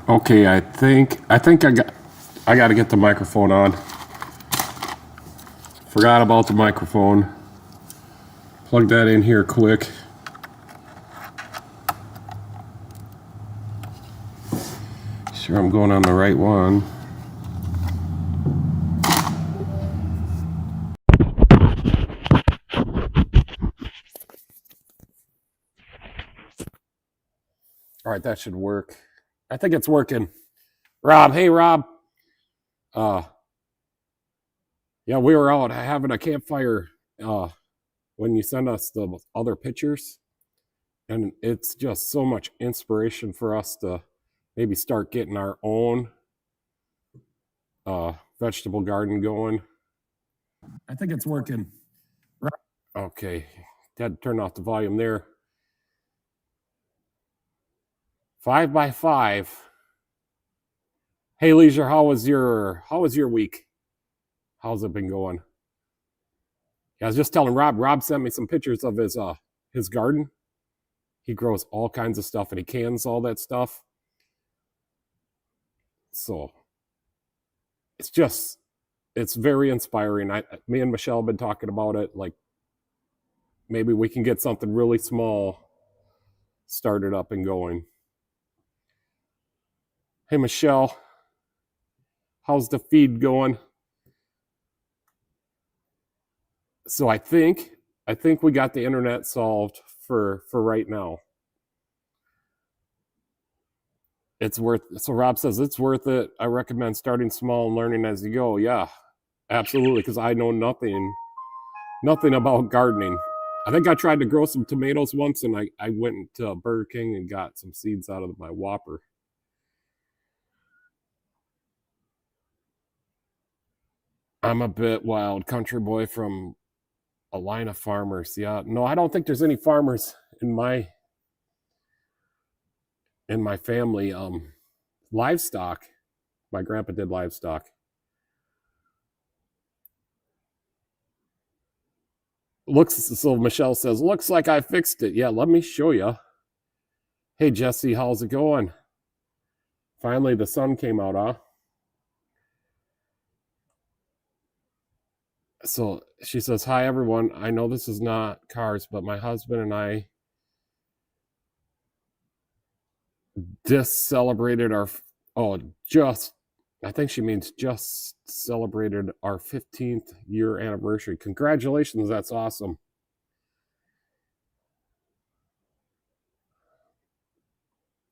Okay, I got to get the microphone on. Forgot about the microphone. Plug that in here quick. Sure I'm going on the right one. All right, that should work. I think it's working. Rob, hey Rob. Uh yeah, we were out having a campfire when you send us the other pictures, and it's just so much inspiration for us to maybe start getting our own vegetable garden going. I think it's working. Okay, had to turn off the volume there. 5x5. Hey Leisure, how was your week? How's it been going? Yeah, I was just telling Rob. Rob sent me some pictures of his garden. He grows all kinds of stuff and he cans all that stuff. So it's very inspiring. Me and Michelle have been talking about it. Like maybe we can get something really small started up and going. Hey Michelle, how's the feed going? So I think we got the internet solved for right now. It's worth So Rob says it's worth it. I recommend starting small and learning as you go. Yeah, absolutely, because I know nothing about gardening. I think I tried to grow some tomatoes once, and I went to Burger King and got some seeds out of my Whopper. I'm a bit wild country boy from a line of farmers. Yeah, no, I don't think there's any farmers in my family. Livestock. My grandpa did livestock. So Michelle says, looks like I fixed it. Yeah, let me show you. Hey Jesse, how's it going? Finally the sun came out, huh? So she says, hi everyone. I know this is not cars, but my husband and I just celebrated our oh just I think she means just celebrated our 15th year anniversary. Congratulations, that's awesome.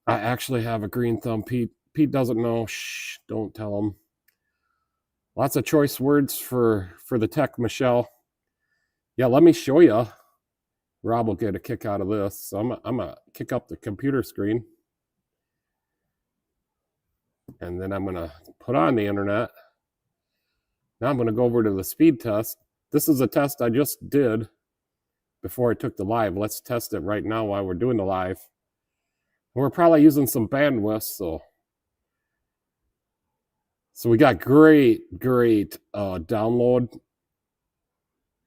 I actually have a green thumb. Pete doesn't know. Shh, don't tell him. Lots of choice words for the tech, Michelle. Yeah, let me show you. Rob will get a kick out of this. So I'm gonna kick up the computer screen, and then I'm gonna put on the internet. Now I'm gonna go over to the speed test. This is a test I just did before I took the live. Let's test it right now while we're doing the live. We're probably using some bandwidth, so we got great download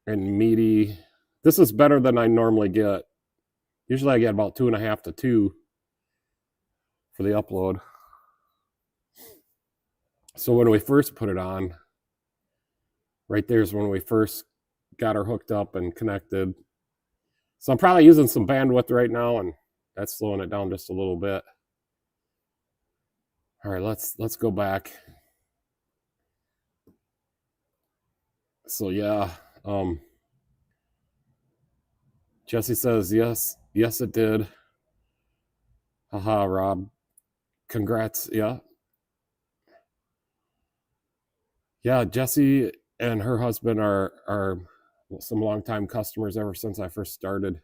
and meaty. This is better than I normally get. Usually I get about 2.5 to 2 for the upload. So when we first put it on, right there's when we first got her hooked up and connected. So I'm probably using some bandwidth right now, and that's slowing it down just a little bit. All right, let's go back. So yeah, Jesse says yes it did. Haha, Rob. Congrats. Yeah. Yeah, Jesse and her husband are some longtime customers ever since I first started.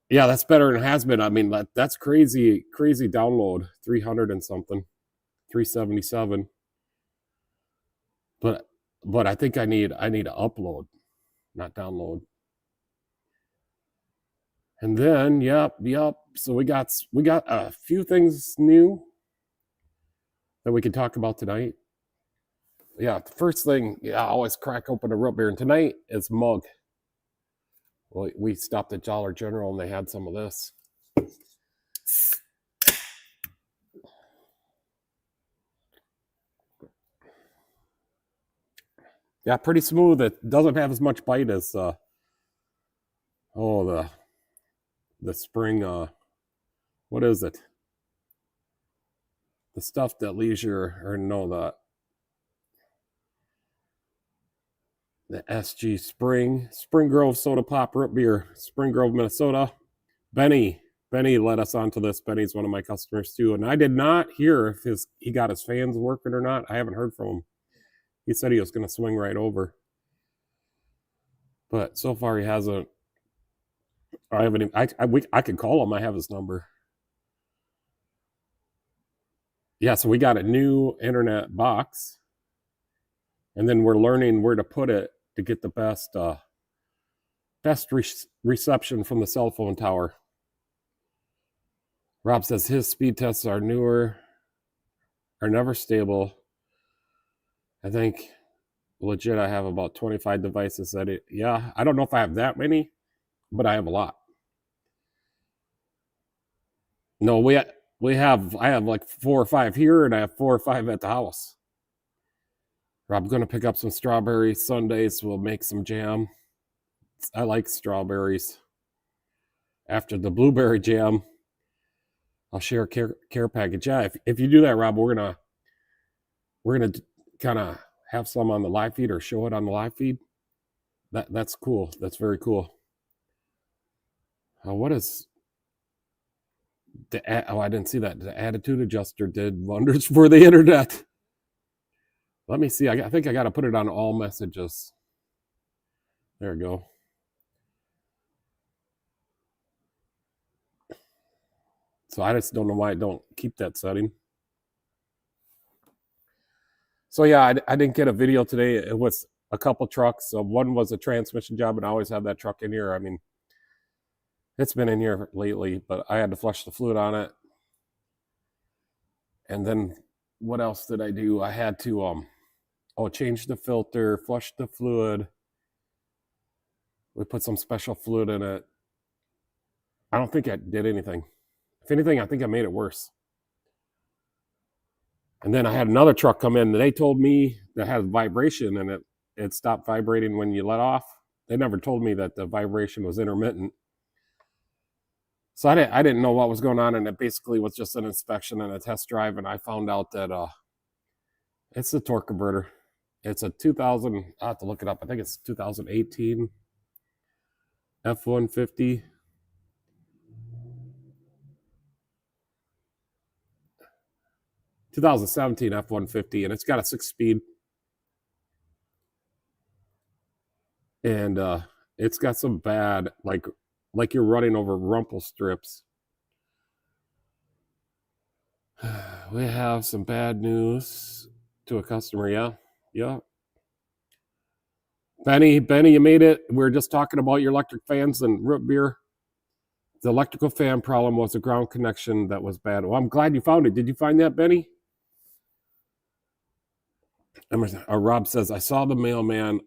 Yeah, that's better than it has been. I mean, that's crazy download. 300 and something. 377. But I think I need to upload, not download. And then yep. So we got a few things new that we can talk about tonight. Yeah, the first thing, yeah, I always crack open a root beer, and tonight is mug. Well, we stopped at Dollar General and they had some of this. Yeah, pretty smooth. It doesn't have as much bite as the spring. What is it? The stuff that leaves the SG Spring Grove Soda Pop Root Beer, Spring Grove, Minnesota. Benny led us onto this. Benny's one of my customers too, and I did not hear if he got his fans working or not. I haven't heard from him. He said he was going to swing right over, but so far he hasn't. I haven't. I could call him. I have his number. Yeah, so we got a new internet box, and then we're learning where to put it to get the best reception from the cell phone tower. Rob says his speed tests are never stable. I think legit I have about 25 devices at it. Yeah, I don't know if I have that many, but I have a lot. No, I have like 4 or 5 here, and I have 4 or 5 at the house. Rob, going to pick up some strawberry sundaes. We'll make some jam. I like strawberries. After the blueberry jam, I'll share a care package. Yeah, if you do that, Rob, we're gonna kind of have some on the live feed or show it on the live feed. That's cool. That's very cool. What is I didn't see that. The attitude adjuster did wonders for the internet. Let me see. I think I got to put it on all messages. There we go. So I just don't know why I don't keep that setting. So yeah, I didn't get a video today. It was a couple trucks. One was a transmission job, and I always have that truck in here. I mean, it's been in here lately, but I had to flush the fluid on it. And then what else did I do? I had to change the filter, flush the fluid. We put some special fluid in it. I don't think I did anything. If anything, I think I made it worse. And then I had another truck come in, and they told me that had vibration, and it stopped vibrating when you let off. They never told me that the vibration was intermittent. So I didn't know what was going on, and it basically was just an inspection and a test drive, and I found out that it's a torque converter. It's a 2000, I have to look it up. I think it's 2018 F-150. (2017) F-150, and it's got a 6-speed, and it's got some bad, like you're running over rumple strips. We have some bad news to a customer. Yeah. Benny, you made it. We were just talking about your electric fans and root beer. The electrical fan problem was a ground connection that was bad. Well, I'm glad you found it. Did you find that, Benny? Rob says, I saw the mailman.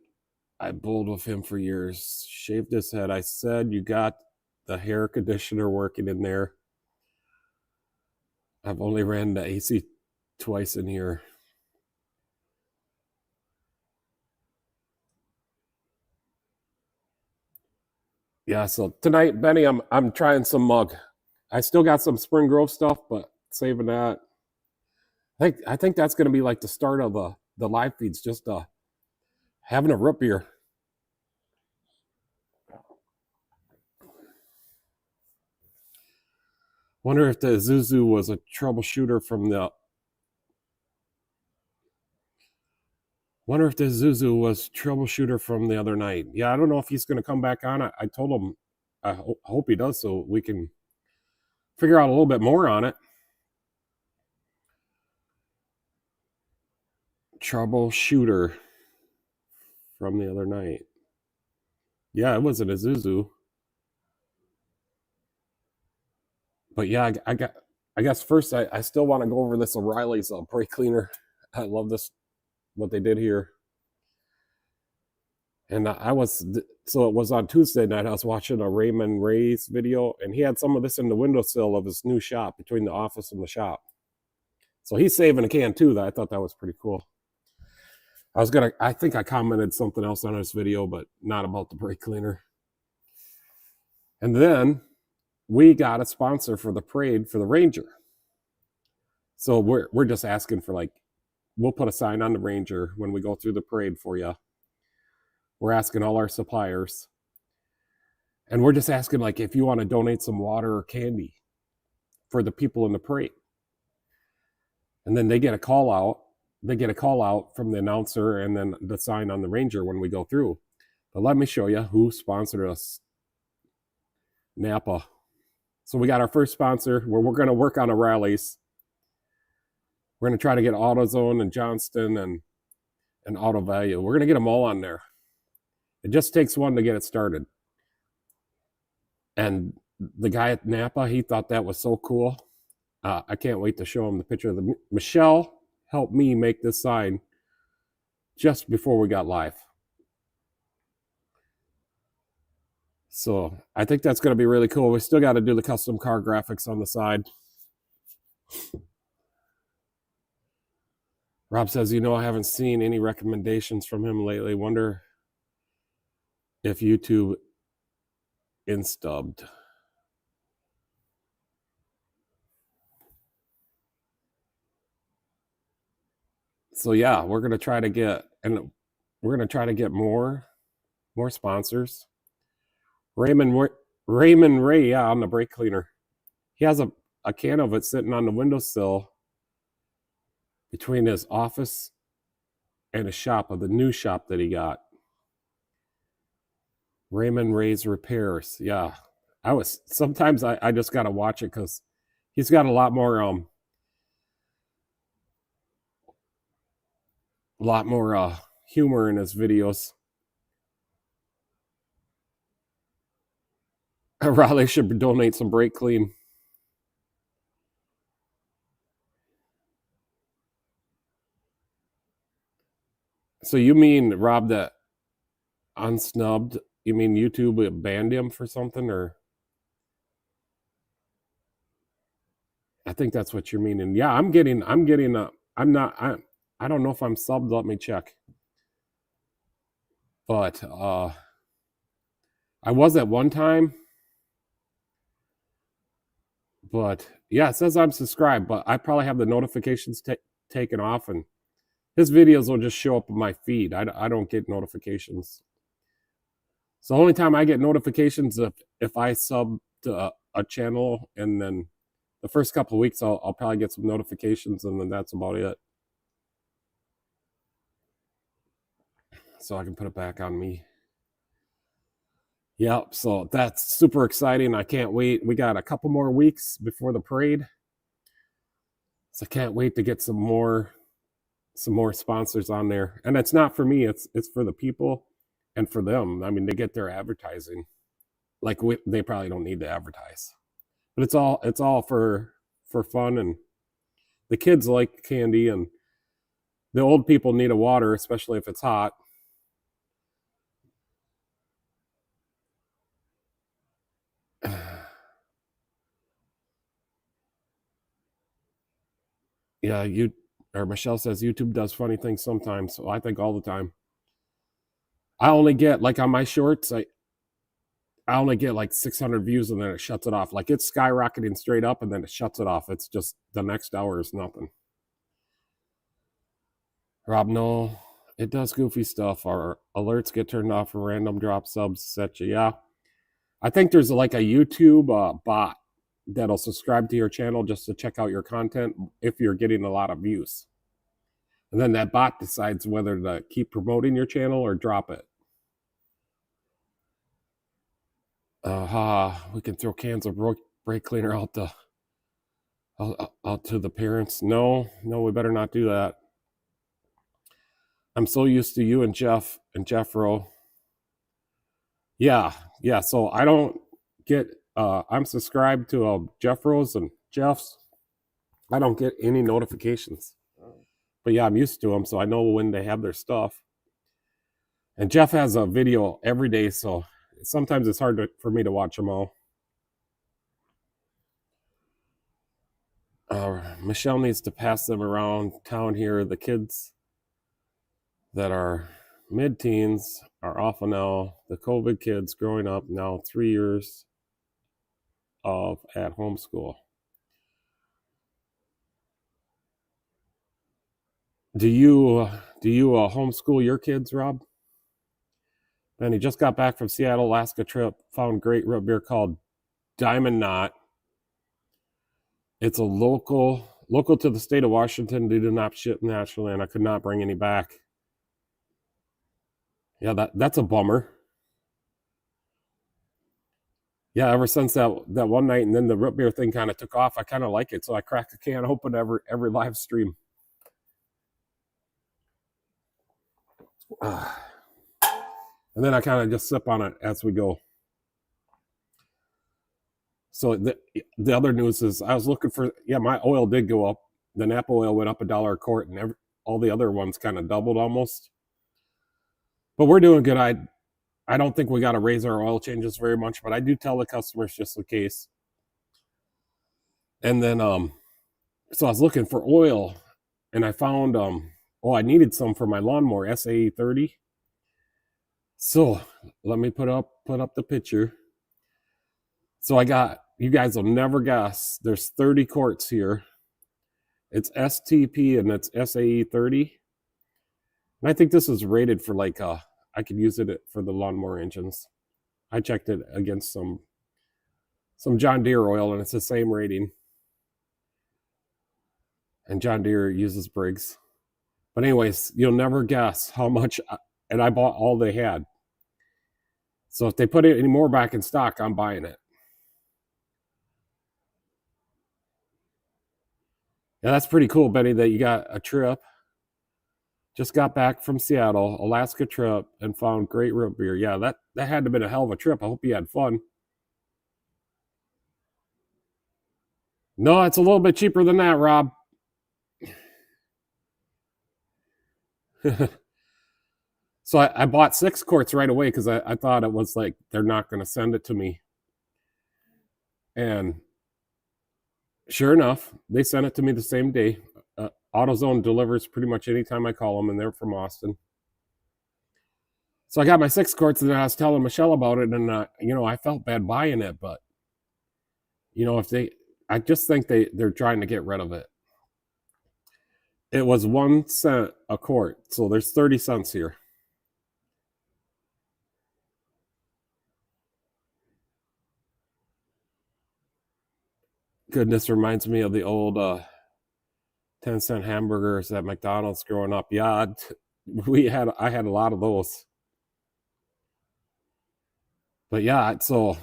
I bowled with him for years. Shaved his head. I said, you got the hair conditioner working in there. I've only ran the AC twice in here. Yeah, so tonight, Benny, I'm trying some mug. I still got some Spring Grove stuff, but saving that. I think that's going to be like the start of the live feeds, just having a root beer. Wonder if the Isuzu was a troubleshooter from the. Wonder if the Isuzu was troubleshooter from the other night. Yeah, I don't know if he's going to come back on. I told him I hope he does, so we can figure out a little bit more on it. Troubleshooter from the other night. Yeah, it was an Isuzu. But yeah, I guess first I still want to go over this O'Reilly's brake cleaner. I love this, what they did here. And so it was on Tuesday night. I was watching a Raymond Ray's video, and he had some of this in the windowsill of his new shop, between the office and the shop. So he's saving a can too. I thought that was pretty cool. I think I commented something else on this video, but not about the brake cleaner. And then we got a sponsor for the parade for the Ranger. So we're just asking for, like, we'll put a sign on the Ranger when we go through the parade for you. We're asking all our suppliers. And we're just asking, like, if you want to donate some water or candy for the people in the parade. And then they get a call out. They get a call out from the announcer and then the sign on the Ranger when we go through. But let me show you who sponsored us. Napa. So we got our first sponsor where we're going to work on O'Reilly's. We're going to try to get AutoZone and Johnston and Auto Value. We're going to get them all on there. It just takes one to get it started. And the guy at Napa, he thought that was so cool. I can't wait to show him the picture of the... Michelle helped me make this sign just before we got live. So I think that's going to be really cool. We still got to do the custom car graphics on the side. Rob says, I haven't seen any recommendations from him lately. Wonder if YouTube instubbed. So yeah, we're gonna try to get more sponsors. Raymond Ray, yeah, on the brake cleaner. He has a can of it sitting on the windowsill between his office and a shop, of the new shop that he got. Raymond Ray's Repairs. Yeah. Sometimes I just gotta watch it because he's got a lot more humor in his videos. Raleigh should donate some brake clean. So you mean, Rob, that unsnubbed, you mean YouTube banned him for something? Or I think that's what you're meaning. Yeah, I'm getting I don't know if I'm subbed, let me check. But I was at one time. But yeah, it says I'm subscribed, but I probably have the notifications taken off, and his videos will just show up in my feed. I don't get notifications. So the only time I get notifications if I sub to a channel, and then the first couple of weeks I'll probably get some notifications, and then that's about it. So I can put it back on me. Yep, so that's super exciting. I can't wait. We got a couple more weeks before the parade. So I can't wait to get some more sponsors on there. And it's not for me, it's for the people and for them. I mean, they get their advertising. Like they probably don't need to advertise. But it's all for fun, and the kids like candy, and the old people need a water, especially if it's hot. Yeah, Michelle says YouTube does funny things sometimes. So I think all the time. I only get, like, on my shorts, I only get like 600 views, and then it shuts it off. Like, it's skyrocketing straight up, and then it shuts it off. It's just the next hour is nothing. Rob, no, it does goofy stuff. Our alerts get turned off for random drop subs, etc. Yeah, I think there's like a YouTube bot that'll subscribe to your channel just to check out your content if you're getting a lot of views. And then that bot decides whether to keep promoting your channel or drop it. We can throw cans of brake cleaner out to the parents. No, we better not do that. I'm so used to you and Jeff and Jeffro. Yeah. So I don't get. I'm subscribed to Jeffros and Jeffs. I don't get any notifications. But yeah, I'm used to them, so I know when they have their stuff. And Jeff has a video every day, so sometimes it's hard for me to watch them all. Michelle needs to pass them around town here. The kids that are mid-teens are off now. The COVID kids growing up now, 3 years of at-home school. Do you homeschool your kids, Rob? Benny just got back from Seattle, Alaska trip. Found great root beer called Diamond Knot. It's a local to the state of Washington. They do not ship nationally, and I could not bring any back. Yeah, that's a bummer. Yeah, ever since that one night, and then the root beer thing kind of took off, I kind of like it. So I crack a can open every live stream. And then I kind of just sip on it as we go. So the other news is I was looking for, my oil did go up. The Napa oil went up $1 a quart, and all the other ones kind of doubled almost. But we're doing good. I don't think we got to raise our oil changes very much, but I do tell the customers just in case. And then so I was looking for oil, and I found I needed some for my lawnmower, SAE 30. So let me put up the picture. So I got, you guys will never guess, there's 30 quarts here. It's STP and it's SAE 30. And I think this is rated for like I could use it for the lawnmower engines. I checked it against some John Deere oil, and it's the same rating. And John Deere uses Briggs. But anyways, you'll never guess how much, and I bought all they had. So if they put any more back in stock, I'm buying it. Yeah, that's pretty cool, Benny, that you got a trip. Just got back from Seattle, Alaska trip, and found great root beer. Yeah, that had to have been a hell of a trip. I hope you had fun. No, it's a little bit cheaper than that, Rob. So I bought 6 quarts right away because I thought it was like they're not going to send it to me. And sure enough, they sent it to me the same day. AutoZone delivers pretty much anytime I call them, and they're from Austin. So I got my 6 quarts, and then I was telling Michelle about it, and I felt bad buying it, but I just think they're trying to get rid of it. It was 1 cent a quart, so there's 30 cents here. Goodness, reminds me of the old 10-cent hamburgers at McDonald's growing up. Yeah, I had a lot of those. But yeah, so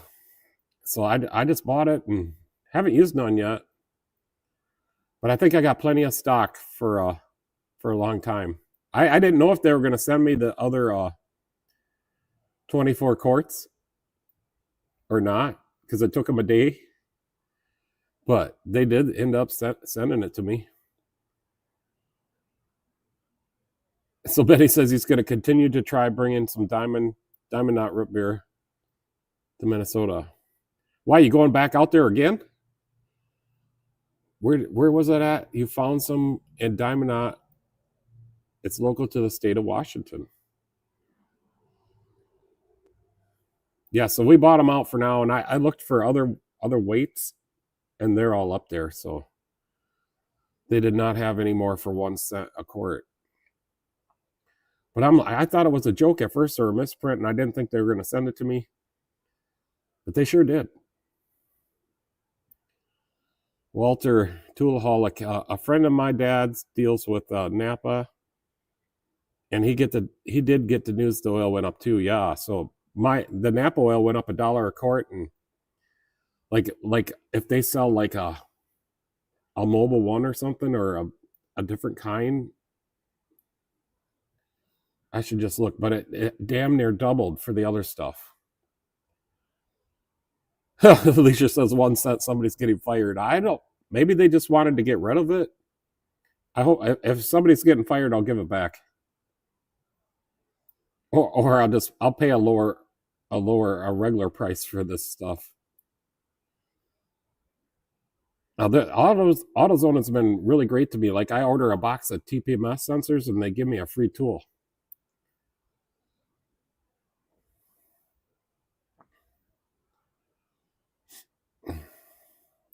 I just bought it and haven't used none yet. But I think I got plenty of stock for a long time. I didn't know if they were going to send me the other 24 quarts or not, because it took them a day. But they did end up sending it to me. So Benny says he's going to continue to try bringing some Diamond Knot root beer to Minnesota. Why, you going back out there again? Where was that at? You found some in Diamond Knot. It's local to the state of Washington. Yeah, so we bought them out for now, and I looked for other weights, and they're all up there. So they did not have any more for 1 cent a quart. But I thought it was a joke at first, or a misprint, and I didn't think they were going to send it to me. But they sure did. Walter Toolaholic, a friend of my dad's deals with Napa, and he did get the news the oil went up too. Yeah, so the Napa oil went up $1 a quart, and like if they sell like a Mobil 1 or something, or a different kind, I should just look, but it damn near doubled for the other stuff. Alicia says 1 cent, somebody's getting fired. I don't, maybe they just wanted to get rid of it. I hope if somebody's getting fired, I'll give it back. Or I'll pay a regular price for this stuff. Now the AutoZone has been really great to me. Like I order a box of TPMS sensors and they give me a free tool.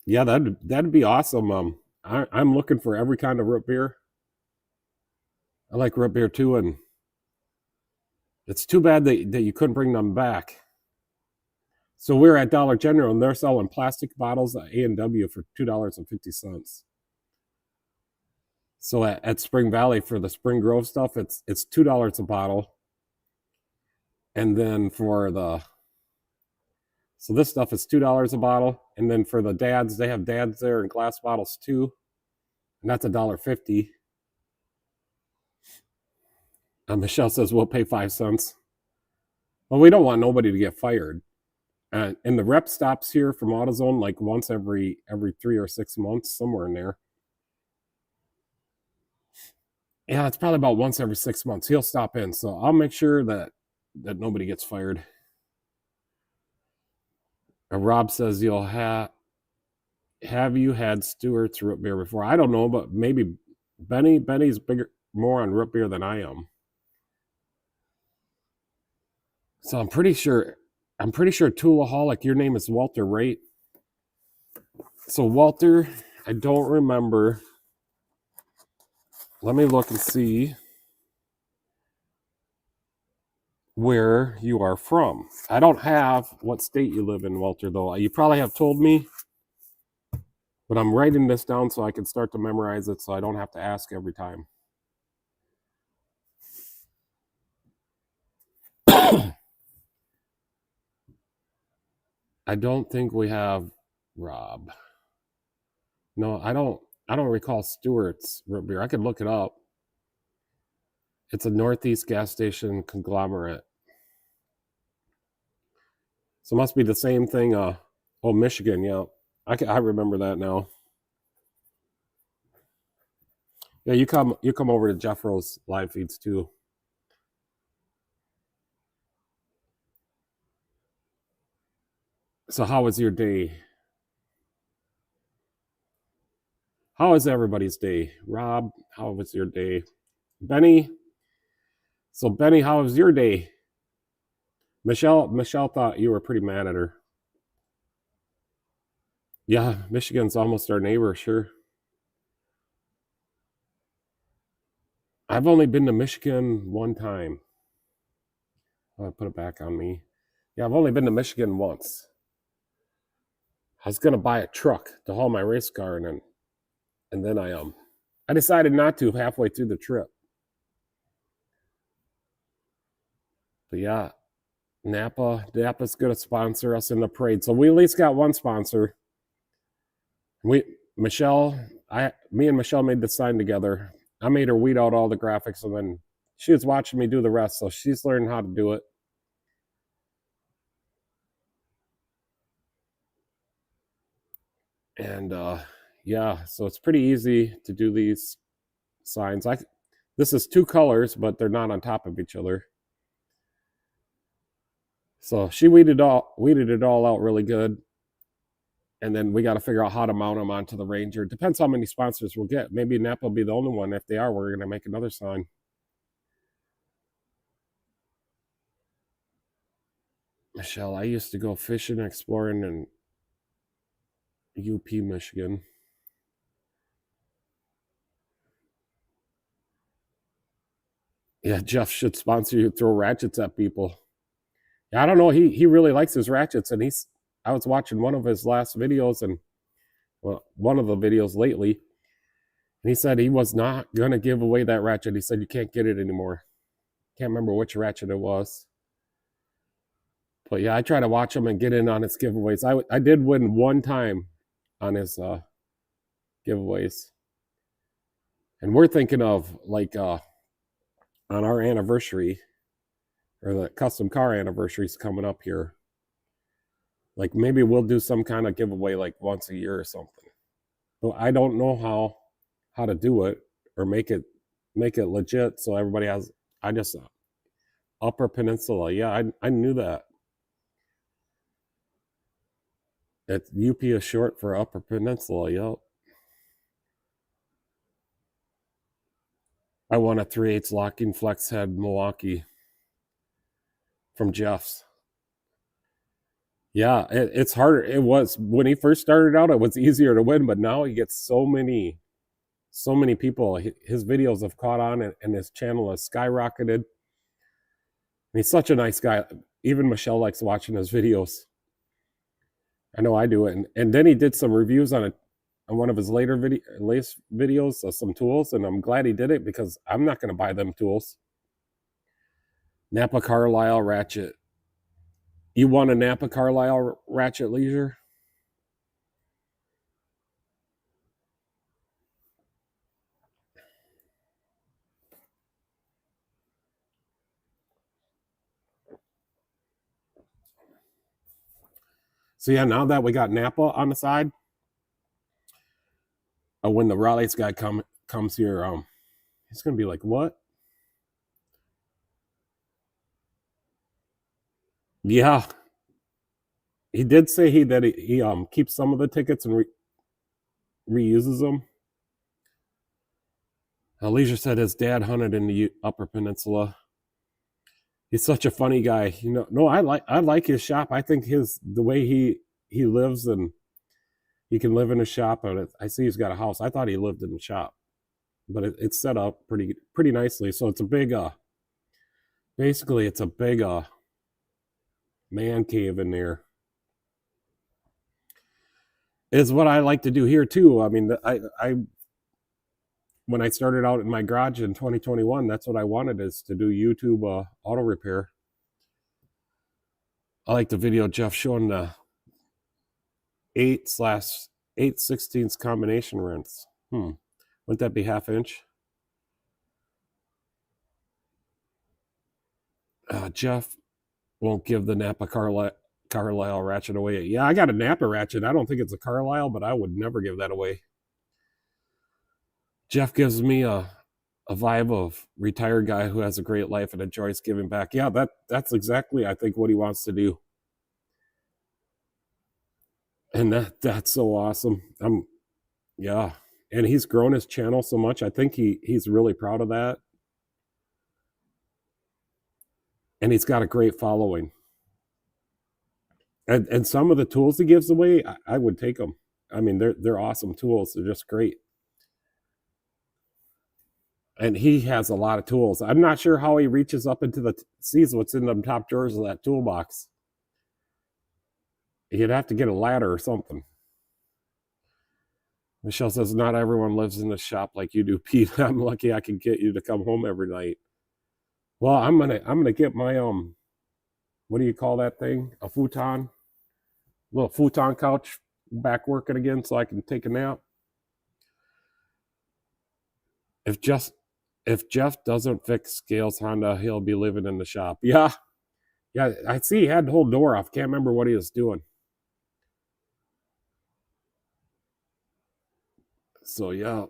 Yeah, that'd be awesome. I'm looking for every kind of root beer. I like root beer too, and it's too bad that you couldn't bring them back. So we're at Dollar General, and they're selling plastic bottles of A&W for $2.50. So at Spring Valley for the Spring Grove stuff, it's $2 a bottle, and then so this stuff is $2 a bottle, and then for the dads, they have dads there in glass bottles too, and that's $1.50. Michelle says we'll pay 5 cents. Well, we don't want nobody to get fired. And the rep stops here from AutoZone like once every 3 or 6 months, somewhere in there. Yeah, it's probably about once every 6 months. He'll stop in, so I'll make sure that nobody gets fired. Rob says you'll have you had Stewart's root beer before? I don't know, but maybe Benny's more on root beer than I am. So I'm pretty sure Toolaholic, your name is Walter, right? So Walter, I don't remember. Let me look and see where you are from. I don't have what state you live in, Walter, though. You probably have told me, but I'm writing this down so I can start to memorize it so I don't have to ask every time. I don't think we have Rob. No, I don't recall Stewart's root beer. I could look it up. It's a Northeast gas station conglomerate. So it must be the same thing. Michigan, yeah. I remember that now. Yeah, you come over to Jeffro's live feeds too. So how was your day? How was everybody's day? Rob, how was your day? Benny? So Benny, how was your day? Michelle thought you were pretty mad at her. Yeah, Michigan's almost our neighbor, sure. I've only been to Michigan one time. I'll put it back on me. Yeah, I've only been to Michigan once. I was gonna buy a truck to haul my race car, and then I decided not to halfway through the trip. But yeah, Napa's gonna sponsor us in the parade. So we at least got one sponsor. Me and Michelle made the sign together. I made her weed out all the graphics, and then she was watching me do the rest, so she's learning how to do it. And yeah, so it's pretty easy to do these signs. This is 2 colors, but they're not on top of each other. So she weeded it all out really good. And then we got to figure out how to mount them onto the Ranger. It depends how many sponsors we'll get. Maybe Napa will be the only one. If they are, we're going to make another sign. Michelle, I used to go fishing and exploring in UP, Michigan. Yeah, Jeff should sponsor you. Throw ratchets at people. Yeah, I don't know. He really likes his ratchets, and I was watching one of his last videos, and one of the videos lately, and he said he was not gonna give away that ratchet. He said you can't get it anymore. Can't remember which ratchet it was. But yeah, I try to watch him and get in on his giveaways. I did win one time on his giveaways, and we're thinking of like on our anniversary, or the custom car anniversary's coming up here. Like maybe we'll do some kind of giveaway like once a year or something. But I don't know how to do it or make it legit so everybody has. I just Upper Peninsula. Yeah, I knew that. It's UP is short for Upper Peninsula. Yep. I won a 3/8 locking flex head Milwaukee from Jeff's. Yeah, it's harder. It was when he first started out, it was easier to win, but now he gets so many people. His videos have caught on, and his channel has skyrocketed. And he's such a nice guy. Even Michelle likes watching his videos. I know I do it. And then he did some reviews on one of his latest videos of some tools, and I'm glad he did it because I'm not going to buy them tools. Napa Carlisle ratchet. You want a Napa Carlisle ratchet, Leisure? So yeah, now that we got Napa on the side, when the Raleigh's guy comes here, he's gonna be like, "What?" Yeah, he did say he keeps some of the tickets and reuses them. Leisure said his dad hunted in the Upper Peninsula. He's such a funny guy. No, I like his shop. I think the way he lives, and he can live in a shop. And I see he's got a house. I thought he lived in the shop, but it's set up pretty nicely. So it's a big basically it's a big man cave in there. Is what I like to do here too. I mean, I when I started out in my garage in 2021, that's what I wanted, is to do YouTube auto repair. I like the video Jeff showing the 8/8/16 combination wrench. Wouldn't that be 1/2 inch? Jeff won't give the Napa Carlisle ratchet away. Yeah, I got a Napa ratchet. I don't think it's a Carlisle, but I would never give that away. Jeff gives me a vibe of retired guy who has a great life and enjoys giving back. Yeah, that's exactly, I think, what he wants to do. And that's so awesome. Yeah. And he's grown his channel so much. I think he's really proud of that. And he's got a great following. And some of the tools he gives away, I would take them. I mean, they're awesome tools. They're just great. And he has a lot of tools. I'm not sure how he reaches up into sees what's in the top drawers of that toolbox. You'd have to get a ladder or something. Michelle says, not everyone lives in the shop like you do, Pete. I'm lucky I can get you to come home every night. Well, I'm gonna get my what do you call that thing? A futon? Little futon couch back working again so I can take a nap. If Jeff doesn't fix Gale's Honda, he'll be living in the shop. Yeah. I see he had the whole door off. Can't remember what he was doing. So yeah,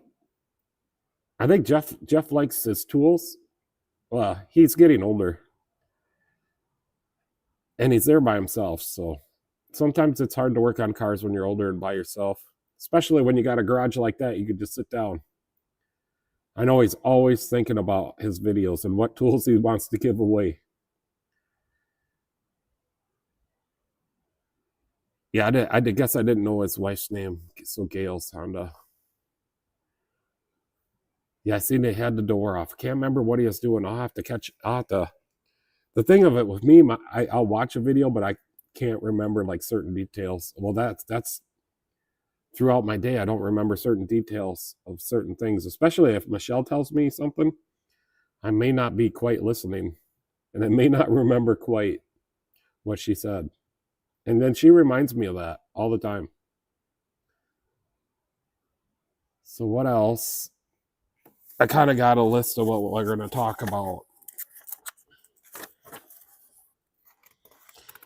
I think Jeff likes his tools. Well, he's getting older, and he's there by himself. So sometimes it's hard to work on cars when you're older and by yourself, especially when you got a garage like that. You could just sit down. I know he's always thinking about his videos and what tools he wants to give away. Yeah, I guess I didn't know his wife's name. So Gale's Honda. Yeah, I seen they had the door off. Can't remember what he was doing. I'll have to. The thing of it with me, I'll watch a video, but I can't remember like certain details. Well, that's throughout my day. I don't remember certain details of certain things, especially if Michelle tells me something. I may not be quite listening, and I may not remember quite what she said. And then she reminds me of that all the time. So what else? I kind of got a list of what we're going to talk about.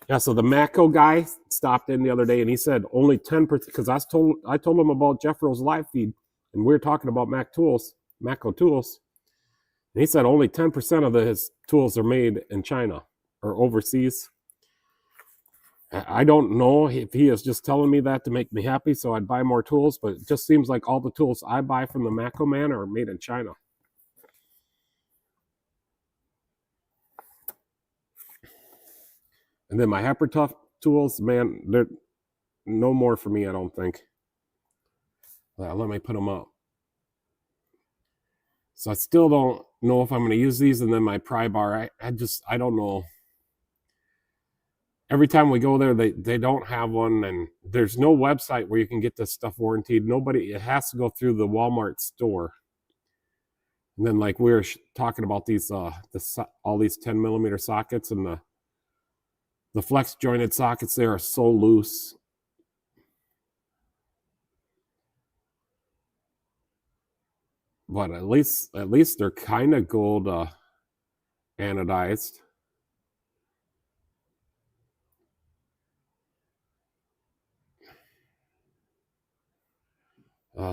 Yeah, so the Matco guy stopped in the other day and he said only 10%, because I told him about Jeffro's live feed and we were talking about Matco tools. And he said only 10% of his tools are made in China or overseas. I don't know if he is just telling me that to make me happy so I'd buy more tools, but it just seems like all the tools I buy from the Matco man are made in China. And then my Hypertough tools, man, they're no more for me, I don't think. Let me put them up. So I still don't know if I'm going to use these. And then my pry bar, I don't know. Every time we go there, they don't have one, and there's no website where you can get this stuff warranted. Nobody, it has to go through the Walmart store. And then, like we were talking about these, all these 10 millimeter sockets, and the flex jointed sockets there are so loose. But at least they're kind of gold anodized.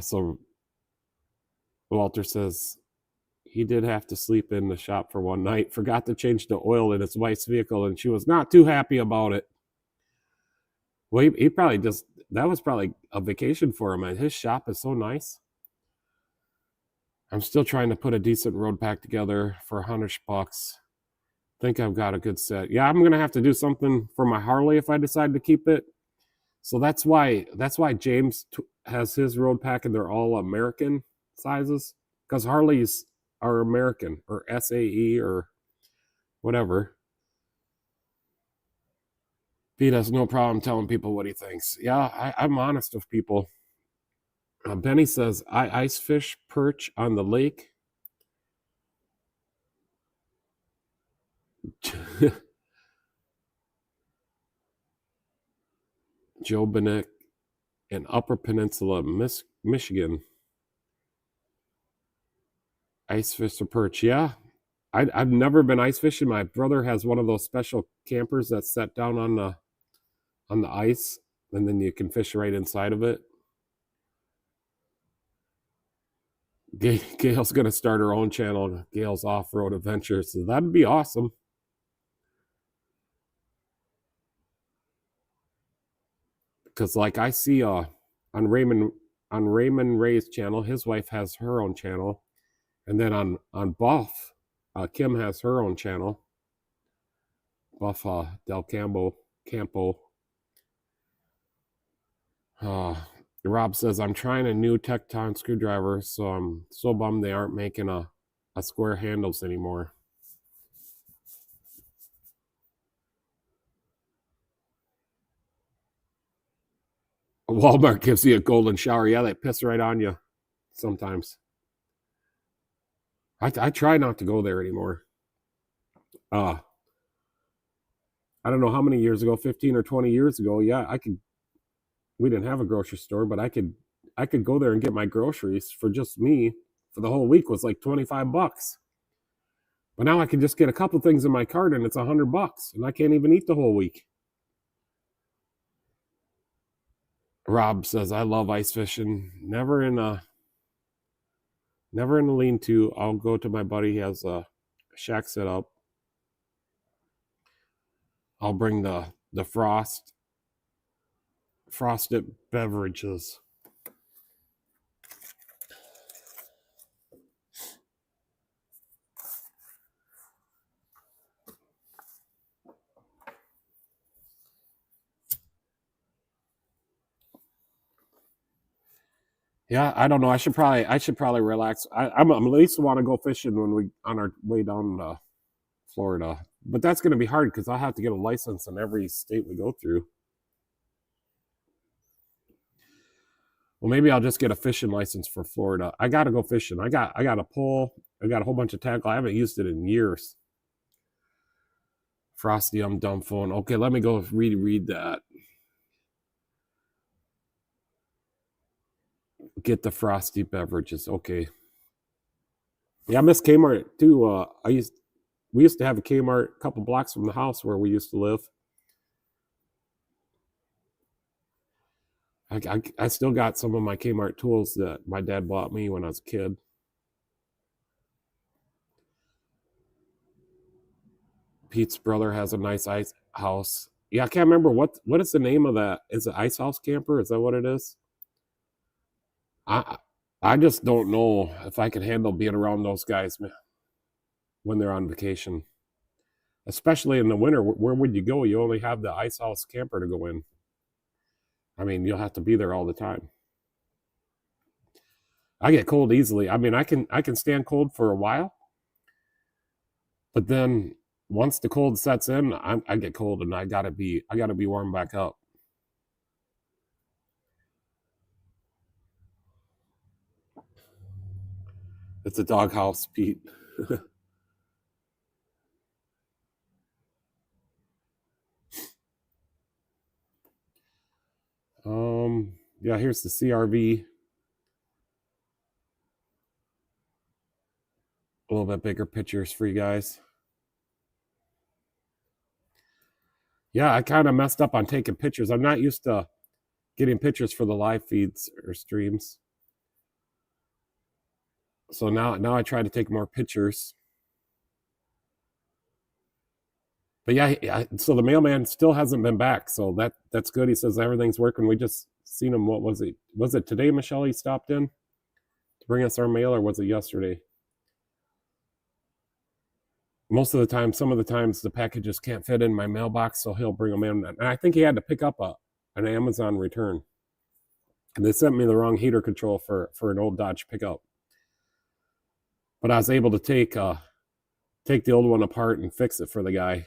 So Walter says he did have to sleep in the shop for one night, forgot to change the oil in his wife's vehicle, and she was not too happy about it. Well, he probably just, that was probably a vacation for him, and his shop is so nice. I'm still trying to put a decent road pack together for $100. Think I've got a good set. Yeah, I'm gonna have to do something for my Harley if I decide to keep it. So that's why James has his road pack, and they're all American sizes, because Harleys are American, or SAE, or whatever. Pete has no problem telling people what he thinks. Yeah, I'm honest with people. Benny says, I ice fish perch on the lake. Joe Bennett in Upper Peninsula, Michigan. Ice fish or perch. Yeah, I've never been ice fishing. My brother has one of those special campers that's set down on the ice, and then you can fish right inside of it. Gail's gonna start her own channel, Gail's Off-Road Adventures. So that'd be awesome. Because like I see on Raymond Ray's channel, his wife has her own channel, and then on Buff, Kim has her own channel. Buff Del Campo. Rob says, I'm trying a new Tecton screwdriver, so I'm so bummed they aren't making a square handles anymore. Walmart gives you a golden shower. Yeah, they piss right on you sometimes. I try not to go there anymore. I don't know how many years ago, 15 or 20 years ago. Yeah, we didn't have a grocery store, but I could go there and get my groceries for just me for the whole week was like $25. But now I can just get a couple things in my cart and it's $100, and I can't even eat the whole week. Rob says, I love ice fishing. Never in a lean-to. I'll go to my buddy. He has a shack set up. I'll bring the frosted beverages. Yeah, I don't know. I should probably relax. I'm at least want to go fishing when we on our way down to Florida, but that's going to be hard because I have to get a license in every state we go through. Well, maybe I'll just get a fishing license for Florida. I got to go fishing. I got a pole. I got a whole bunch of tackle. I haven't used it in years. Frosty, I'm dumb phone. Okay, let me go read that. Get the frosty beverages. Okay. Yeah, I miss Kmart too. We used to have a Kmart a couple blocks from the house where we used to live. I still got some of my Kmart tools that my dad bought me when I was a kid. Pete's brother has a nice ice house. Yeah, I can't remember what is the name of that. Is it Ice House Camper? Is that what it is? I just don't know if I can handle being around those guys when they're on vacation. especially in the winter. Where would you go? You only have the ice house camper to go in. I mean, you'll have to be there all the time. I get cold easily. I mean, I can stand cold for a while, but then once the cold sets in, I get cold and I gotta be warm back up. It's a doghouse, Pete. Yeah, here's the CRV. A little bit bigger pictures for you guys. Yeah, I kind of messed up on taking pictures. I'm not used to getting pictures for the live feeds or streams. So now I try to take more pictures. But yeah, so the mailman still hasn't been back. So that's good. He says everything's working. We just seen him. What was it? Was it today, Michelle, he stopped in to bring us our mail, or was it yesterday? Most of the time, some of the times the packages can't fit in my mailbox, so he'll bring them in. And I think he had to pick up an Amazon return. And they sent me the wrong heater control for an old Dodge pickup. But I was able to take the old one apart and fix it for the guy.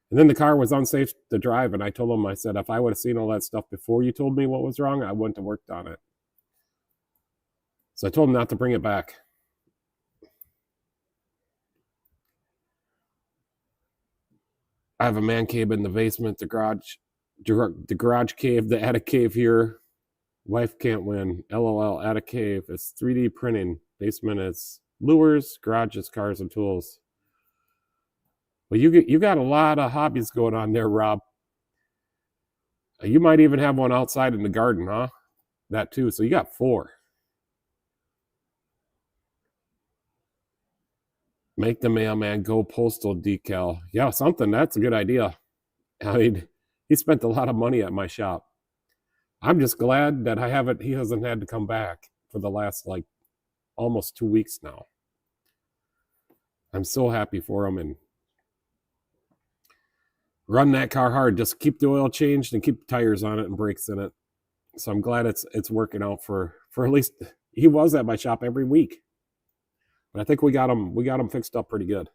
And then the car was unsafe to drive, and I told him, I said, if I would have seen all that stuff before you told me what was wrong, I wouldn't have worked on it. So I told him not to bring it back. I have a man cave in the basement, the garage cave, the attic cave here. Wife can't win. LOL, attic cave. It's 3D printing. Basement is lures, garage is cars and tools. Well, you got a lot of hobbies going on there, Rob. You might even have one outside in the garden, huh? That too. So you got 4. Make the mailman go postal decal. Yeah, something. That's a good idea. I mean, he spent a lot of money at my shop. I'm just glad that he hasn't had to come back for the last like almost 2 weeks now. I'm so happy for him, and run that car hard. Just keep the oil changed and keep the tires on it and brakes in it. So I'm glad it's working out for at least. He was at my shop every week, but I think we got him fixed up pretty good.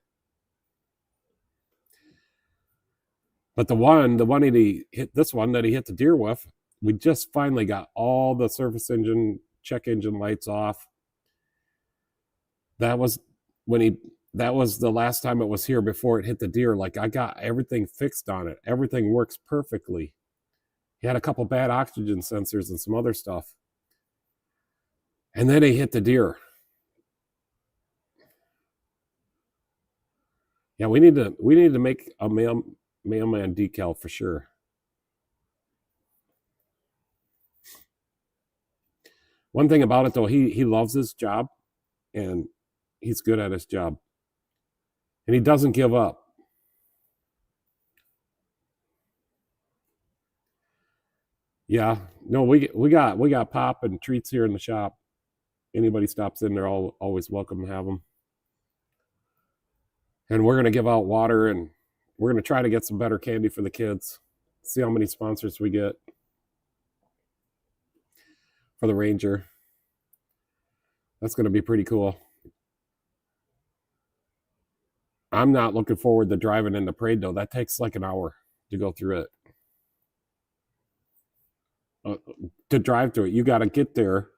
But the one that he hit the deer with, we just finally got all the service engine, check engine lights off. That was the last time it was here before it hit the deer. Like, I got everything fixed on it. Everything works perfectly. He had a couple bad oxygen sensors and some other stuff. And then he hit the deer. Yeah, we need to make a mailman decal for sure. One thing about it though, he loves his job and he's good at his job. And he doesn't give up. Yeah. No, we got pop and treats here in the shop. Anybody stops in, they're always welcome to have them. And we're going to give out water, and we're going to try to get some better candy for the kids. See how many sponsors we get for the Ranger. That's going to be pretty cool. I'm not looking forward to driving in the parade though. That takes like an hour to go through it. To drive through it, you got to get there.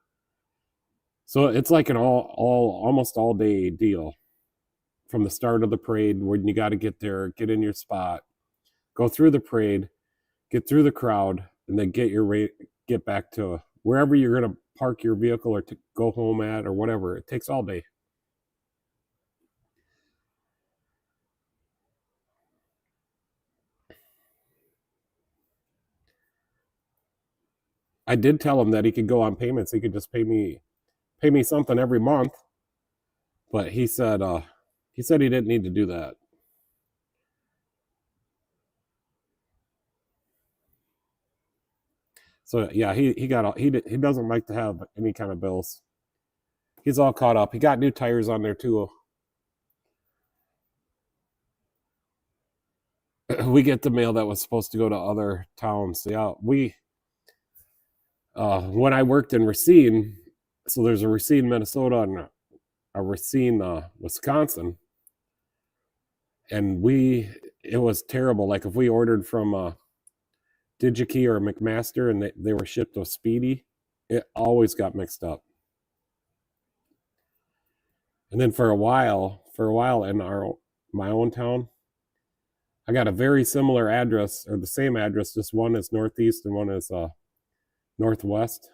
So it's like an almost all day deal from the start of the parade, when you got to get there, get in your spot, go through the parade, get through the crowd, and then get back to wherever you're going to park your vehicle or to go home at or whatever. It takes all day. I did tell him that he could go on payments. He could just pay me something every month. But he said he didn't need to do that. So yeah, he doesn't like to have any kind of bills. He's all caught up. He got new tires on there too. we get the mail that was supposed to go to other towns. Yeah, we when I worked in Racine, so there's a Racine, Minnesota, and a Racine, Wisconsin, and it was terrible. Like if we ordered from DigiKey or McMaster and they were shipped with Speedy, it always got mixed up. And then for a while in my own town, I got a very similar address, or the same address, just one is northeast and one is northwest.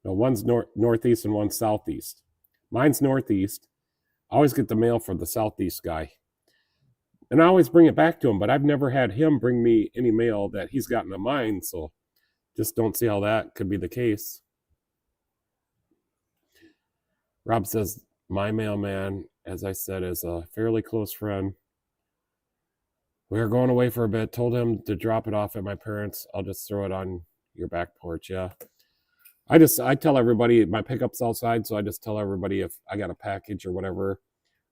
No, one's northeast and one's southeast. Mine's northeast. I always get the mail from the southeast guy. And I always bring it back to him, but I've never had him bring me any mail that he's gotten of mine, so just don't see how that could be the case. Rob says, my mailman, as I said, is a fairly close friend. We were going away for a bit, told him to drop it off at my parents'. I'll just throw it on your back porch. Yeah. I tell everybody my pickup's outside, so I just tell everybody if I got a package or whatever.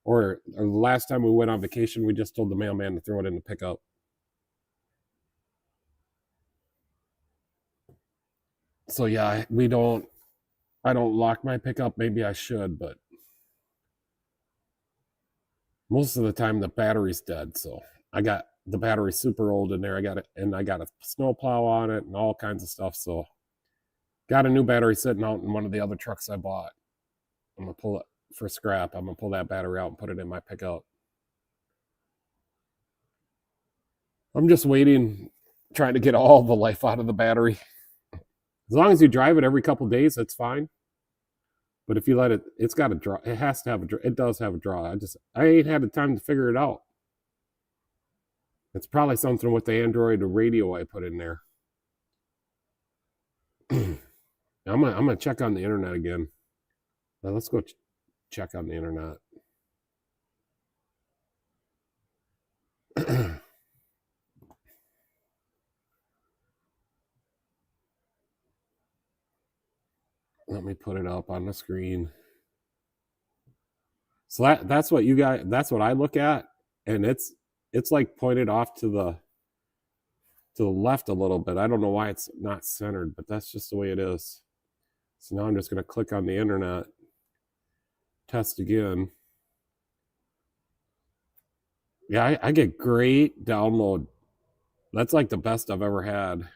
Or the last time we went on vacation, we just told the mailman to throw it in the pickup. So yeah, I don't lock my pickup. Maybe I should, but most of the time the battery's dead. So I got the battery super old in there. I got a snowplow on it and all kinds of stuff. So got a new battery sitting out in one of the other trucks I bought. I'm gonna pull it for scrap. I'm gonna pull that battery out and put it in my pickup. I'm just waiting, trying to get all the life out of the battery. As long as you drive it every couple days, it's fine. But if you let it, it's got a draw. It has to have a draw. It does have a draw. I ain't had the time to figure it out. It's probably something with the Android radio I put in there. I'm gonna check on the internet again. Now let's go check on the internet. Let me put it up on the screen. So that's what you guys. That's what I look at, and it's like pointed off to the left a little bit. I don't know why it's not centered, but that's just the way it is. So now I'm just going to click on the internet, test again. Yeah, I get great download. That's like the best I've ever had.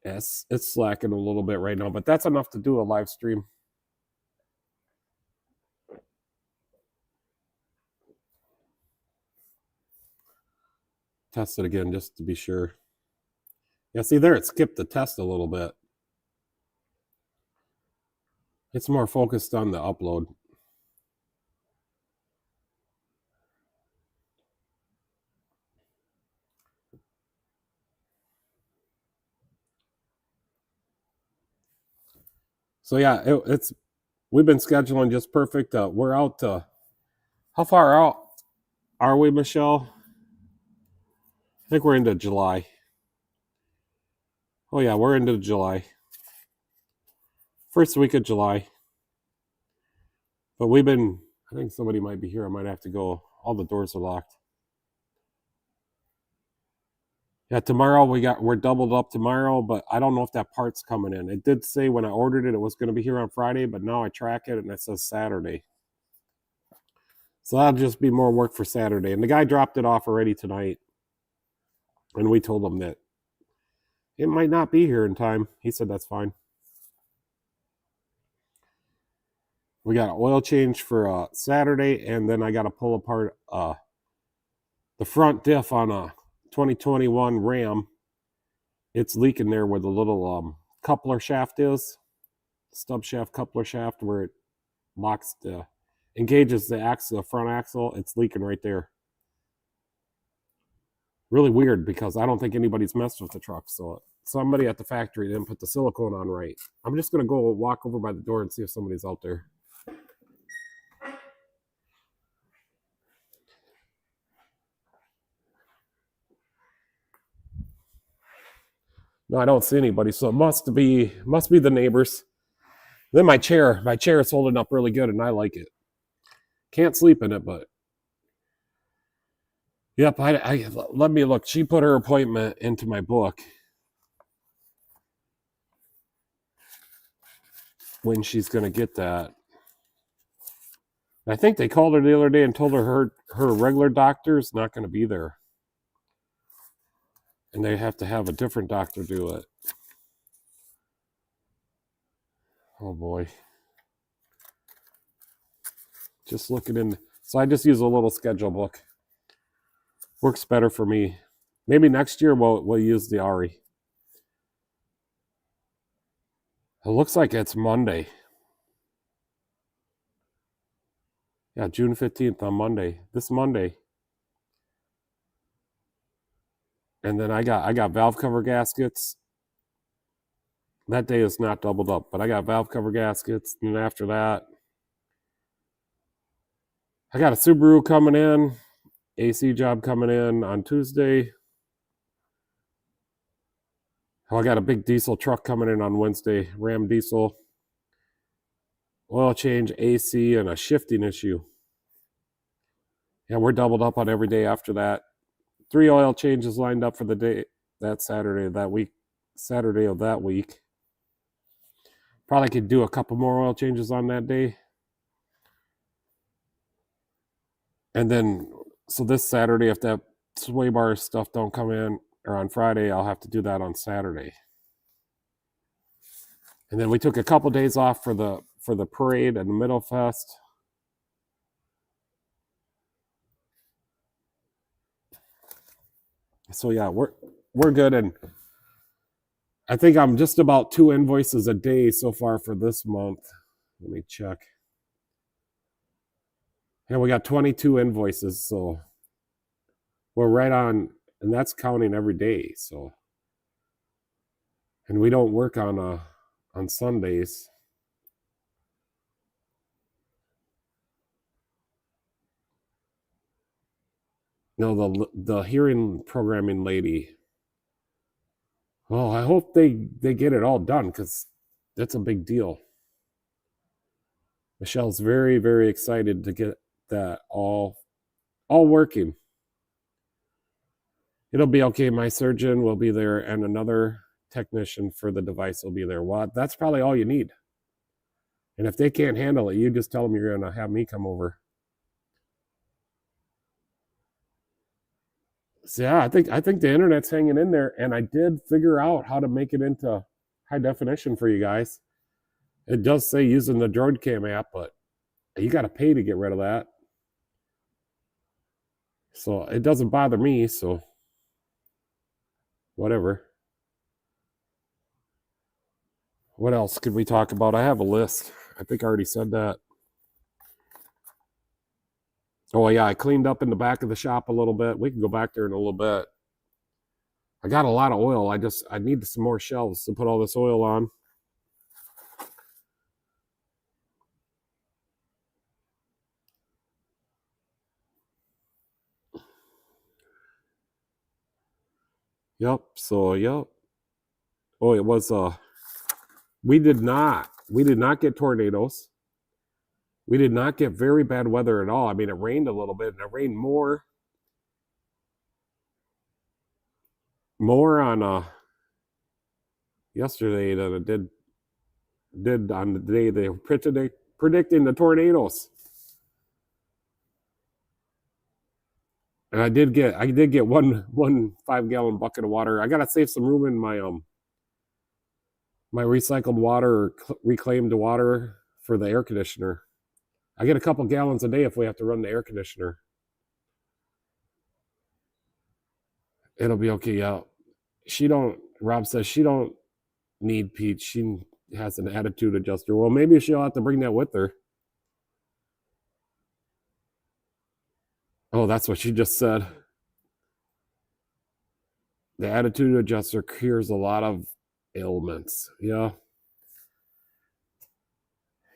Yes, it's slacking a little bit right now, but that's enough to do a live stream. Test it again just to be sure. Yeah, see there, it skipped the test a little bit. It's more focused on the upload. So yeah, we've been scheduling just perfect. We're out to, how far out are we, Michelle? I think we're into July. Oh yeah, we're into July. First week of July. But I think somebody might be here. I might have to go. All the doors are locked. Yeah, tomorrow we're doubled up tomorrow, but I don't know if that part's coming in. It did say when I ordered it was going to be here on Friday, but now I track it and it says Saturday. So that'll just be more work for Saturday. And the guy dropped it off already tonight. And we told him that it might not be here in time. He said that's fine. We got an oil change for Saturday, and then I got to pull apart the front diff on a 2021 Ram. It's leaking there where the little coupler shaft is, stub shaft, coupler shaft, where it locks engages the front axle. It's leaking right there. Really weird because I don't think anybody's messed with the truck. So somebody at the factory didn't put the silicone on right. I'm just going to go walk over by the door and see if somebody's out there. No, I don't see anybody. So it must be the neighbors. Then my chair is holding up really good and I like it. Can't sleep in it, but yep. I let me look. She put her appointment into my book when she's going to get that. I think they called her the other day and told her her regular doctor is not going to be there, and they have to have a different doctor do it. Oh boy. Just looking in. So I just use a little schedule book. Works better for me. Maybe next year we'll use the Ari. It looks like it's Monday. Yeah, June 15th on Monday. This Monday. And then I got valve cover gaskets. That day is not doubled up, but I got valve cover gaskets. And after that, I got a Subaru coming in, AC job coming in on Tuesday. Oh, I got a big diesel truck coming in on Wednesday, Ram diesel. Oil change, AC, and a shifting issue. Yeah, we're doubled up on every day after that. 3 oil changes lined up for the day, that Saturday of that week. Probably could do a couple more oil changes on that day. And then, so this Saturday, if that sway bar stuff don't come in, or on Friday, I'll have to do that on Saturday. And then we took a couple days off for the parade and the Middle Fest. So yeah, we're good, and I think I'm just about 2 invoices a day so far for this month. Let me check. And we got 22 invoices, so we're right on, and that's counting every day. So, and we don't work on Sundays. No, the hearing programming lady. Oh, I hope they get it all done, because that's a big deal. Michelle's very, very excited to get that all working. It'll be okay. My surgeon will be there, and another technician for the device will be there. Well, that's probably all you need. And if they can't handle it, you just tell them you're going to have me come over. So yeah, I think the internet's hanging in there, and I did figure out how to make it into high definition for you guys. It does say using the DroidCam app, but you got to pay to get rid of that. So it doesn't bother me, so whatever. What else could we talk about? I have a list. I think I already said that. Oh yeah, I cleaned up in the back of the shop a little bit. We can go back there in a little bit. I got a lot of oil. I need some more shelves to put all this oil on. Yep. So yep. Oh, it was we did not get tornadoes. We did not get very bad weather at all. I mean, it rained a little bit, and it rained more on yesterday than it did on the day they were predicting the tornadoes. And I did get one 5-gallon bucket of water. I gotta save some room in my my recycled water or reclaimed water for the air conditioner. I get a couple gallons a day if we have to run the air conditioner. It'll be okay. Yeah. Rob says she don't need Pete. She has an attitude adjuster. Well, maybe she'll have to bring that with her. Oh, that's what she just said. The attitude adjuster cures a lot of ailments. Yeah.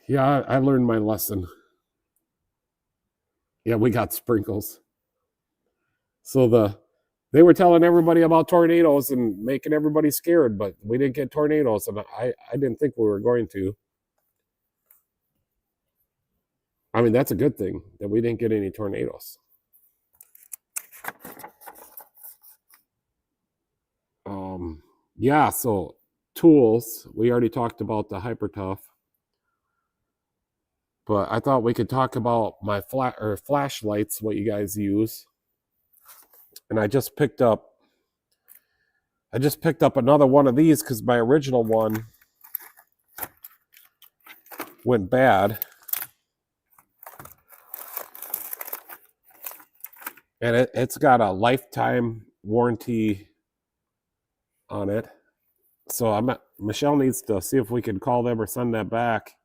Yeah, I learned my lesson. Yeah, we got sprinkles. So they were telling everybody about tornadoes and making everybody scared, but we didn't get tornadoes, and I didn't think we were going to. I mean, that's a good thing that we didn't get any tornadoes. Yeah, so tools, we already talked about the Hyper Tough, but I thought we could talk about my flashlights, what you guys use. And I just picked up another one of these because my original one went bad. And it's got a lifetime warranty on it. So Michelle needs to see if we can call them or send that back.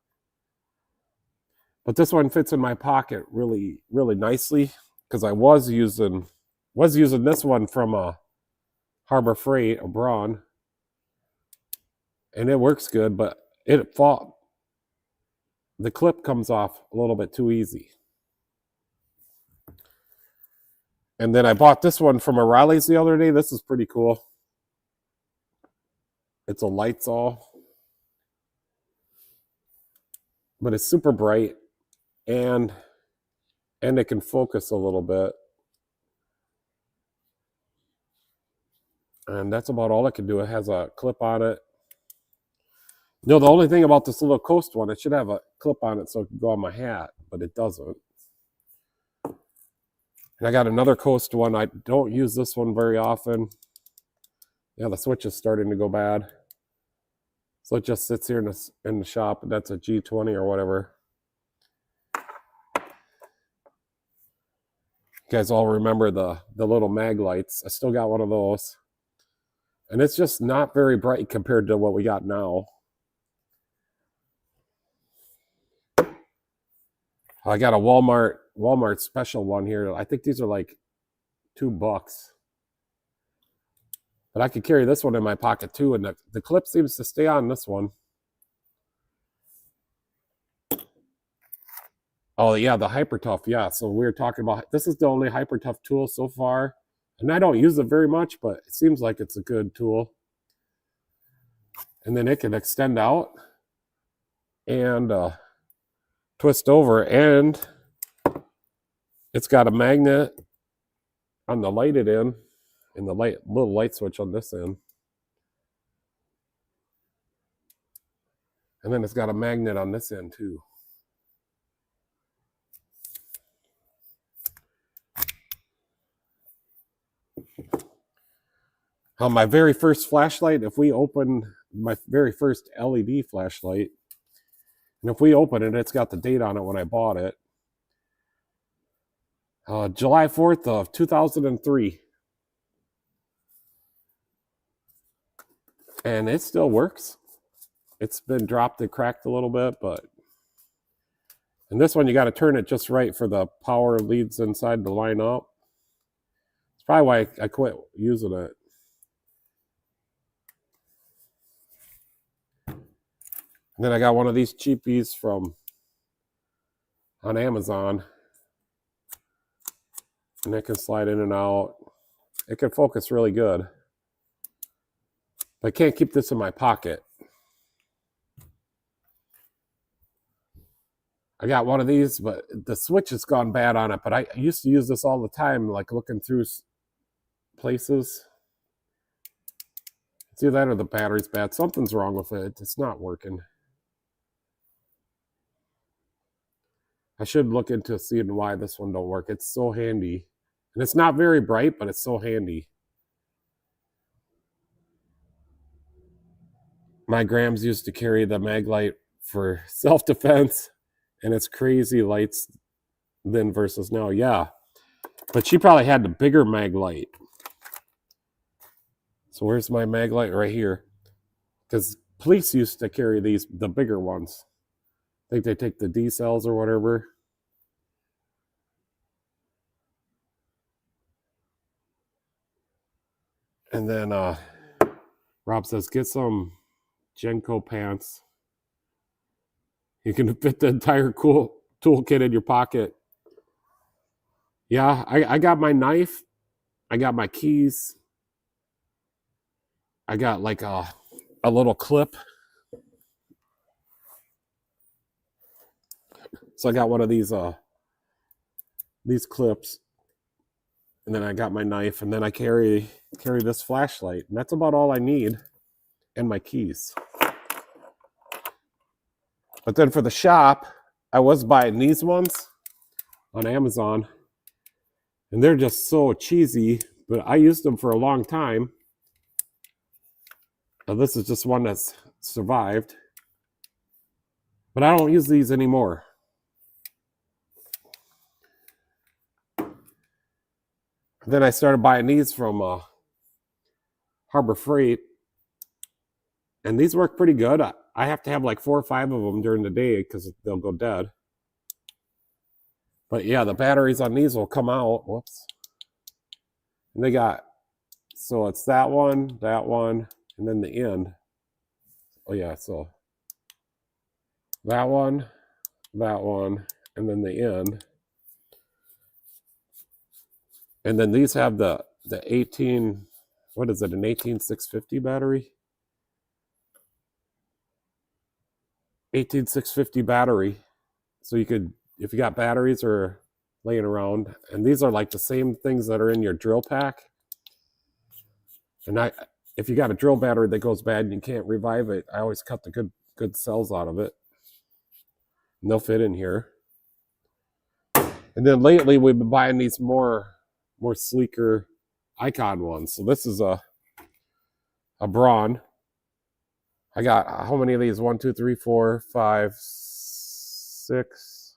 But this one fits in my pocket really, really nicely because I was using this one from a Harbor Freight, a Braun, and it works good, but the clip comes off a little bit too easy. And then I bought this one from O'Reilly's the other day. This is pretty cool. It's a Lights-All, but it's super bright, and it can focus a little bit. And that's about all it can do. It has a clip on it. No, the only thing about this little Coast one, it should have a clip on it so it can go on my hat, but it doesn't. And I got another Coast one. I don't use this one very often. Yeah, the switch is starting to go bad. So it just sits here in the shop, and that's a G20 or whatever. You guys all remember the little mag lights. I still got one of those. And it's just not very bright compared to what we got now. I got a Walmart special one here. I think these are like $2. But I could carry this one in my pocket too, and the clip seems to stay on this one. Oh yeah, the Hyper Tough. Yeah, so we were talking about, this is the only Hyper Tough tool so far. And I don't use it very much, but it seems like it's a good tool. And then it can extend out and twist over, and it's got a magnet on the lighted end and the little light switch on this end. And then it's got a magnet on this end too. On my very first flashlight, if we open my very first LED flashlight, and if we open it, it's got the date on it when I bought it. July 4th of 2003. And it still works. It's been dropped and cracked a little bit, but... And this one, you got to turn it just right for the power leads inside to line up. It's probably why I quit using it. And then I got one of these cheapies on Amazon. And it can slide in and out. It can focus really good. But I can't keep this in my pocket. I got one of these, but the switch has gone bad on it. But I used to use this all the time, like looking through places. It's either that or the battery's bad. Something's wrong with it. It's not working. I should look into seeing why this one don't work. It's so handy. And it's not very bright, but it's so handy. My Grams used to carry the Maglite for self-defense, and it's crazy lights then versus now. Yeah, but she probably had the bigger Maglite. So where's my Maglite? Right here. Because police used to carry the bigger ones. I think they take the D cells or whatever. And then Rob says, get some Genco pants. You can fit the entire cool toolkit in your pocket. Yeah, I got my knife. I got my keys. I got like a little clip. So I got one of these clips, and then I got my knife, and then I carry this flashlight, and that's about all I need, and my keys. But then for the shop, I was buying these ones on Amazon, and they're just so cheesy, but I used them for a long time. Now this is just one that's survived, but I don't use these anymore. Then I started buying these from Harbor Freight, and these work pretty good. I have to have like 4 or 5 of them during the day because they'll go dead. But yeah, the batteries on these will come out. Whoops. And they got, so it's that one, and then the end. Oh yeah, so that one, and then the end. And then these have the 18, what is it, an 18650 battery? 18650 battery. So you could, if you got batteries or laying around, and these are like the same things that are in your drill pack. And if you got a drill battery that goes bad and you can't revive it, I always cut the good cells out of it. And they'll fit in here. And then lately we've been buying these more sleeker Icon ones. So this is a Braun. I got how many of these? 1, 2, 3, 4, 5, 6.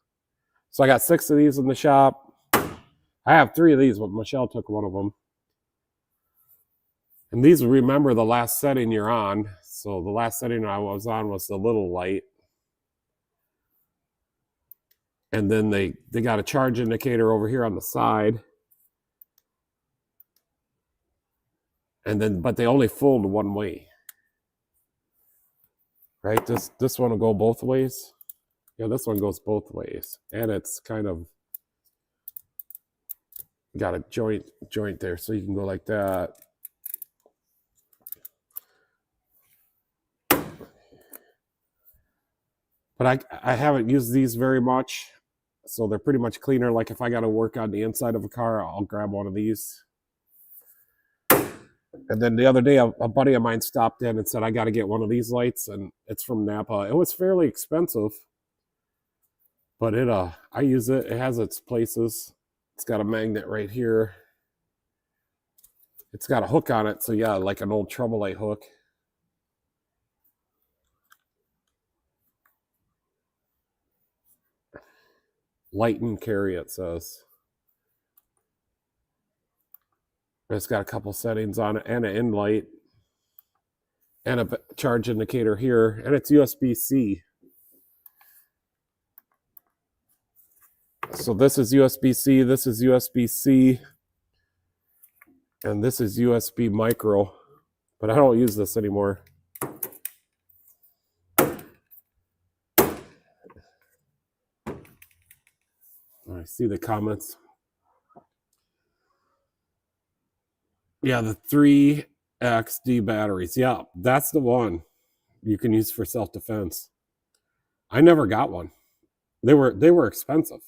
So I got 6 of these in the shop. I have 3 of these, but Michelle took one of them. And these remember the last setting you're on. So the last setting I was on was the little light. And then they got a charge indicator over here on the side. And then, but they only fold one way. Right? This one will go both ways. Yeah, this one goes both ways. And it's kind of got a joint there, so you can go like that. But I haven't used these very much, so they're pretty much cleaner. Like if I got to work on the inside of a car, I'll grab one of these. And then the other day, a buddy of mine stopped in and said, I got to get one of these lights, and it's from Napa. It was fairly expensive, but I use it. It has its places. It's got a magnet right here. It's got a hook on it, so yeah, like an old treble light hook. Light and carry, it says. It's got a couple settings on it, and an end light, and a charge indicator here, and it's USB-C. So this is USB-C, this is USB-C, and this is USB micro, but I don't use this anymore. I see the comments. Yeah, the 3XD batteries. Yeah, that's the one you can use for self-defense. I never got one. They were expensive,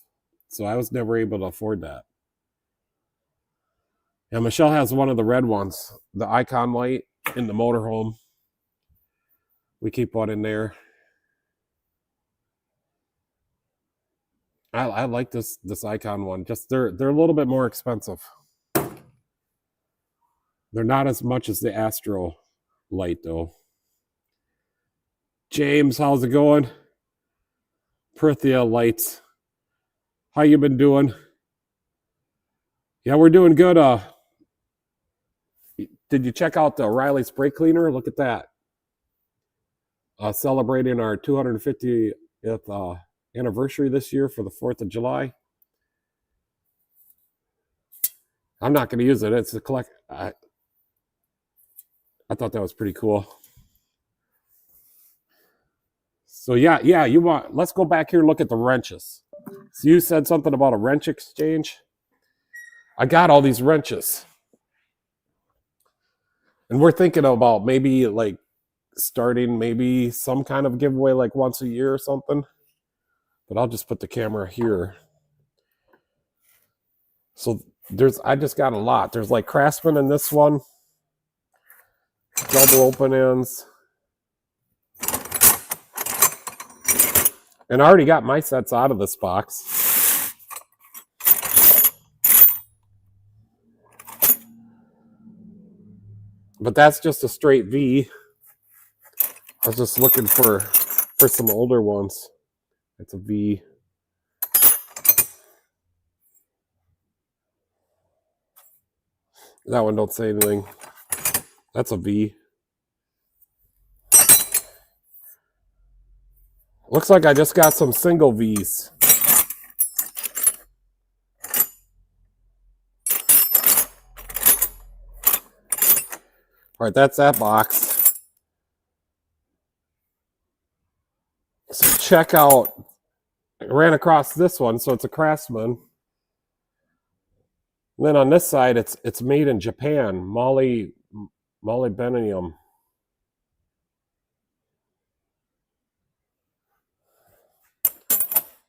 so I was never able to afford that. Yeah, Michelle has one of the red ones, the Icon light in the motorhome. We keep one in there. I like this Icon one. Just they're a little bit more expensive. They're not as much as the Astro light though. James, how's it going? Prithia lights. How you been doing? Yeah, we're doing good. Did you check out the O'Reilly's brake cleaner? Look at that. Celebrating our 250th anniversary this year for the 4th of July. I'm not going to use it. It's a collect. I thought that was pretty cool. So yeah, let's go back here and look at the wrenches. So you said something about a wrench exchange. I got all these wrenches. And we're thinking about maybe like starting maybe some kind of giveaway like once a year or something. But I'll just put the camera here. So I just got a lot. There's like Craftsman in this one. Double open ends. And I already got my sets out of this box. But that's just a straight V. I was just looking for some older ones. It's a V. That one don't say anything. That's a V. Looks like I just got some single V's. All right, that's that box. So check out, I ran across this one, so it's a Craftsman. And then on this side, it's made in Japan, molybdenum.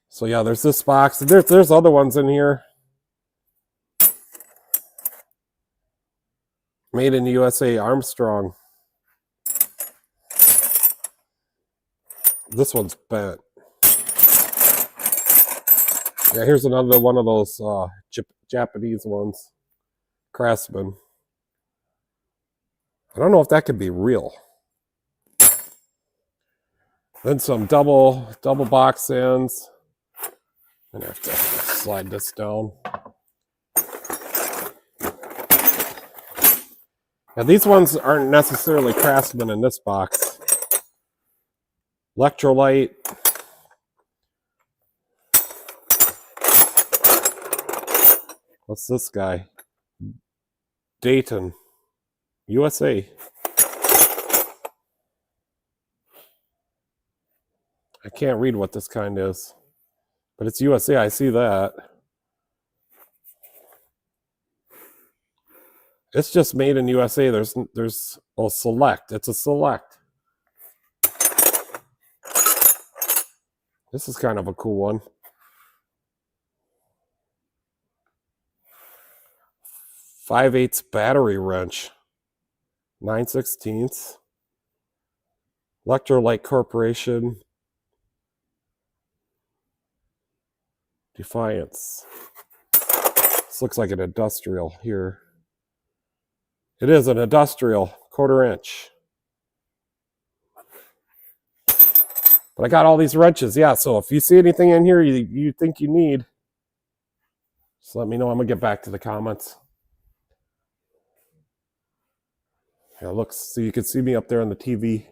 So yeah, there's this box. There's other ones in here. Made in the USA, Armstrong. This one's bent. Yeah, here's another one of those Japanese ones. Craftsman. I don't know if that could be real. Then some double box ends. I'm gonna have to slide this down. Now these ones aren't necessarily Craftsman in this box. Electrolyte. What's this guy? Dayton, USA. I can't read what this kind is, but it's USA. I see that. It's just made in USA. There's Select. It's a Select. This is kind of a cool one. 5/8 battery wrench. 9/16. Electrolyte Corporation. Defiance. This looks like an industrial here. It is an industrial, 1/4 inch. But I got all these wrenches. Yeah, so if you see anything in here you think you need, just let me know. I'm going to get back to the comments. Yeah, look, so you can see me up there on the TV.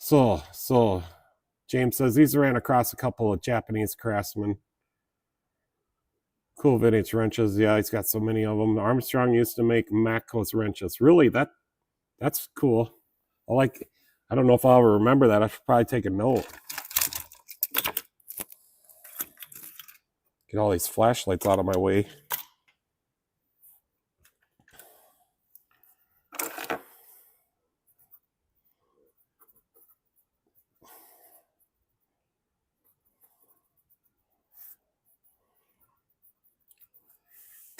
So James says these ran across a couple of Japanese Craftsmen. Cool vintage wrenches. Yeah, he's got so many of them. Armstrong used to make Makos wrenches. Really, that's cool. I don't know if I'll ever remember that. I should probably take a note. Get all these flashlights out of my way.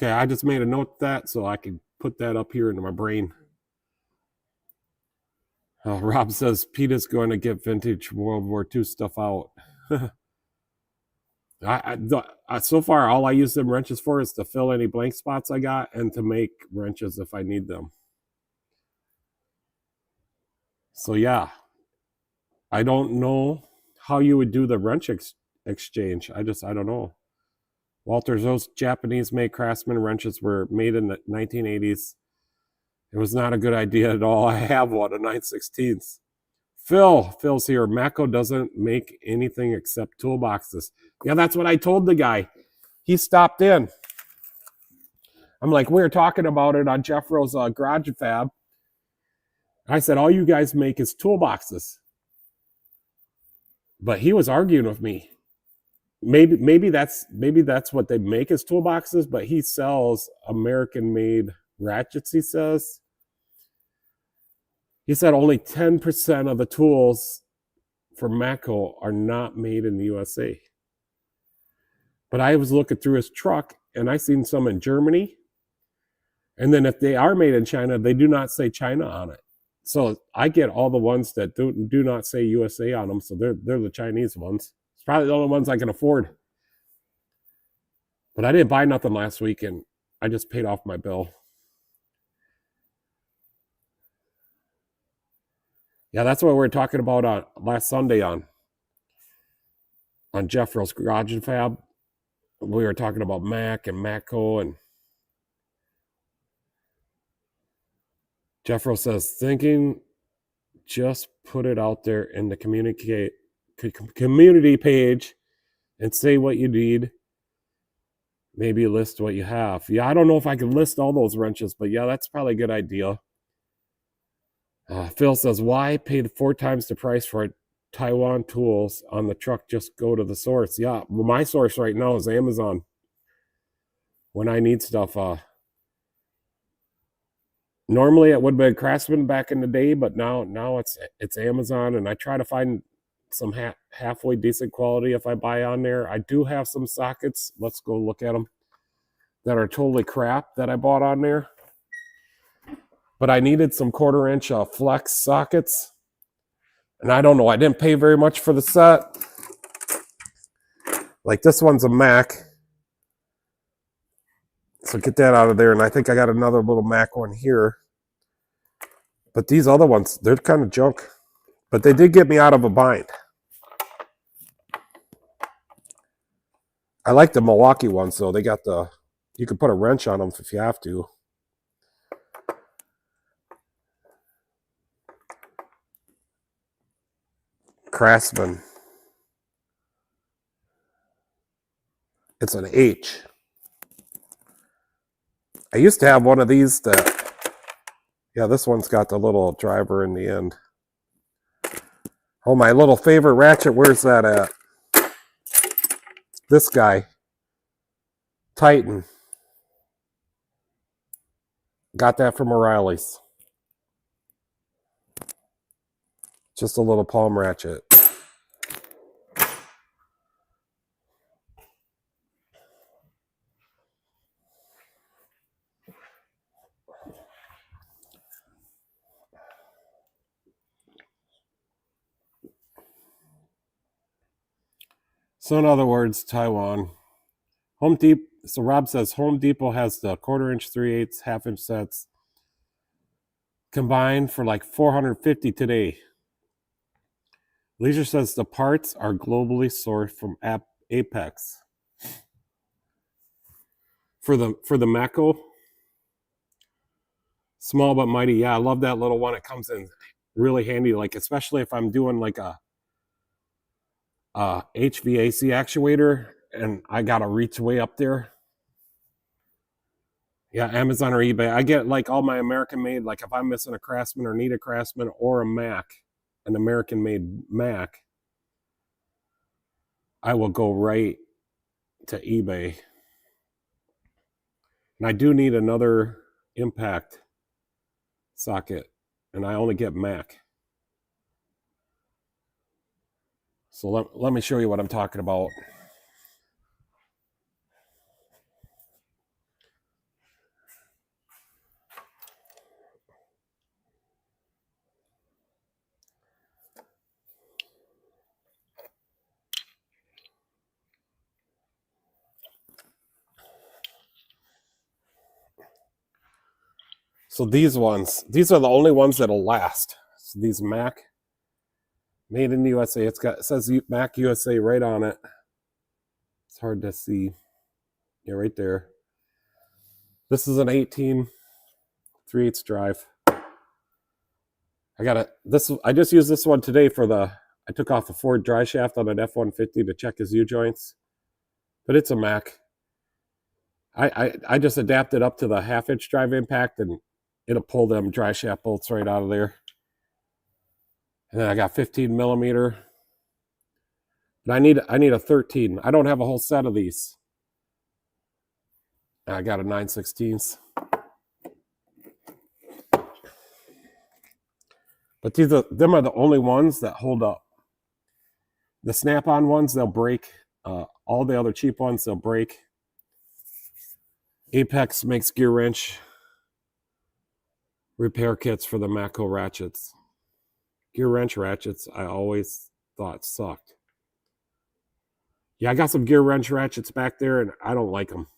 Okay, I just made a note of that so I can put that up here into my brain. Rob says Pete is going to get vintage World War II stuff out. So far, all I use them wrenches for is to fill any blank spots I got and to make wrenches if I need them. So yeah, I don't know how you would do the wrench exchange. I don't know. Walters, those Japanese-made Craftsman wrenches were made in the 1980s. It was not a good idea at all. I have one, a 9/16. Phil's here. Mako doesn't make anything except toolboxes. Yeah, that's what I told the guy. He stopped in. I'm like, we were talking about it on Jeffro's garage fab. I said, all you guys make is toolboxes. But he was arguing with me. maybe that's what they make as toolboxes, but he sells American made ratchets. He said only 10% of the tools for Matco are not made in the USA. But I was looking through his truck and I seen some in Germany. And then if they are made in China, they do not say China on it. So I get all the ones that do not say USA on them. So they're the Chinese ones. It's probably the only ones I can afford. But I didn't buy nothing last week and I just paid off my bill. Yeah, that's what we were talking about last Sunday on Jeffro's Garage and Fab. We were talking about Mac and Matco, and Jeffro says, thinking just put it out there in the community page and say what you need. Maybe list what you have. Yeah, I don't know if I can list all those wrenches, but yeah, that's probably a good idea. Phil says, why pay 4 times the price for Taiwan tools on the truck? Just go to the source. Yeah, well, my source right now is Amazon. When I need stuff, normally it would have been Craftsman back in the day, but now it's Amazon, and I try to find some halfway decent quality if I buy on there. I do have some sockets. Let's go look at them that are totally crap that I bought on there. But I needed some 1/4 inch flex sockets. And I don't know, I didn't pay very much for the set. Like this one's a Mac. So get that out of there. And I think I got another little Mac one here. But these other ones, they're kind of junk. But they did get me out of a bind. I like the Milwaukee ones though. They got you can put a wrench on them if you have to. Craftsman. It's an H. I used to have one of these that, yeah, this one's got the little driver in the end. Oh, my little favorite ratchet, where's that at? This guy. Titan. Got that from O'Reilly's. Just a little palm ratchet. So in other words, Taiwan. Home Depot. So Rob says Home Depot has the 1/4 inch, 3/8, 1/2 inch sets combined for like $450 today. Leisure says the parts are globally sourced from Apex. For the Matco, small but mighty. Yeah, I love that little one. It comes in really handy, like especially if I'm doing like a HVAC actuator and I gotta reach way up there. Yeah, Amazon or eBay. I get like all my American made, like if I'm missing a Craftsman or need a Craftsman or a Mac, an American made Mac, I will go right to eBay. And I do need another impact socket, and I only get Mac. So let me show you what I'm talking about. So these are the only ones that'll last. So these Mac, made in the USA. It says Mac USA right on it. It's hard to see. Yeah, right there. This is an 18 3/8 drive. I just used this one today I took off a Ford dry shaft on an F-150 to check his U-joints. But it's a Mac. I just adapted up to the 1/2 inch drive impact and it'll pull them dry shaft bolts right out of there. And then I got 15 millimeter But I need a 13. I don't have a whole set of these. I got a 9/16. But them are the only ones that hold up. The Snap-on ones, they'll break. All the other cheap ones, they'll break. Apex makes gear wrench repair kits for the Matco ratchets. Gear wrench ratchets, I always thought sucked. Yeah, I got some gear wrench ratchets back there, and I don't like them.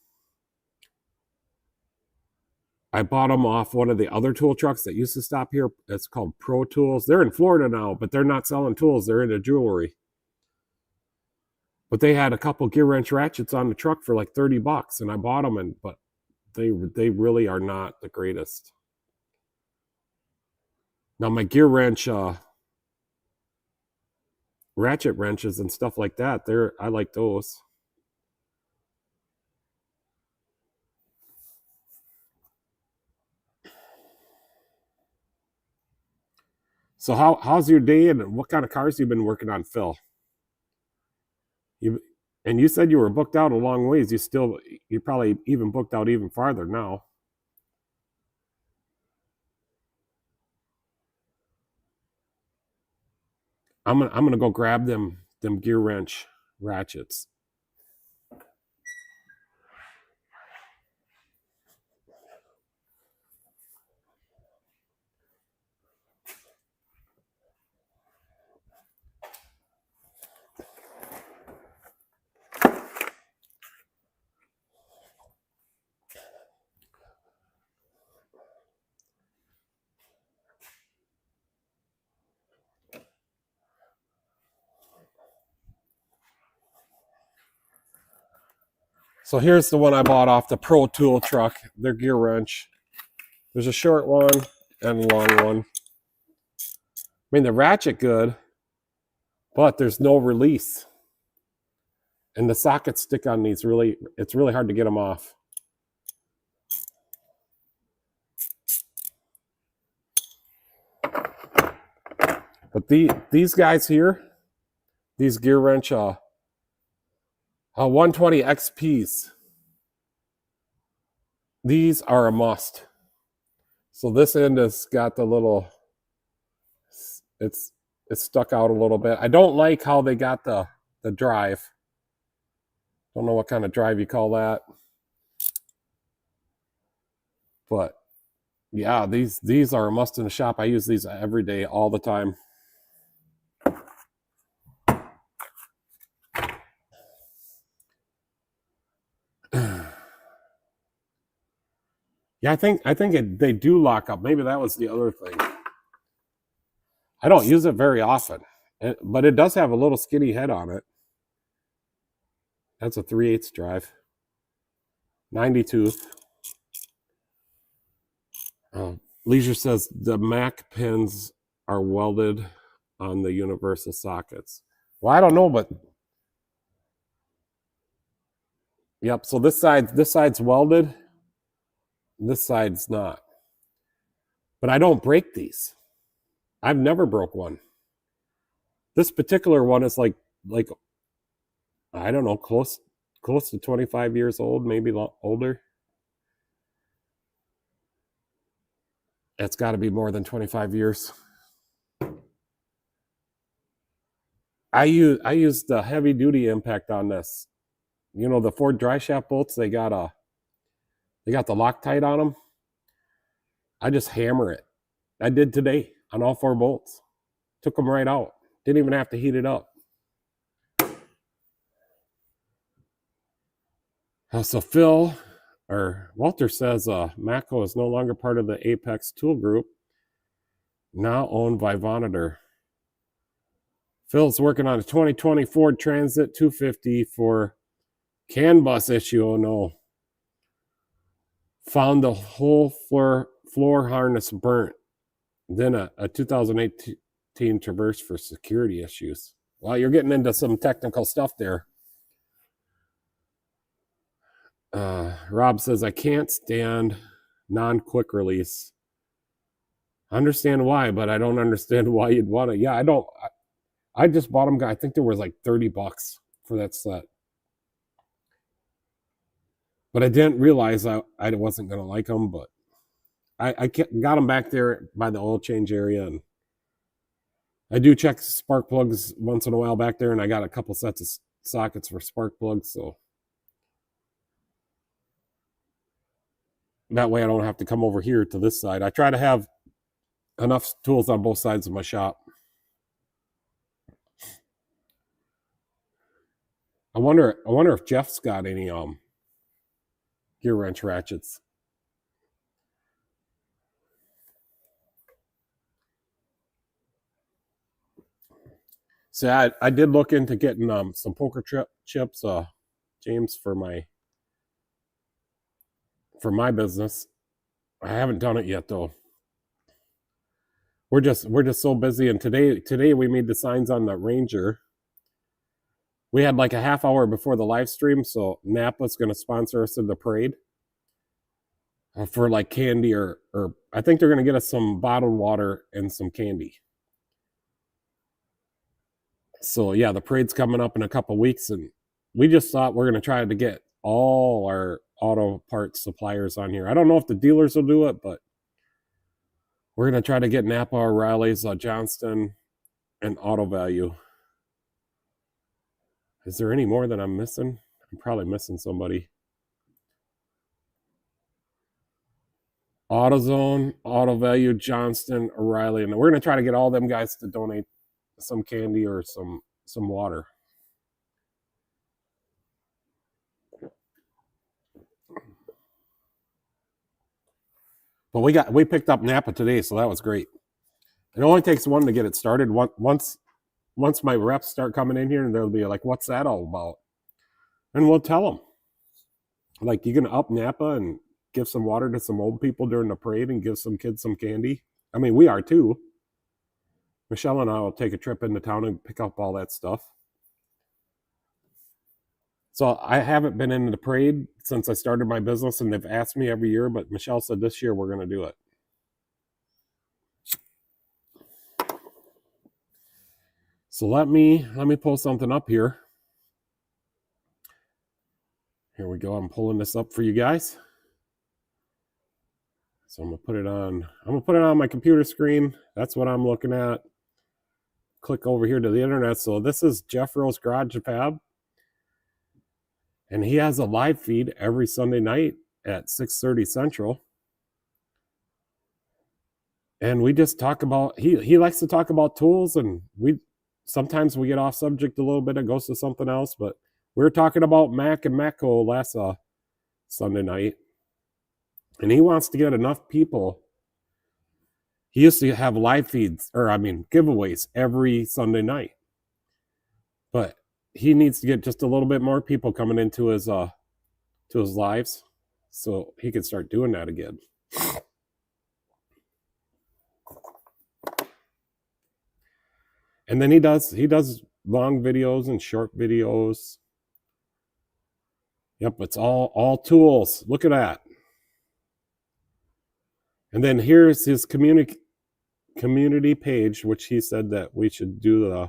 I bought them off one of the other tool trucks that used to stop here. It's called Pro Tools. They're in Florida now, but they're not selling tools. They're into jewelry. But they had a couple gear wrench ratchets on the truck for like $30, and I bought them, but they really are not the greatest. Now my gear wrench ratchet wrenches and stuff like that, I like those. So how's your day, and what kind of cars you been working on, Phil? You said you were booked out a long ways. You probably even booked out even farther now. I'm gonna go grab them gear wrench ratchets. So here's the one I bought off the Pro Tool truck, their gear wrench. There's a short one and a long one. I mean, the ratchet good, but there's no release. And the sockets stick on these it's really hard to get them off. But these guys here, these gear wrench 120 XPs, these are a must. So this end has got the little, it's stuck out a little bit. I don't like how they got the drive. Don't know what kind of drive you call that. But yeah, these are a must in the shop. I use these every day, all the time. Yeah, I think they do lock up. Maybe that was the other thing. I don't use it very often, but it does have a little skinny head on it. That's a 3/8 drive. 92. Leisure says the Mac pins are welded on the universal sockets. Well, I don't know, but yep. So this side's welded. This side's not. But I don't break these. I've never broke one. This particular one is like I don't know, close to 25 years old, maybe older. It's got to be more than 25 years. I use the heavy duty impact on this. You know, the Ford dry shaft bolts, they got the Loctite on them. I just hammer it. I did today on all 4 bolts. Took them right out. Didn't even have to heat it up. So Phil or Walter says Matco is no longer part of the Apex Tool Group, now owned by Vonneter. Phil's working on a 2020 Ford Transit 250 for CAN bus issue. Oh no. Found the whole floor harness burnt. Then a 2018 Traverse for security issues. Well, you're getting into some technical stuff there. Rob says, I can't stand non-quick release. I understand why, but I don't understand why you'd want to. Yeah, I don't. I just bought them. I think there was like $30 for that set. But I didn't realize I wasn't going to like them. But I got them back there by the oil change area. And I do check spark plugs once in a while back there. And I got a couple sets of sockets for spark plugs. So that way I don't have to come over here to this side. I try to have enough tools on both sides of my shop. I wonder if Jeff's got any gear wrench ratchets. So I did look into getting some poker chips, James, for my business. I haven't done it yet though. We're just so busy, and today we made the signs on the Ranger. We had like a half hour before the live stream, so Napa's going to sponsor us in the parade for like candy or I think they're going to get us some bottled water and some candy. So yeah, the parade's coming up in a couple weeks, and we just thought we're going to try to get all our auto parts suppliers on here. I don't know if the dealers will do it, but we're going to try to get Napa, O'Reilly's, Johnston, and Auto Value. Is there any more that I'm missing? I'm probably missing somebody. AutoZone, Auto Value, Johnston, O'Reilly, and we're going to try to get all them guys to donate some candy or some water. But we picked up Napa today, so that was great. It only takes one to get it started. Once my reps start coming in here, and they'll be like, "What's that all about?" And we'll tell them, like, you gonna up Napa and give some water to some old people during the parade and give some kids some candy. I mean, we are too. Michelle and I will take a trip into town and pick up all that stuff. So I haven't been in the parade since I started my business, and they've asked me every year, but Michelle said this year we're going to do it. So let me pull something up here. Here we go. I'm pulling this up for you guys. So I'm gonna put it on my computer screen. That's what I'm looking at. Click over here to the internet. So this is Jeff Rose Garage Fab, and he has a live feed every Sunday night at 6:30 Central. And we just talk about, he likes to talk about tools, and sometimes we get off subject a little bit and goes to something else, but we were talking about Mac and Matco last Sunday night, and he wants to get enough people. He used to have live feeds, giveaways every Sunday night, but he needs to get just a little bit more people coming into his lives so he can start doing that again. And then he does long videos and short videos. Yep, it's all tools. Look at that. And then here's his community page, which he said that we should do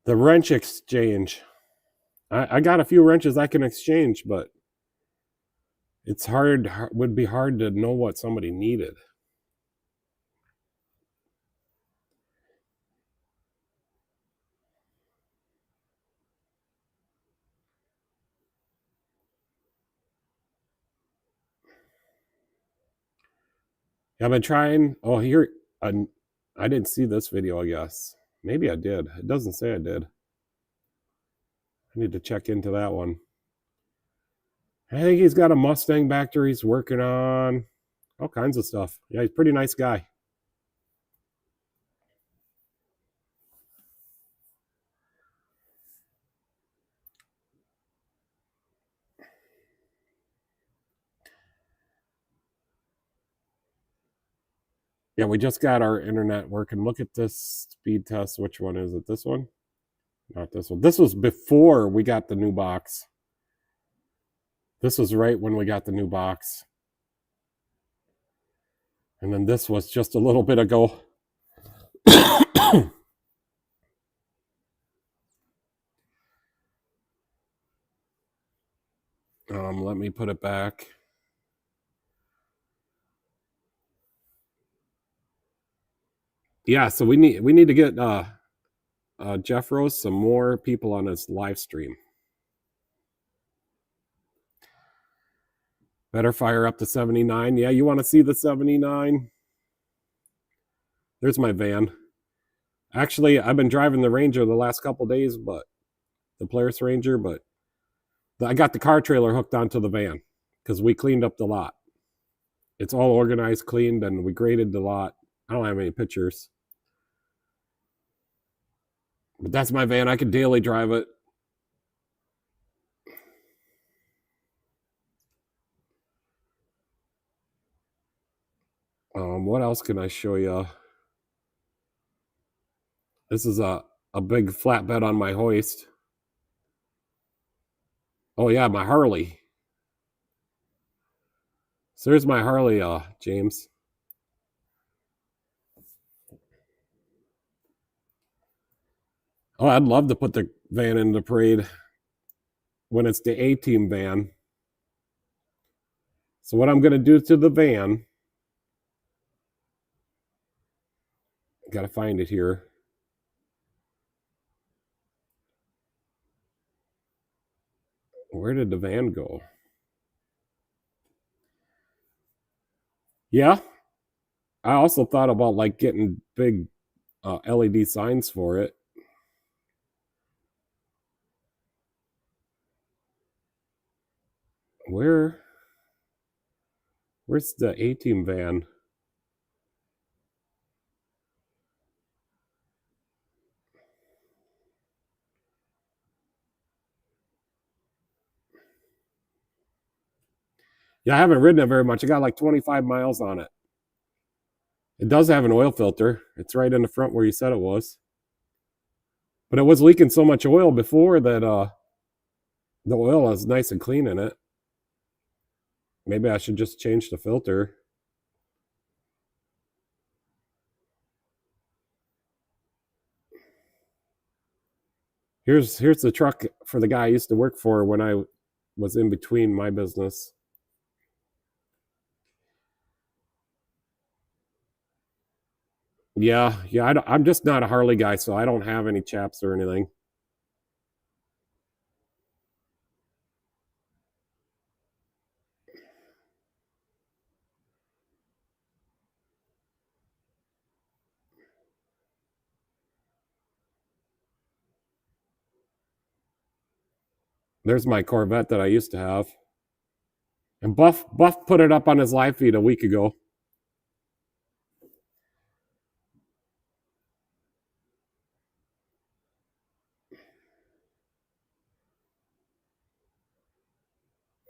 the wrench exchange. I got a few wrenches I can exchange, but it's would be hard to know what somebody needed. I've been trying. Oh, here, I didn't see this video, I guess. Maybe I did. It doesn't say I did. I need to check into that one. I think he's got a Mustang back there he's working on. All kinds of stuff. Yeah, he's a pretty nice guy. Yeah, we just got our internet working. Look at this speed test. Which one is it? This one? Not this one. This was before we got the new box. This was right when we got the new box. And then this was just a little bit ago. Let me put it back. Yeah, so we need to get Jeff Rose some more people on his live stream. Better fire up to 79. Yeah, you want to see the 79? There's my van. Actually, I've been driving the Ranger the last couple days, but the Polaris Ranger, but I got the car trailer hooked onto the van because we cleaned up the lot. It's all organized, cleaned, and we graded the lot. I don't have any pictures. But that's my van. I can daily drive it. What else can I show you? This is a big flatbed on my hoist. Oh yeah, my Harley. So there's my Harley, James. Oh, I'd love to put the van in the parade when it's the A-team van. So what I'm going to do to the van, got to find it here. Where did the van go? Yeah. I also thought about like getting big LED signs for it. Where's the A-team van? Yeah, I haven't ridden it very much. I got like 25 miles on it. It does have an oil filter. It's right in the front where you said it was. But it was leaking so much oil before that the oil is nice and clean in it. Maybe I should just change the filter. Here's the truck for the guy I used to work for when I was in between my business. Yeah, I'm just not a Harley guy, so I don't have any chaps or anything. There's my Corvette that I used to have. And Buff put it up on his live feed a week ago.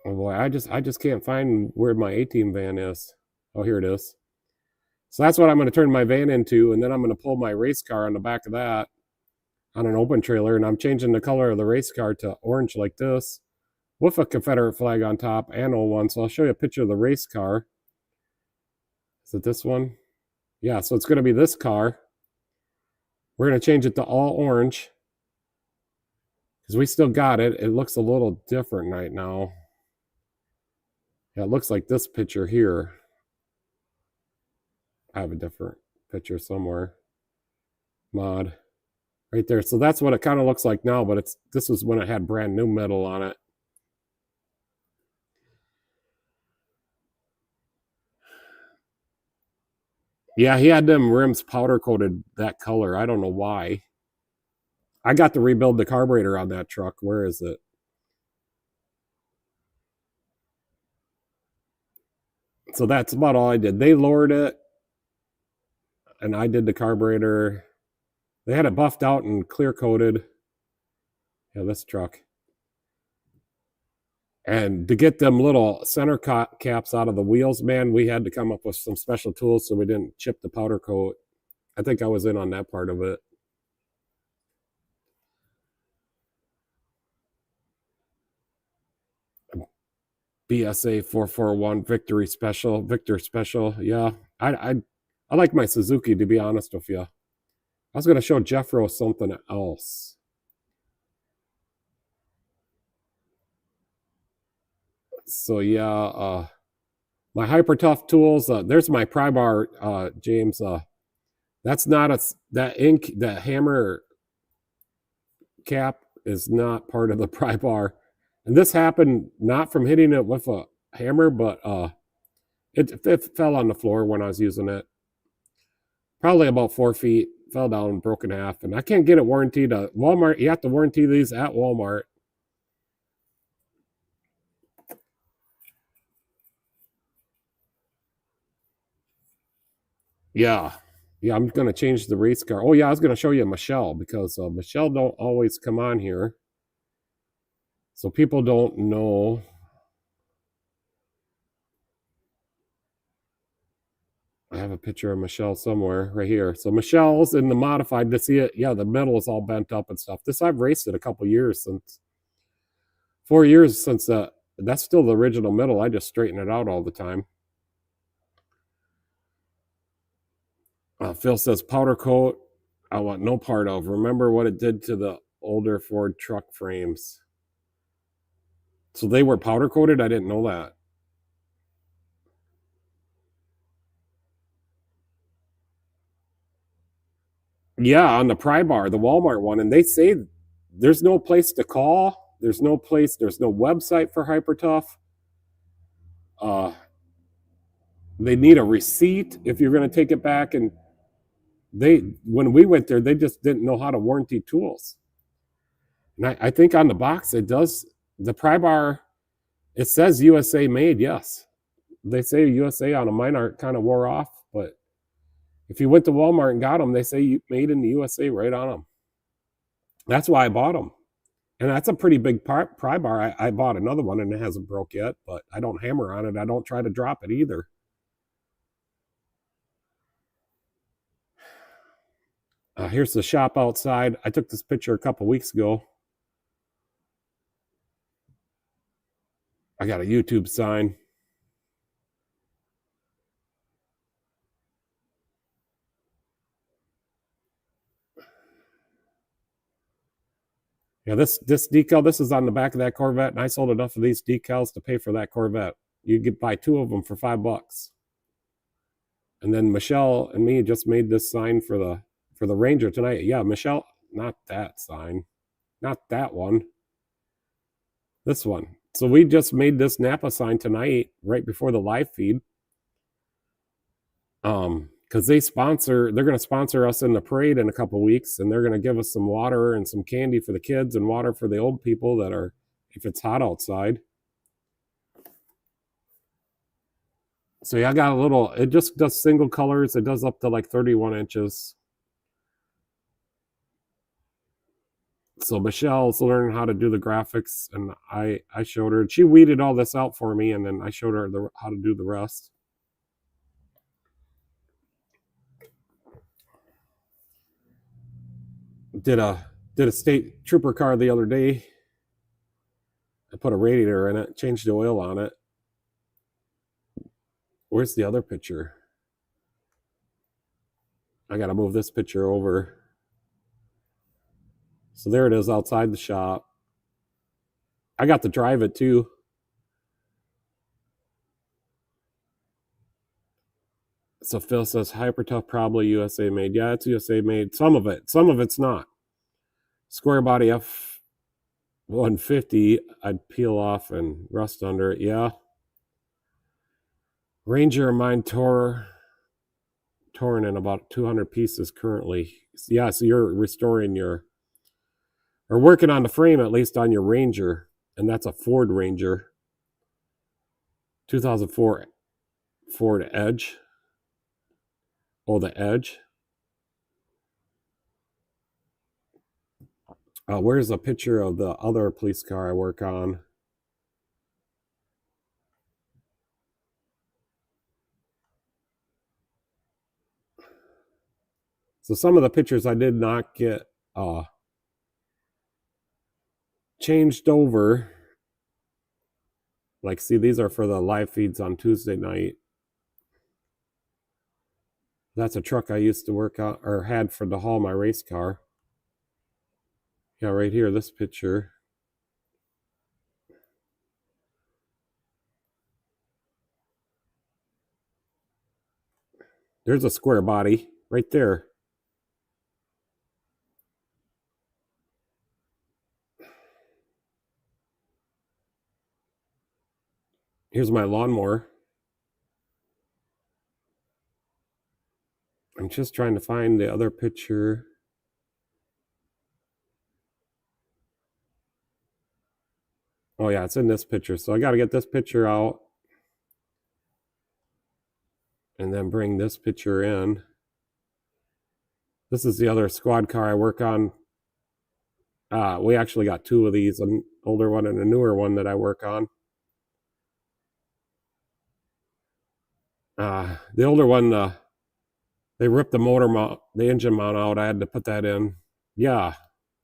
Oh boy, I just can't find where my A-team van is. Oh, here it is. So that's what I'm going to turn my van into, and then I'm going to pull my race car on the back of that on an open trailer, and I'm changing the color of the race car to orange like this with a Confederate flag on top and O1. So I'll show you a picture of the race car. Is it this one? Yeah, so it's going to be this car. We're going to change it to all orange because we still got it. It looks a little different right now. Yeah, it looks like this picture here. I have a different picture somewhere. Mod. Right there. So that's what it kind of looks like now, but this was when it had brand new metal on it. Yeah, he had them rims powder coated that color. I don't know why. I got to rebuild the carburetor on that truck. Where is it? So that's about all I did. They lowered it, and I did the carburetor. They had it buffed out and clear coated. Yeah, this truck. And to get them little center caps out of the wheels, man, we had to come up with some special tools so we didn't chip the powder coat. I think I was in on that part of it. BSA 441 Victor Special. Yeah, I like my Suzuki, to be honest with you. I was going to show Jeffro something else. So yeah, my Hyper Tough tools. There's my pry bar, James. That's not that hammer cap is not part of the pry bar, and this happened not from hitting it with a hammer, but it fell on the floor when I was using it. Probably about 4 feet. Fell down and broke in half, and I can't get it warranted. Walmart, you have to warranty these at Walmart. Yeah. Yeah, I'm going to change the race car. Oh, yeah, I was going to show you Michelle because Michelle don't always come on here. So people don't know. I have a picture of Michelle somewhere right here. So Michelle's in the modified to see it. Yeah, the metal is all bent up and stuff. This I've raced it a couple years since 4 years since that's still the original metal. I just straighten it out all the time. Phil says powder coat. I want no part of. Remember what it did to the older Ford truck frames. So they were powder coated? I didn't know that. Yeah, on the pry bar, the Walmart one, and they say there's no place to call. There's no website for HyperTough. They need a receipt if you're going to take it back, and when we went there, they just didn't know how to warranty tools. And I think on the box it does, the pry bar, it says USA made. Yes, they say USA on them. Mine are kind of wore off, but if you went to Walmart and got them, they say made in the USA right on them. That's why I bought them. And that's a pretty big pry bar. I bought another one and it hasn't broke yet, but I don't hammer on it. I don't try to drop it either. Here's the shop outside. I took this picture a couple weeks ago. I got a YouTube sign. Yeah, this decal, this is on the back of that Corvette, and I sold enough of these decals to pay for that Corvette. You could buy 2 of them for $5. And then Michelle and me just made this sign for the Ranger tonight. Yeah, Michelle, not that sign, not that one, this one. So we just made this Napa sign tonight, right before the live feed. Because they're going to sponsor us in the parade in a couple weeks, and they're going to give us some water and some candy for the kids and water for the old people that are, if it's hot outside. So yeah, I got a little, it just does single colors. It does up to like 31 inches. So Michelle's learning how to do the graphics, and I showed her. She weeded all this out for me, and then I showed her how to do the rest. Did a state trooper car the other day. I put a radiator in it, changed the oil on it. Where's the other picture? I got to move this picture over. So there it is outside the shop. I got to drive it too. So Phil says HyperTough probably USA made. Yeah, it's USA made. Some of it's not. Square body F-150, I'd peel off and rust under it. Yeah. Ranger of mine torn in about 200 pieces currently. Yeah, so you're restoring or working on the frame at least on your Ranger, and that's a Ford Ranger, 2004 Ford Edge. Oh, the Edge. Where's a picture of the other police car I work on? So some of the pictures I did not get changed over. Like, see, these are for the live feeds on Tuesday night. That's a truck I used to work on or had for to haul my race car. Yeah, right here, this picture. There's a square body right there. Here's my lawnmower. I'm just trying to find the other picture. Oh yeah, it's in this picture. So I got to get this picture out and then bring this picture in. This is the other squad car I work on. We actually got two of these, an older one and a newer one that I work on. The older one, they ripped the motor mount, the engine mount out. I had to put that in. Yeah.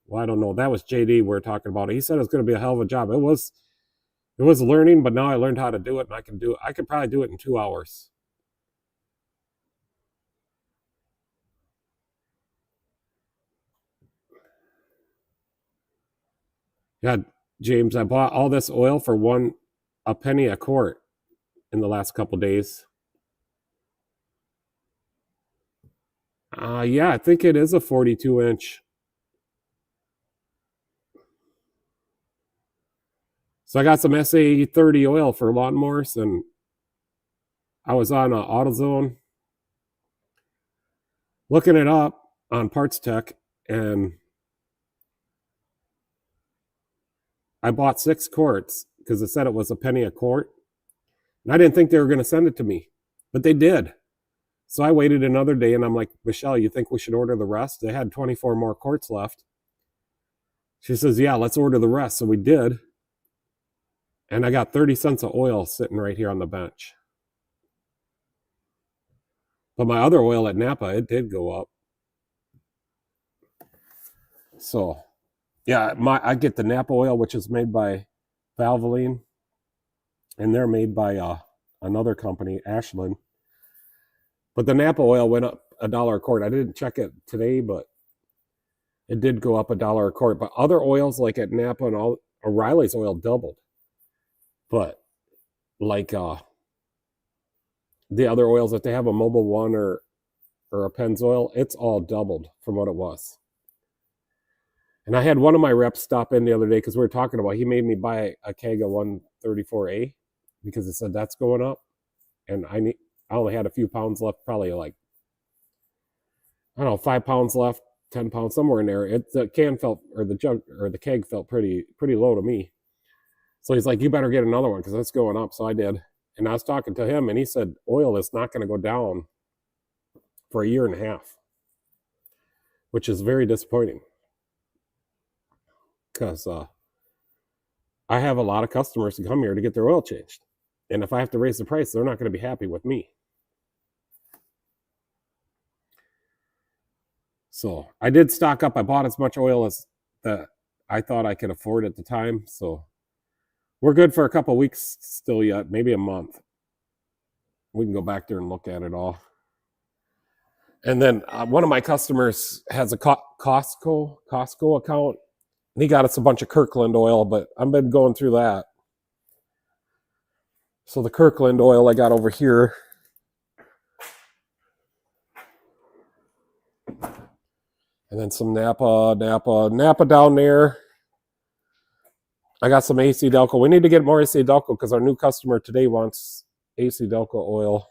Well, I don't know. That was JD we were talking about. He said it was going to be a hell of a job. It was learning, but now I learned how to do it, and I can do it. I could probably do it in 2 hours. Yeah, James, I bought all this oil for a penny a quart in the last couple days. Yeah, I think it is a 42-inch. So I got some SA30 oil for lawnmowers, and I was on AutoZone looking it up on Parts Tech, and I bought 6 quarts because it said it was a penny a quart. And I didn't think they were going to send it to me, but they did. So I waited another day, and I'm like, Michelle, you think we should order the rest? They had 24 more quarts left. She says, yeah, let's order the rest. So we did. And I got 30 cents of oil sitting right here on the bench. But my other oil at Napa, it did go up. So, yeah, I get the Napa oil, which is made by Valvoline. And they're made by another company, Ashland. But the Napa oil went up $1 a quart. I didn't check it today, but it did go up $1 a quart. But other oils like at Napa and all, O'Reilly's oil doubled. But like the other oils that they have, a Mobil One or a Pennzoil, it's all doubled from what it was. And I had one of my reps stop in the other day because we were talking about, he made me buy a keg of 134A because it said that's going up. And I only had a few pounds left, probably like, I don't know, 5 pounds left, 10 pounds, somewhere in there. The can felt, or the jug, or the keg felt pretty low to me. So he's like, you better get another one because it's going up. So I did. And I was talking to him, and he said oil is not going to go down for a year and a half, which is very disappointing because I have a lot of customers who come here to get their oil changed. And if I have to raise the price, they're not going to be happy with me. So I did stock up. I bought as much oil as that I thought I could afford at the time. So we're good for a couple weeks still yet, maybe a month. We can go back there and look at it all. And then one of my customers has a Costco account, and he got us a bunch of Kirkland oil, but I've been going through that. So the Kirkland oil I got over here. And then some Napa down there. I got some AC Delco. We need to get more AC Delco because our new customer today wants AC Delco oil.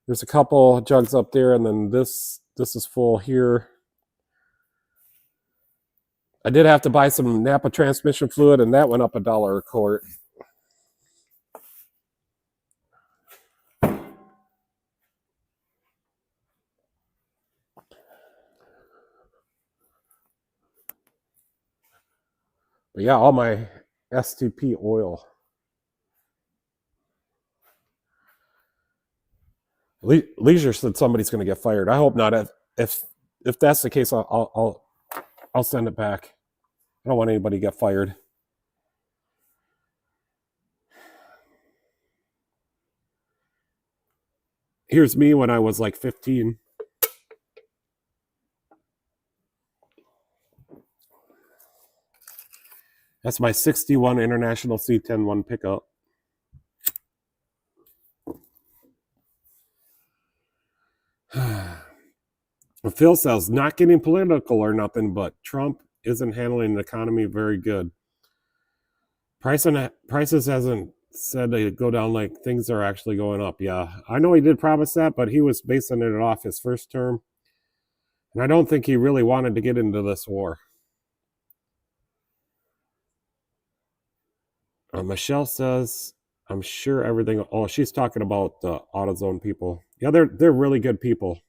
There's a couple jugs up there, and then this is full here. I did have to buy some Napa transmission fluid, and that went up $1 a quart. But yeah, all my STP oil. Leisure said somebody's going to get fired. I hope not. If that's the case, I'll send it back. I don't want anybody to get fired. Here's me when I was like 15. That's my 61 International C10-1 pickup. Phil says, not getting political or nothing, but Trump isn't handling the economy very good. Prices hasn't said they go down like things are actually going up. Yeah, I know he did promise that, but he was basing it off his first term. And I don't think he really wanted to get into this war. Michelle says, I'm sure everything. Oh, she's talking about the AutoZone people. Yeah, they're really good people.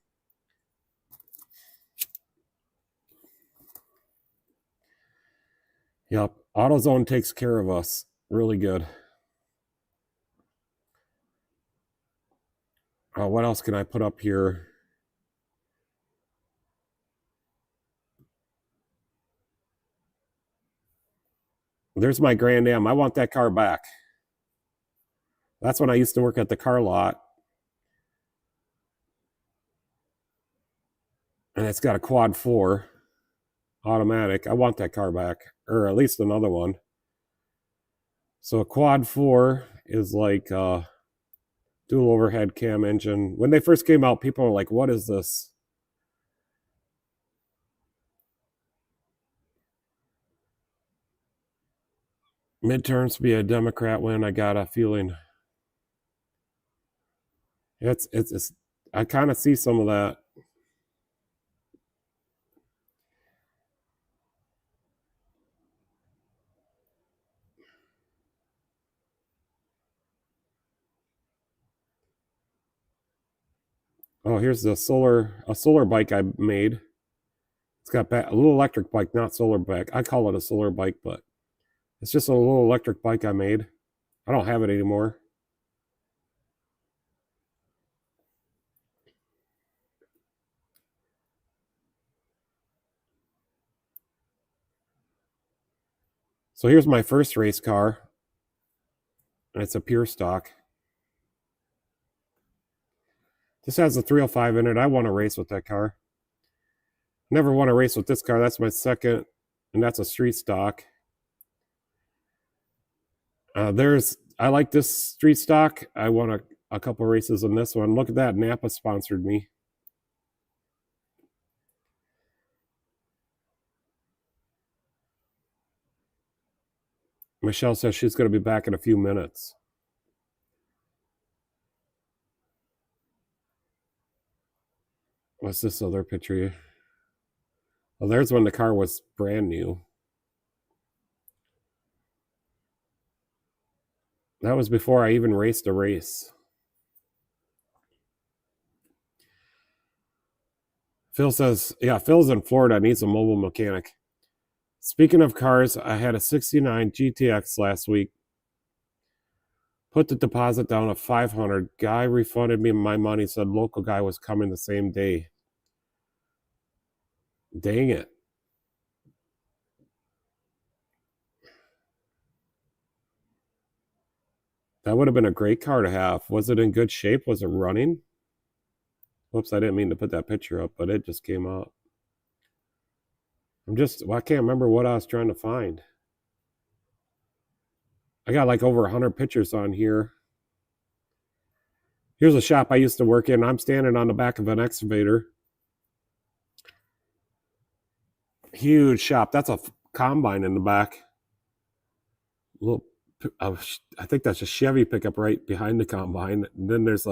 Yep, AutoZone takes care of us really good. What else can I put up here? There's my Grand Am. I want that car back. That's when I used to work at the car lot. And it's got a quad 4 automatic. I want that car back, or at least another one. So a quad 4 is like dual overhead cam engine. When they first came out, people were like, what is this? Midterms be a Democrat win. I got a feeling. It's I kind of see some of that. Oh, here's a solar bike I made. It's got a little electric bike, not solar bike. I call it a solar bike, but it's just a little electric bike I made. I don't have it anymore. So here's my first race car. And it's a pure stock. This has a 305 in it. I want to race with that car. Never want to race with this car. That's my second, and that's a street stock. I like this street stock. I won a couple races in this one. Look at that. Napa sponsored me. Michelle says she's going to be back in a few minutes. What's this other picture? Well, there's when the car was brand new. That was before I even raced a race. Phil says, yeah, Phil's in Florida, needs a mobile mechanic. Speaking of cars, I had a 69 GTX last week. Put the deposit down at $500. Guy refunded me my money, said local guy was coming the same day. Dang it. That would have been a great car to have. Was it in good shape? Was it running? Whoops, I didn't mean to put that picture up, but it just came up. I can't remember what I was trying to find. I got like over 100 pictures on here. Here's a shop I used to work in. I'm standing on the back of an excavator. Huge shop. That's a combine in the back. I think that's a Chevy pickup right behind the combine. And then there's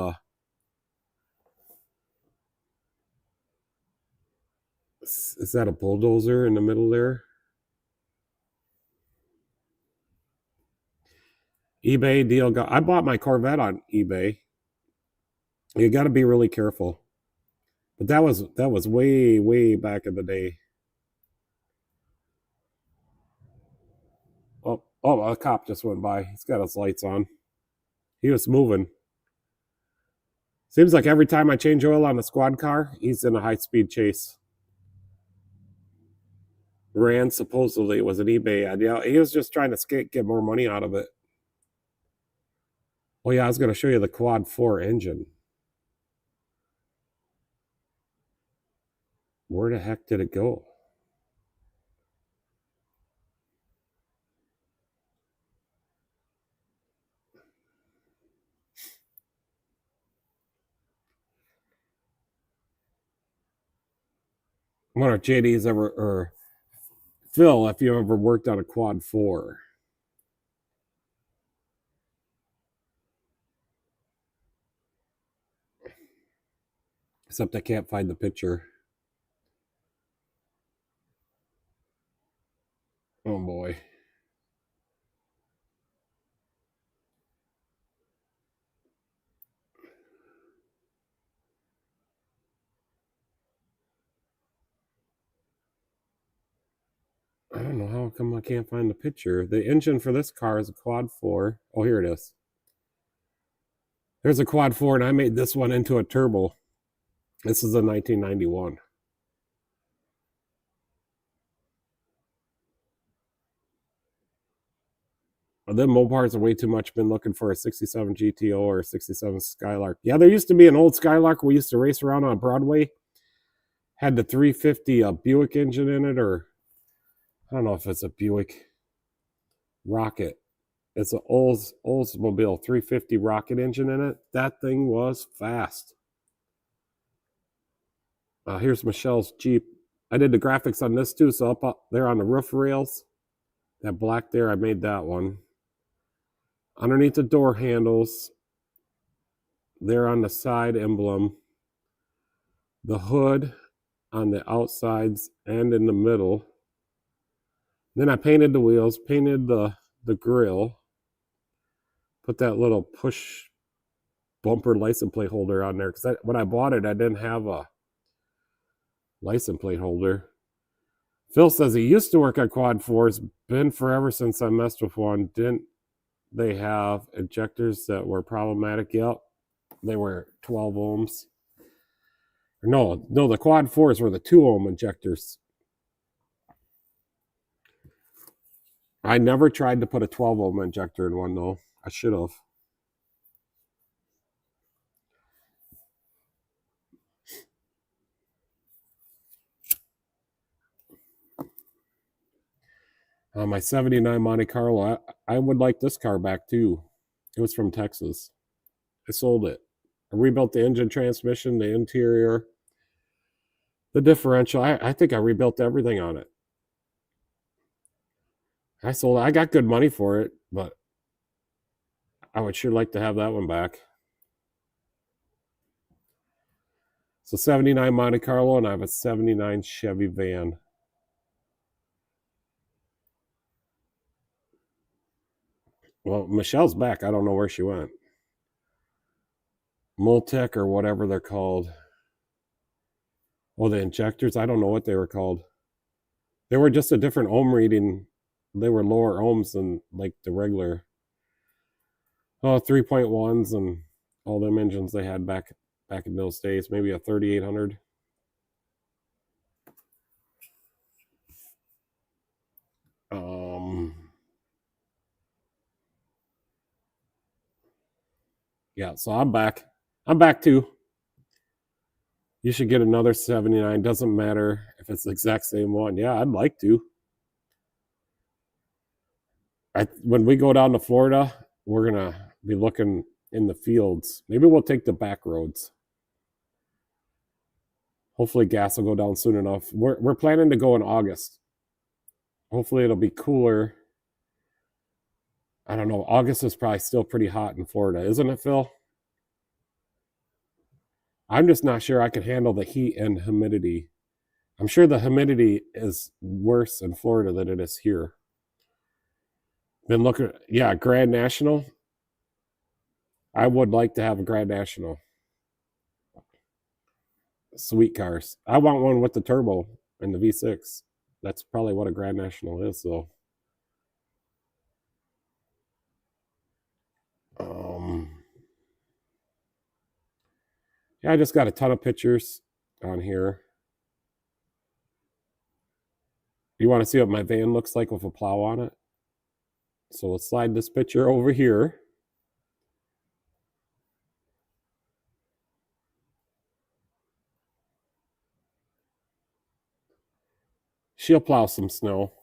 is that a bulldozer in the middle there? eBay deal. I bought my Corvette on eBay. You got to be really careful. But that was way back in the day. Oh, a cop just went by. He's got his lights on. He was moving. Seems like every time I change oil on a squad car, he's in a high-speed chase. Rand supposedly was an eBay ad. Yeah, he was just trying to get more money out of it. Oh yeah, I was going to show you the quad 4 engine. Where the heck did it go? I wonder if JD's ever, or Phil, if you ever worked on a quad 4. Except I can't find the picture. Oh boy. I don't know how come I can't find the picture. The engine for this car is a quad 4. Oh, here it is. There's a quad 4, and I made this one into a turbo. This is a 1991. Them Mopars are way too much. Been looking for a 67 GTO or a 67 Skylark. Yeah, there used to be an old Skylark we used to race around on Broadway. Had the 350 Buick engine in it, or I don't know if it's a Buick Rocket. It's an Oldsmobile 350 Rocket engine in it. That thing was fast. Here's Michelle's Jeep. I did the graphics on this too, so up there on the roof rails, that black there, I made that one. Underneath the door handles, there on the side emblem, the hood on the outsides and in the middle. Then I painted the wheels, painted the grill, put that little push bumper license plate holder on there, because when I bought it, I didn't have a license plate holder. Phil says he used to work on quad 4s, been forever since I messed with one. Didn't they have injectors that were problematic? Yep, they were 12 ohms. No, the quad 4s were the 2 ohm injectors. I never tried to put a 12 ohm injector in one though. I should have. My 79 Monte Carlo, I would like this car back too. It was from Texas. I sold it. I rebuilt the engine, transmission, the interior, the differential. I think I rebuilt everything on it. I sold it. I got good money for it, but I would sure like to have that one back. So 79 Monte Carlo, and I have a 79 Chevy van. Well, Michelle's back. I don't know where she went. Multec or whatever they're called. Oh, the injectors. I don't know what they were called. They were just a different ohm reading. They were lower ohms than like the regular 3.1s and all them engines they had back in those days. Maybe a 3800. Yeah, so I'm back. I'm back too. You should get another 79. Doesn't matter if it's the exact same one. Yeah, I'd like to. When we go down to Florida, we're gonna be looking in the fields. Maybe we'll take the back roads. Hopefully gas will go down soon enough. We're planning to go in August. Hopefully it'll be cooler. I don't know. August is probably still pretty hot in Florida, isn't it, Phil? I'm just not sure I can handle the heat and humidity. I'm sure the humidity is worse in Florida than it is here. Been looking, yeah, Grand National. I would like to have a Grand National. Sweet cars. I want one with the turbo and the V6. That's probably what a Grand National is, though. Yeah, I just got a ton of pictures on here. You want to see what my van looks like with a plow on it? So let's slide this picture over here. She'll plow some snow.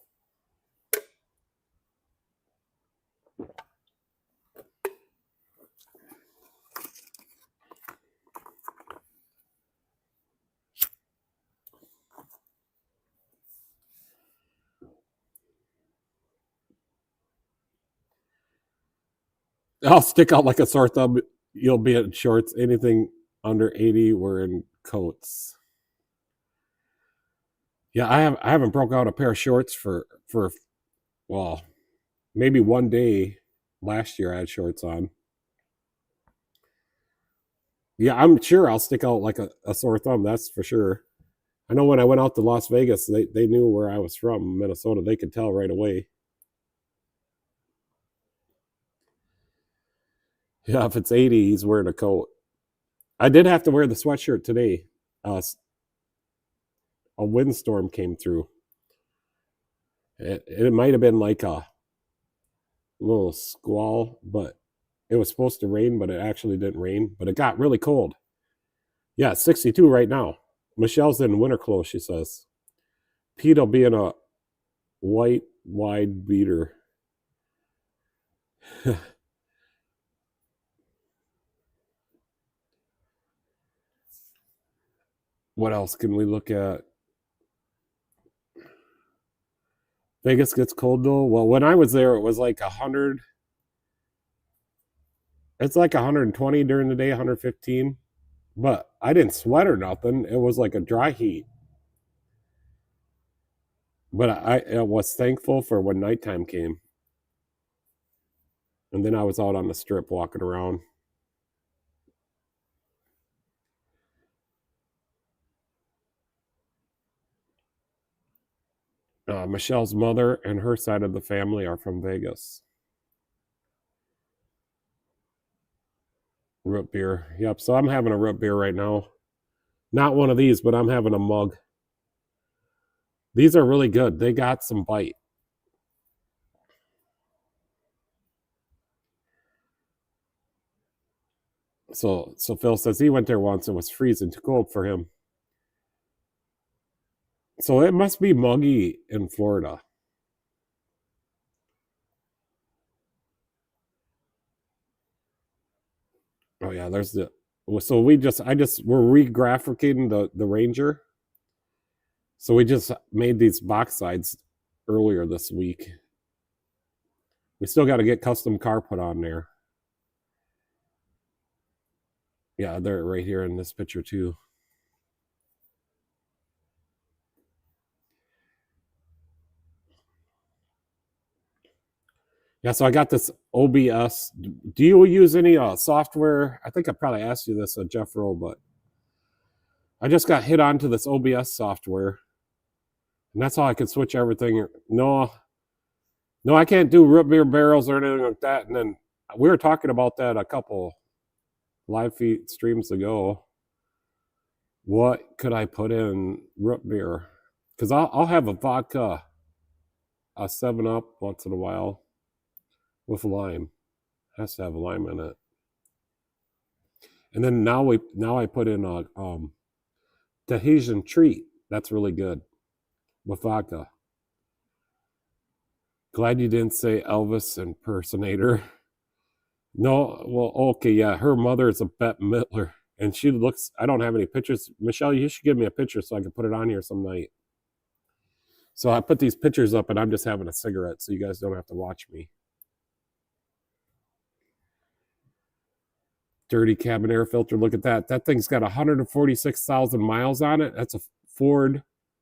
I'll stick out like a sore thumb. You'll be in shorts. Anything under 80, we're in coats. Yeah, I haven't broke out a pair of shorts for well, maybe one day last year I had shorts on. Yeah, I'm sure I'll stick out like a sore thumb, that's for sure. I know when I went out to Las Vegas, they knew where I was from, Minnesota. They could tell right away. Yeah, if it's 80, he's wearing a coat. I did have to wear the sweatshirt today. A windstorm came through. It might have been like a little squall, but it was supposed to rain, but it actually didn't rain. But it got really cold. Yeah, it's 62 right now. Michelle's in winter clothes, she says. Pete'll be in a white wide beater. What else can we look at? Vegas gets cold though. Well, when I was there, it was like 100. It's like 120 during the day, 115. But I didn't sweat or nothing. It was like a dry heat. But I was thankful for when nighttime came. And then I was out on the strip walking around. Michelle's mother and her side of the family are from Vegas. Root beer. Yep. So I'm having a root beer right now. Not one of these, but I'm having a mug. These are really good. They got some bite. So Phil says he went there once and was freezing too cold for him. So it must be muggy in Florida. Oh yeah, there's the. So we're re-graphicating the Ranger. So we just made these box sides earlier this week. We still got to get custom car put on there. Yeah, they're right here in this picture too. Yeah, so I got this OBS. Do you use any software? I think I probably asked you this, Jeff Rowe, but I just got hit onto this OBS software, and that's how I could switch everything. No, I can't do root beer barrels or anything like that. And then we were talking about that a couple live feed streams ago. What could I put in root beer? Because I'll have a vodka, a 7-Up once in a while with lime. It has to have lime in it. And then now I put in a Tahitian treat. That's really good with vodka. Glad you didn't say Elvis impersonator. No, well, okay, yeah. Her mother is a Bette Midler, and she looks. I don't have any pictures. Michelle, you should give me a picture so I can put it on here some night. So I put these pictures up, and I'm just having a cigarette, so you guys don't have to watch me. Dirty cabin air filter. Look at that. That thing's got 146,000 miles on it. That's a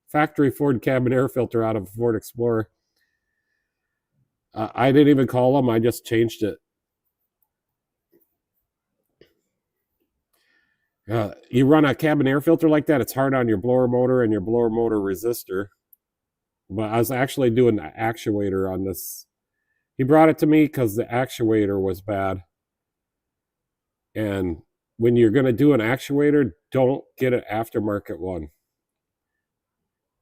factory Ford cabin air filter out of a Ford Explorer. I didn't even call them. I just changed it. You run a cabin air filter like that, it's hard on your blower motor and your blower motor resistor. But I was actually doing the actuator on this. He brought it to me because the actuator was bad. And when you're going to do an actuator, don't get an aftermarket one.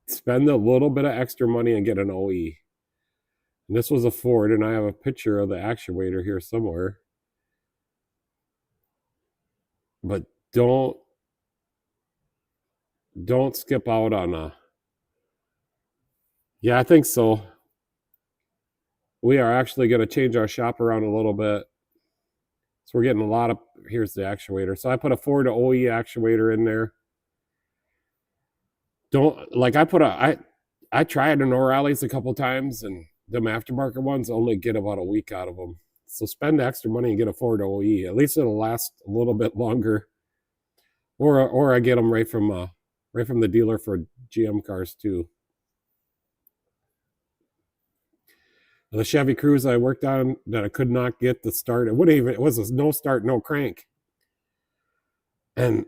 Spend a little bit of extra money and get an OE. And this was a Ford, and I have a picture of the actuator here somewhere. But don't skip out on a. Yeah, I think so. We are actually going to change our shop around a little bit. So we're getting a lot of, here's the actuator. So I put a Ford OE actuator in there. I tried an O'Reilly's a couple times, and them aftermarket ones only get about a week out of them. So spend extra money and get a Ford OE. At least it'll last a little bit longer. Or I get them right from the dealer for GM cars too. The Chevy Cruze I worked on that I could not get the start. It was a no start, no crank. And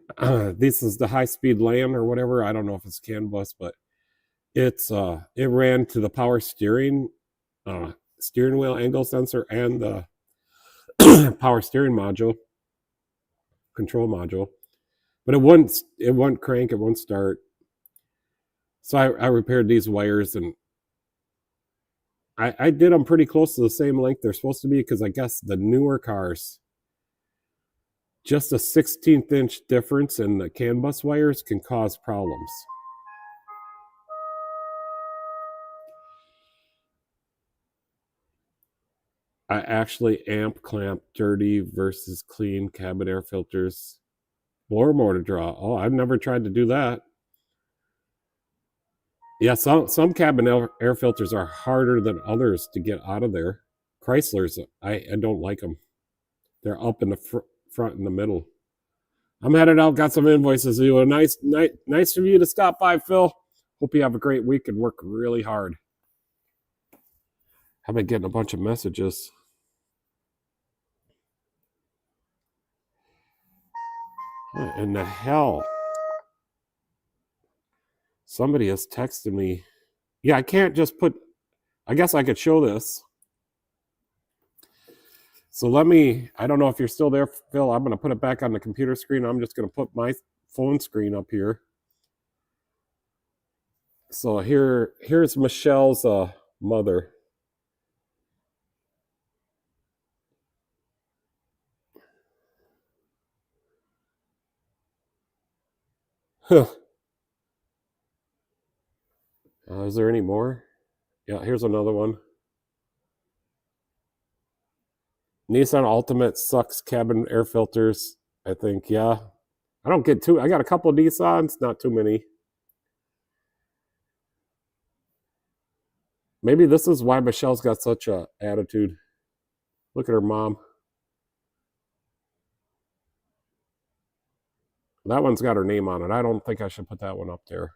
this is the high speed LAN or whatever. I don't know if it's CAN bus, but it ran to the power steering wheel angle sensor and the power steering module, control module. But it wouldn't crank, it wouldn't start. So I repaired these wires, and I did them pretty close to the same length they're supposed to be, because I guess the newer cars, just a 16th inch difference in the CAN bus wires can cause problems. I actually amp clamp dirty versus clean cabin air filters. Blower motor draw. Oh, I've never tried to do that. Yeah, some cabin air filters are harder than others to get out of there. Chrysler's, I don't like them. They're up in the front and the middle. I'm headed out. Got some invoices. You a nice of you to stop by, Phil. Hope you have a great week and work really hard. I've been getting a bunch of messages. What in the hell? Somebody has texted me. Yeah, I can't just put. I guess I could show this. So I don't know if you're still there, Phil. I'm going to put it back on the computer screen. I'm just going to put my phone screen up here. So here's Michelle's mother. Is there any more? Yeah, here's another one. Nissan Ultimate sucks cabin air filters. I think, yeah. I don't get I got a couple of Nissans, not too many. Maybe this is why Michelle's got such a attitude. Look at her mom. That one's got her name on it. I don't think I should put that one up there.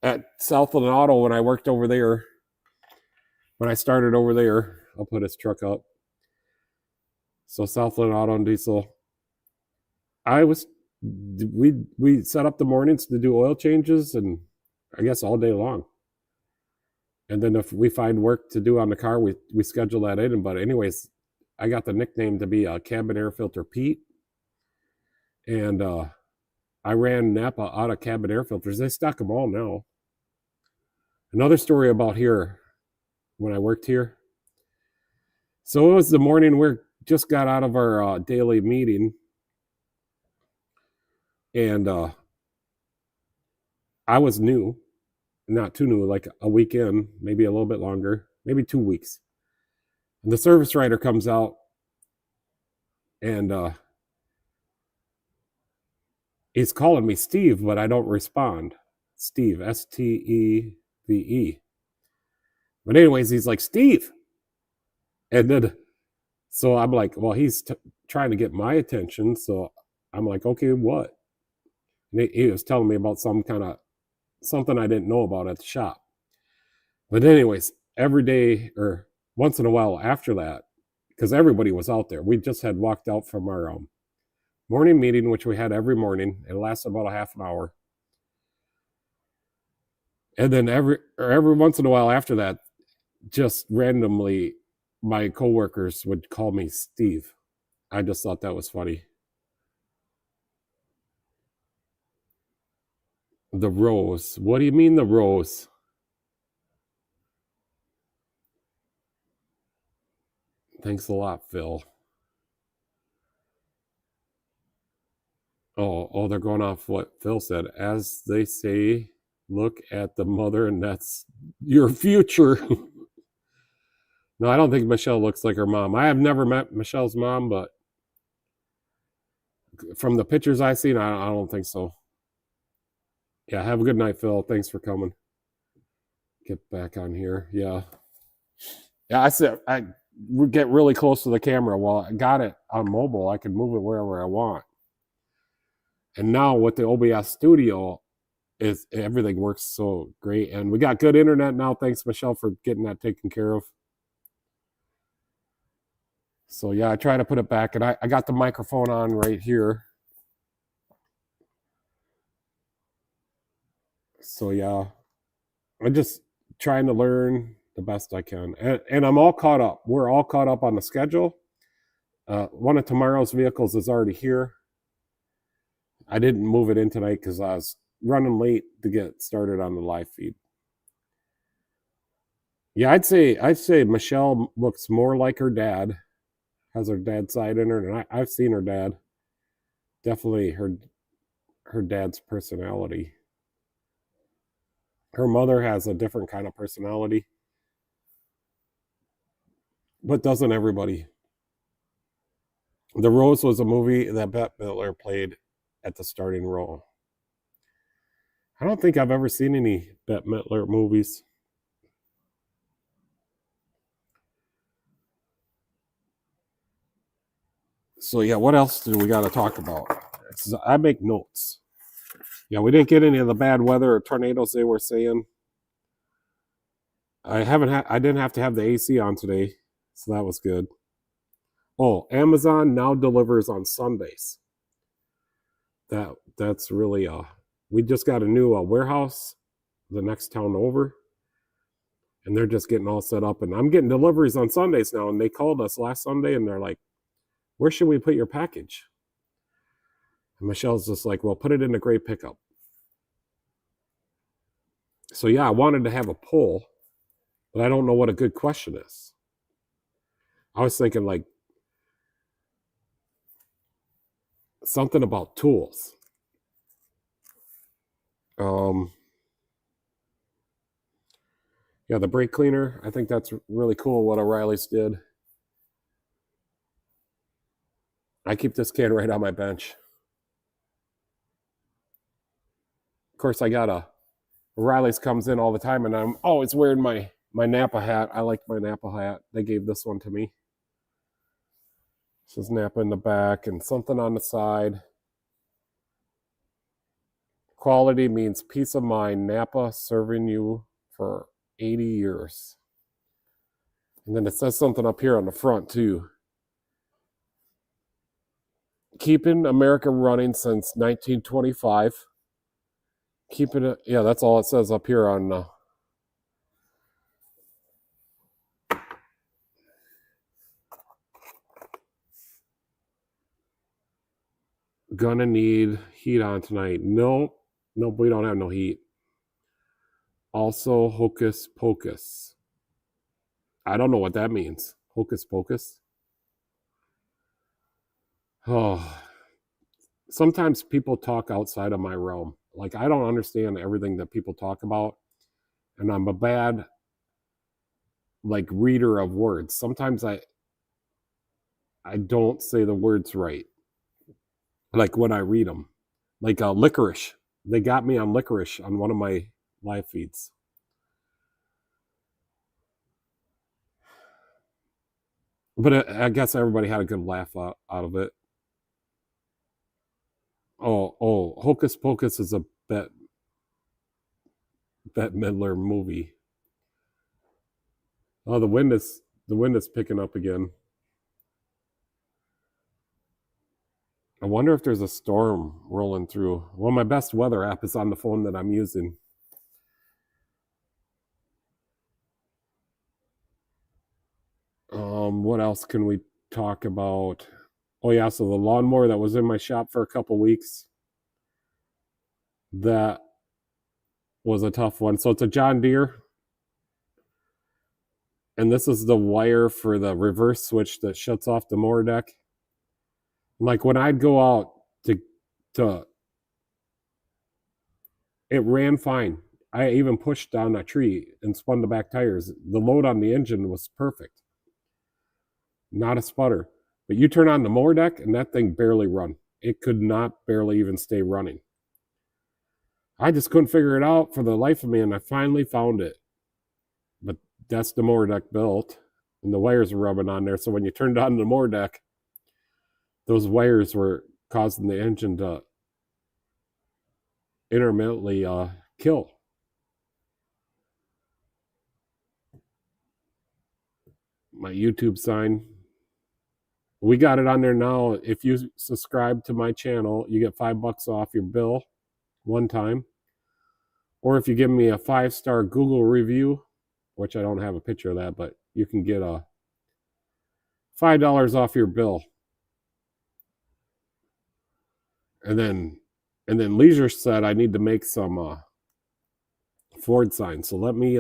At Southland Auto, when I worked over there, when I started over there, I'll put his truck up. So Southland Auto and Diesel. We set up the mornings to do oil changes, and I guess all day long. And then if we find work to do on the car, we schedule that in. But anyways, I got the nickname to be a cabin air filter Pete. And I ran Napa out of cabin air filters. They stock them all now. Another story about here, when I worked here. So it was the morning we just got out of our daily meeting. And I was new, not too new, like a week in, maybe a little bit longer, maybe 2 weeks. And the service writer comes out, and he's calling me Steve, but I don't respond. Steve, Steve. But anyways, he's like, Steve. And then, so I'm like, well, he's trying to get my attention. So I'm like, okay, what? And he was telling me about something I didn't know about at the shop. But anyways, every day or once in a while after that, because everybody was out there, we just had walked out from our morning meeting, which we had every morning. It lasted about a half an hour. And then every once in a while after that, just randomly, my coworkers would call me Steve. I just thought that was funny. The rose. What do you mean the rose? Thanks a lot, Phil. Oh, they're going off what Phil said. As they say, look at the mother, and that's your future. No, I don't think Michelle looks like her mom. I have never met Michelle's mom, but from the pictures I've seen, I don't think so. Yeah, have a good night, Phil. Thanks for coming. Get back on here. Yeah. Yeah, I said I would get really close to the camera. Well, I got it on mobile. I can move it wherever I want. And now with the OBS Studio, is everything works so great, and we got good internet now. Thanks, Michelle, for getting that taken care of. So yeah, I try to put it back, and I got the microphone on right here. So yeah, I'm just trying to learn the best I can, and I'm all caught up. We're all caught up on the schedule. One of tomorrow's vehicles is already here. I didn't move it in tonight because I was running late to get started on the live feed. Yeah, I'd say Michelle looks more like her dad. Has her dad's side in her, and I've seen her dad. Definitely her dad's personality. Her mother has a different kind of personality, but doesn't everybody? The Rose was a movie that Bette Midler played at the starting role. I don't think I've ever seen any Bette Midler movies. So yeah, what else do we got to talk about? I make notes. Yeah, we didn't get any of the bad weather or tornadoes they were saying. I didn't have to have the AC on today, so that was good. Oh, Amazon now delivers on Sundays. That's really we just got a new warehouse the next town over, and they're just getting all set up, and I'm getting deliveries on Sundays now, and they called us last Sunday and they're like, where should we put your package? And Michelle's just like, well, put it in a gray pickup. So yeah, I wanted to have a poll, but I don't know what a good question is. I was thinking like something about tools. Yeah, the brake cleaner. I think that's really cool what O'Reilly's did. I keep this can right on my bench. Of course, I got O'Reilly's comes in all the time, and I'm always wearing my Napa hat. I like my Napa hat. They gave this one to me. It says Napa in the back and something on the side. Quality means peace of mind. Napa serving you for 80 years. And then it says something up here on the front too. Keeping America running since 1925. Keeping it, yeah, that's all it says up here on gonna need heat on tonight. Nope, we don't have no heat. Also, hocus pocus. I don't know what that means. Hocus pocus. Oh, sometimes people talk outside of my realm. Like, I don't understand everything that people talk about, and I'm a bad like reader of words. Sometimes I don't say the words right, like when I read them. Like licorice. They got me on licorice on one of my live feeds. But I guess everybody had a good laugh out of it. Oh, Hocus Pocus is a Bette Midler movie. Oh, the wind is picking up again. I wonder if there's a storm rolling through. Well, my best weather app is on the phone that I'm using. What else can we talk about? Oh yeah, so the lawnmower that was in my shop for a couple weeks. That was a tough one. So it's a John Deere. And this is the wire for the reverse switch that shuts off the mower deck. Like when I'd go out it ran fine. I even pushed down a tree and spun the back tires. The load on the engine was perfect. Not a sputter. But you turn on the mower deck and that thing barely run. It could not barely even stay running. I just couldn't figure it out for the life of me, and I finally found it. But that's the mower deck built, and the wires were rubbing on there. So when you turned on the mower deck, those wires were causing the engine to intermittently kill. My YouTube sign. We got it on there now. If you subscribe to my channel, you get $5 off your bill one time. Or if you give me a 5-star Google review, which I don't have a picture of that, but you can get a $5 off your bill. And then Leisure said I need to make some Ford signs. So let me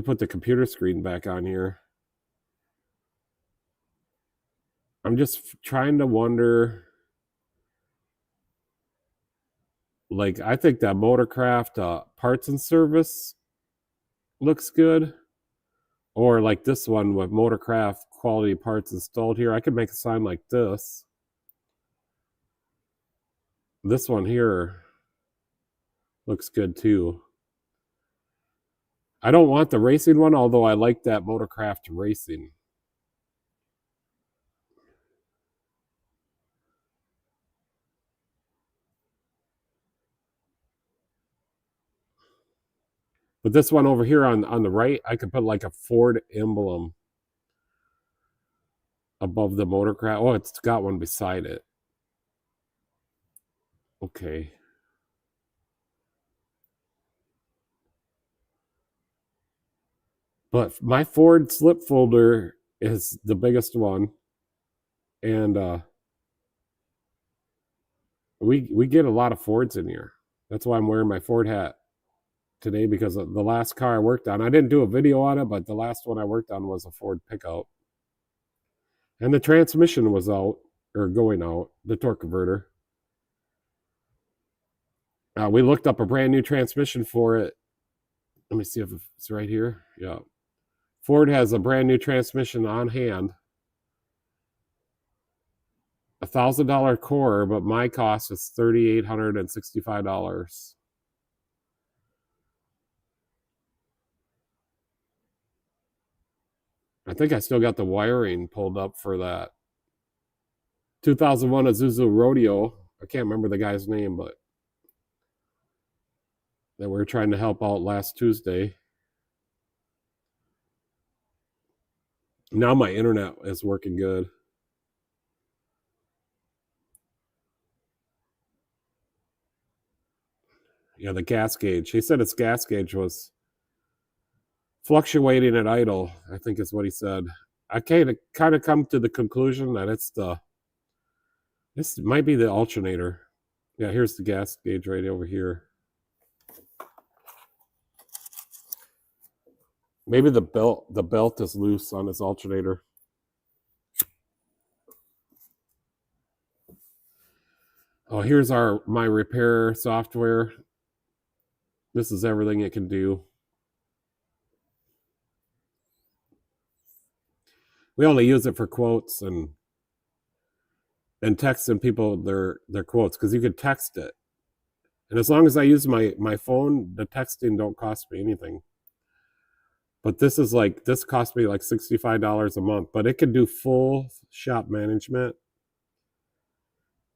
put the computer screen back on here. I'm just trying to wonder, like, I think that Motorcraft parts and service looks good. Or like this one with Motorcraft quality parts installed here. I could make a sign like this. This one here looks good too. I don't want the racing one, although I like that Motorcraft racing. But this one over here on the right, I could put like a Ford emblem above the Motorcraft. Oh, it's got one beside it. Okay. But my Ford slip folder is the biggest one. And we get a lot of Fords in here. That's why I'm wearing my Ford hat today, because the last car I worked on, I didn't do a video on it, but the last one I worked on was a Ford pickup. And the transmission was out, or going out, the torque converter. We looked up a brand new transmission for it. Let me see if it's right here. Yeah. Ford has a brand new transmission on hand. $1,000 core, but my cost is $3,865. I think I still got the wiring pulled up for that 2001 Isuzu Rodeo. I can't remember the guy's name, but that we were trying to help out last Tuesday. Now my internet is working good. Yeah, the gas gauge. He said its gas gauge was fluctuating at idle, I think is what he said. I kind of come to the conclusion that this might be the alternator. Yeah, here's the gas gauge right over here. Maybe the belt is loose on this alternator. Oh, here's my repair software. This is everything it can do. We only use it for quotes and texting people their quotes, because you could text it. And as long as I use my phone, the texting don't cost me anything. But this cost me like $65 a month, but it can do full shop management.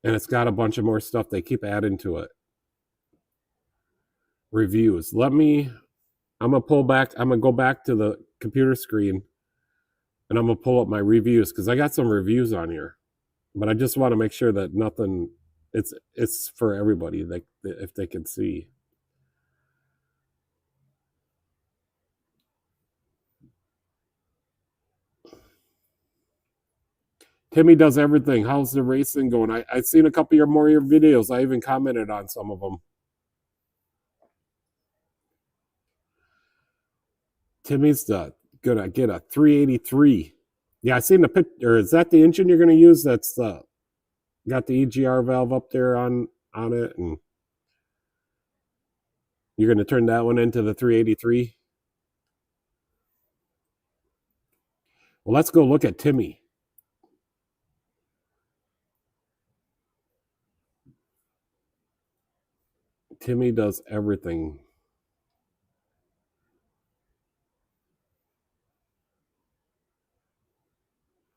And it's got a bunch of more stuff they keep adding to it. Reviews. I'm gonna go back to the computer screen, and I'm gonna pull up my reviews, because I got some reviews on here. But I just want to make sure that nothing, it's for everybody, if they can see. Timmy does everything. How's the racing going? I've seen a couple of your videos. I even commented on some of them. Timmy's gonna get a 383. Yeah, I seen the picture. Is that the engine you're gonna use? That's the got the EGR valve up there on it, and you're going to turn that one into the 383. Well, let's go look at Timmy. Timmy does everything.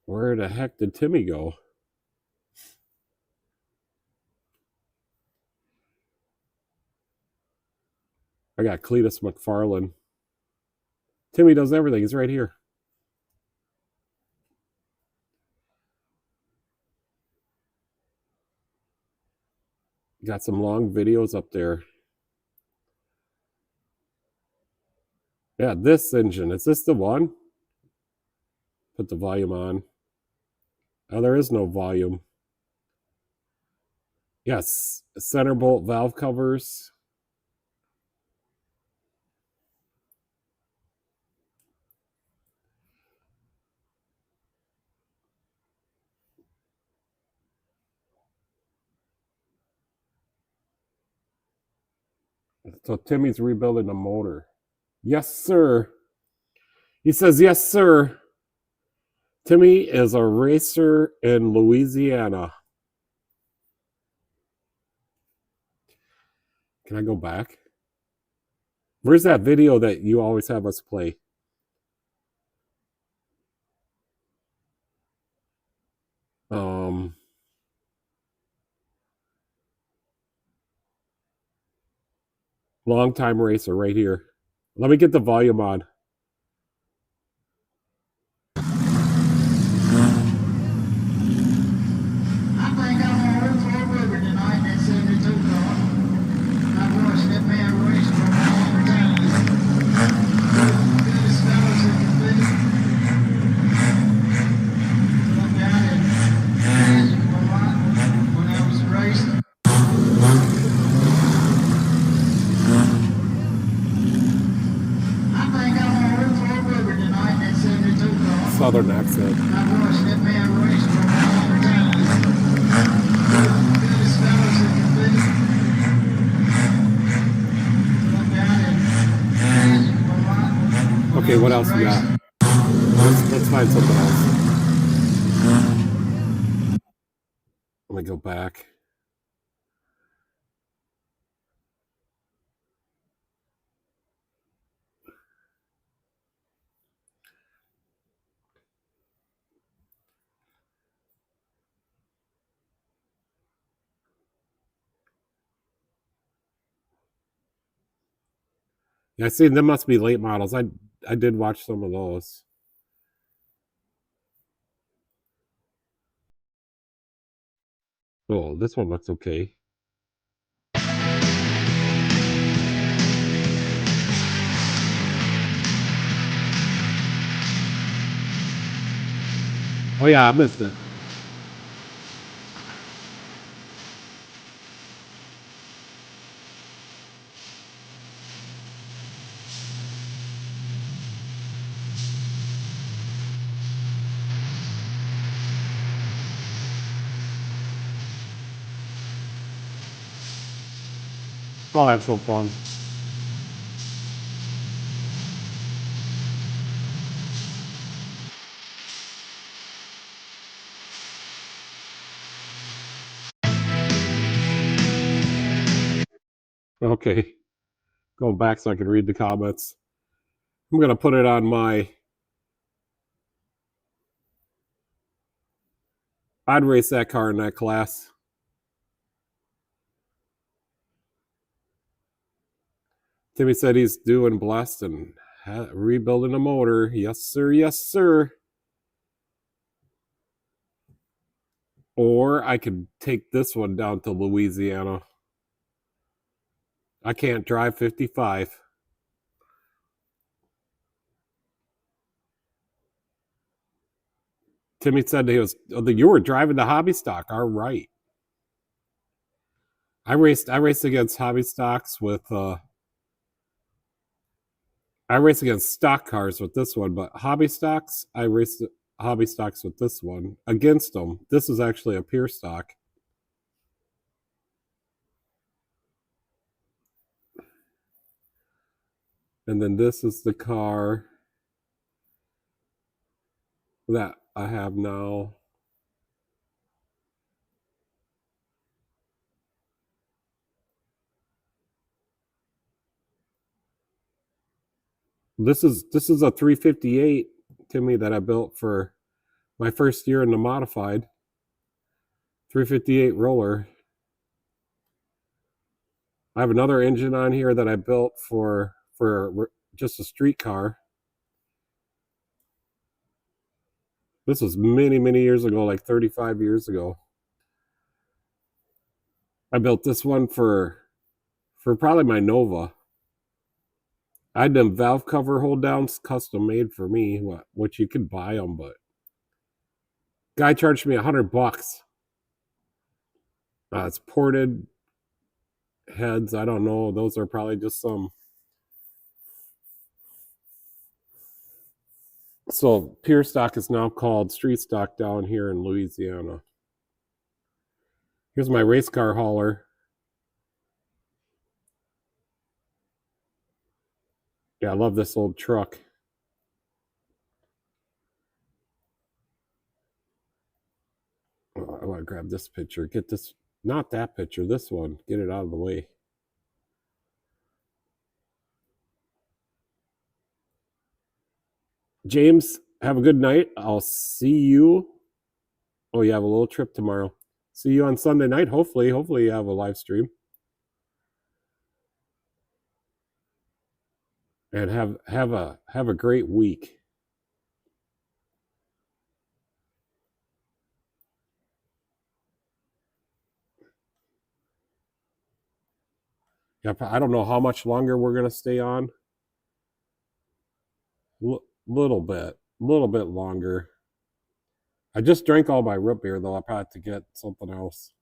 Where the heck did Timmy go? I got Cletus McFarland. Timmy does everything. He's right here. Got some long videos up there. Yeah, this engine. Is this the one? Put the volume on. Oh, there is no volume. Yes, center bolt valve covers. So Timmy's rebuilding the motor. Yes, sir. He says, yes, sir. Timmy is a racer in Louisiana. Can I go back? Where's that video that you always have us play? Long time racer right here. Let me get the volume on. Southern accent. Okay, what else we got? Let's find something else. Let me go back. Yeah, I see. Them must be late models. I did watch some of those. Oh, this one looks okay. Oh yeah, I missed it. I'll have some fun. Okay. Going back so I can read the comments. I'm going to put it on my... I'd race that car in that class. Timmy said he's doing blessed and rebuilding a motor. Yes, sir. Yes, sir. Or I could take this one down to Louisiana. I can't drive 55. Timmy said you were driving the hobby stock. All right. I raced against hobby stocks with I race against stock cars with this one, but hobby stocks, I raced hobby stocks with this one against them. This is actually a pure stock. And then this is the car that I have now. This is a 358, Timmy, that I built for my first year in the modified 358 roller. I have another engine on here that I built for just a street car. This was many years ago, like 35 years ago. I built this one for probably my Nova. I had them valve cover hold downs custom made for me, which you could buy them, but guy charged me $100. It's ported heads. I don't know. Those are probably just some. So Pure Stock is now called Street Stock down here in Louisiana. Here's my race car hauler. Yeah, I love this old truck. Oh, I want to grab this picture. Get this, not that picture, this one. Get it out of the way. James, have a good night. I'll see you. Oh, you have a little trip tomorrow. See you on Sunday night. Hopefully you have a live stream. And have a great week. Yeah, I don't know how much longer we're gonna stay on. Little bit longer. I just drank all my root beer though. I'll probably have to get something else.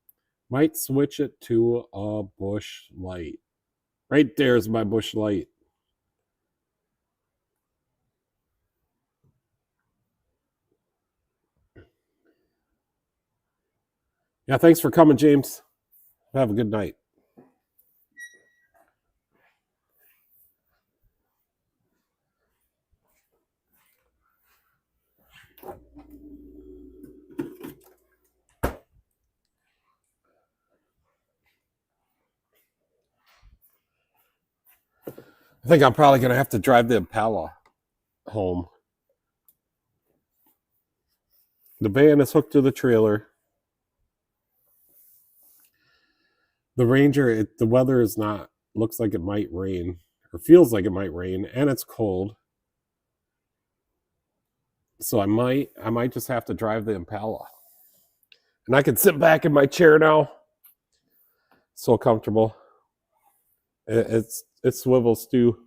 Might switch it to a Busch Light. Right there's my Busch Light. Yeah, thanks for coming, James. Have a good night. I think I'm probably going to have to drive the Impala home. The van is hooked to the trailer. The Ranger, the weather is not, looks like it might rain, or feels like it might rain, and it's cold. So I might just have to drive the Impala. And I can sit back in my chair now. So comfortable. It swivels too.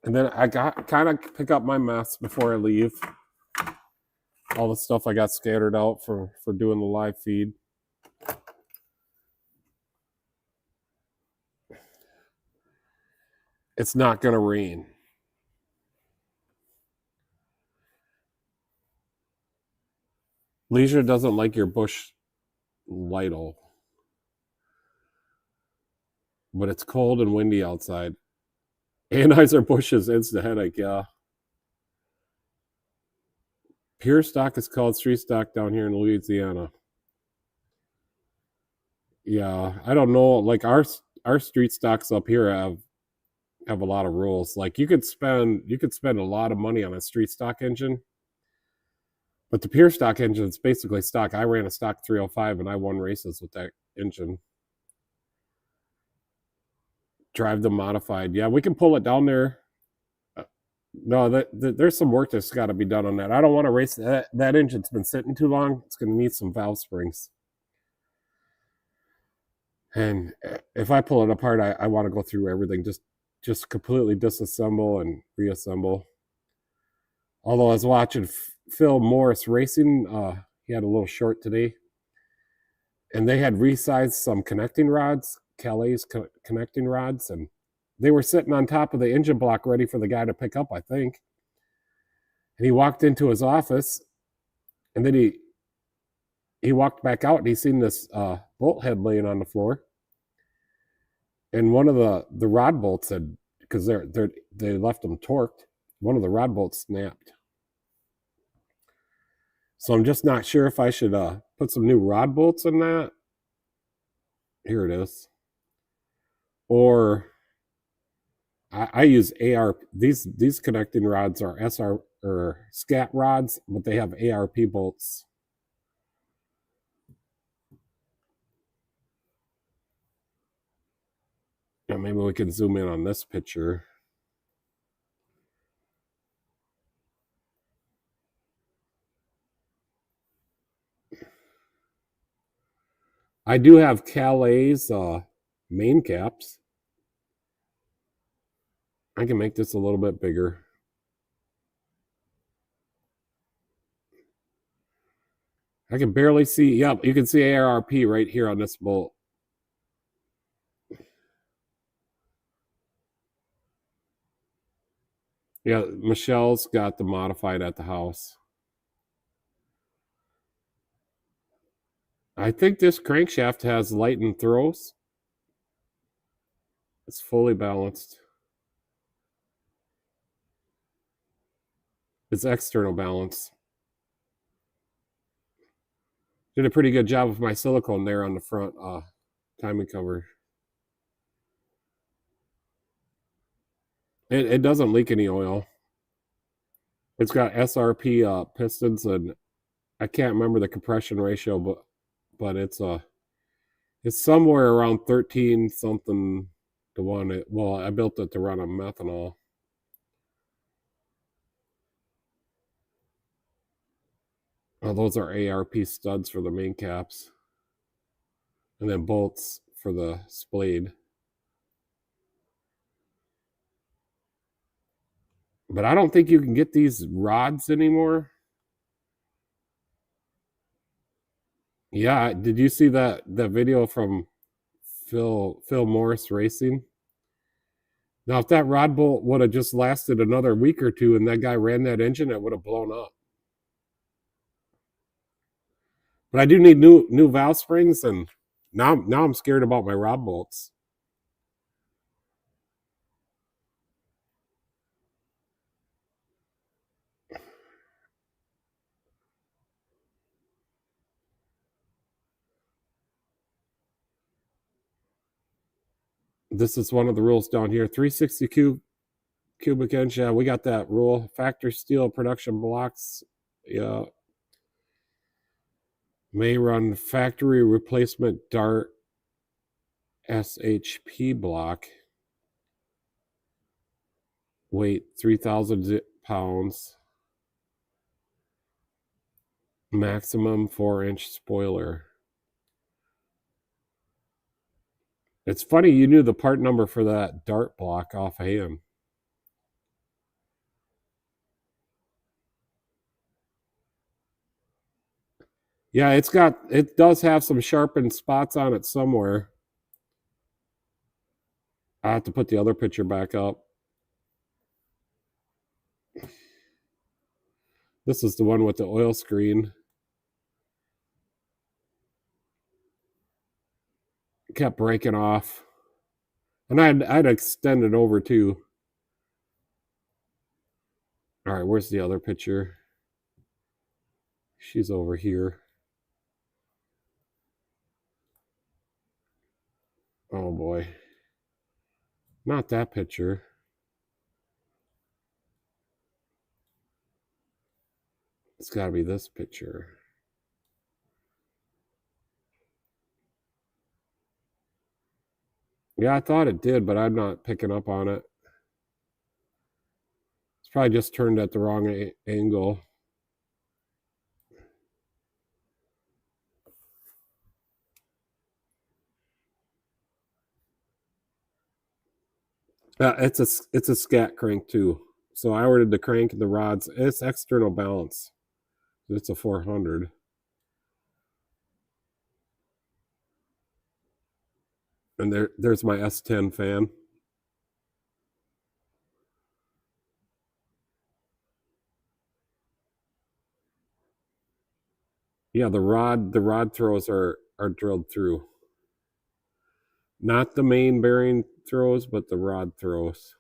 And then I got kind of pick up my mess before I leave. All the stuff I got scattered out for doing the live feed. It's not going to rain. Leisure doesn't like your Busch Light-O. But it's cold and windy outside. Anheuser-Busch's instant headache, yeah. Pure Stock is called Street Stock down here in Louisiana. Yeah, I don't know. Like our street stocks up here have a lot of rules. Like you could spend a lot of money on a street stock engine, but the Pure Stock engine is basically stock. I ran a stock 305 and I won races with that engine. Drive the modified. Yeah, we can pull it down there. No, there's some work that's got to be done on that. I don't want to race that. That engine's been sitting too long. It's going to need some valve springs. And if I pull it apart, I want to go through everything, just completely disassemble and reassemble. Although I was watching Phil Morris racing, he had a little short today, and they had resized some connecting rods, Kelly's connecting rods, and they were sitting on top of the engine block ready for the guy to pick up, I think. And he walked into his office, and then he walked back out, and he seen this bolt head laying on the floor, and one of the rod bolts had, because they left them torqued, one of the rod bolts snapped. So I'm just not sure if I should put some new rod bolts in that. Here it is. Or I use AR. These connecting rods are SR or scat rods, but they have ARP bolts. Yeah, maybe we can zoom in on this picture. I do have Calais main caps. I can make this a little bit bigger. I can barely see. Yep, you can see ARP right here on this bolt. Yeah, Michelle's got the modified at the house. I think this crankshaft has light and throws. It's fully balanced. It's external balance. Did a pretty good job with my silicone there on the front timing cover. It doesn't leak any oil. It's got SRP pistons, and I can't remember the compression ratio, but it's somewhere around 13 something to 1. Well, I built it to run on methanol. Oh, those are ARP studs for the main caps, and then bolts for the splayed. But I don't think you can get these rods anymore. Yeah, did you see that video from Phil Morris Racing? Now, if that rod bolt would have just lasted another week or two, and that guy ran that engine, it would have blown up. But I do need new valve springs, and now I'm scared about my rod bolts. This is one of the rules down here. 360 cubic inch. Yeah, we got that rule. Factory steel production blocks. Yeah. May run factory replacement Dart SHP block. Weight 3,000 pounds. Maximum 4-inch spoiler. It's funny you knew the part number for that Dart block offhand. Yeah, it does have some sharpened spots on it somewhere. I have to put the other picture back up. This is the one with the oil screen. It kept breaking off. And I'd extend it over too. All right, where's the other picture? She's over here. Oh boy. Not that picture. It's got to be this picture. Yeah, I thought it did, but I'm not picking up on it. It's probably just turned at the wrong angle. It's a scat crank too. So I ordered the crank and the rods. It's external balance. It's a 400. And there's my S10 fan. Yeah, the rod throws are are drilled through. Not the main bearing throws, but the rod throws.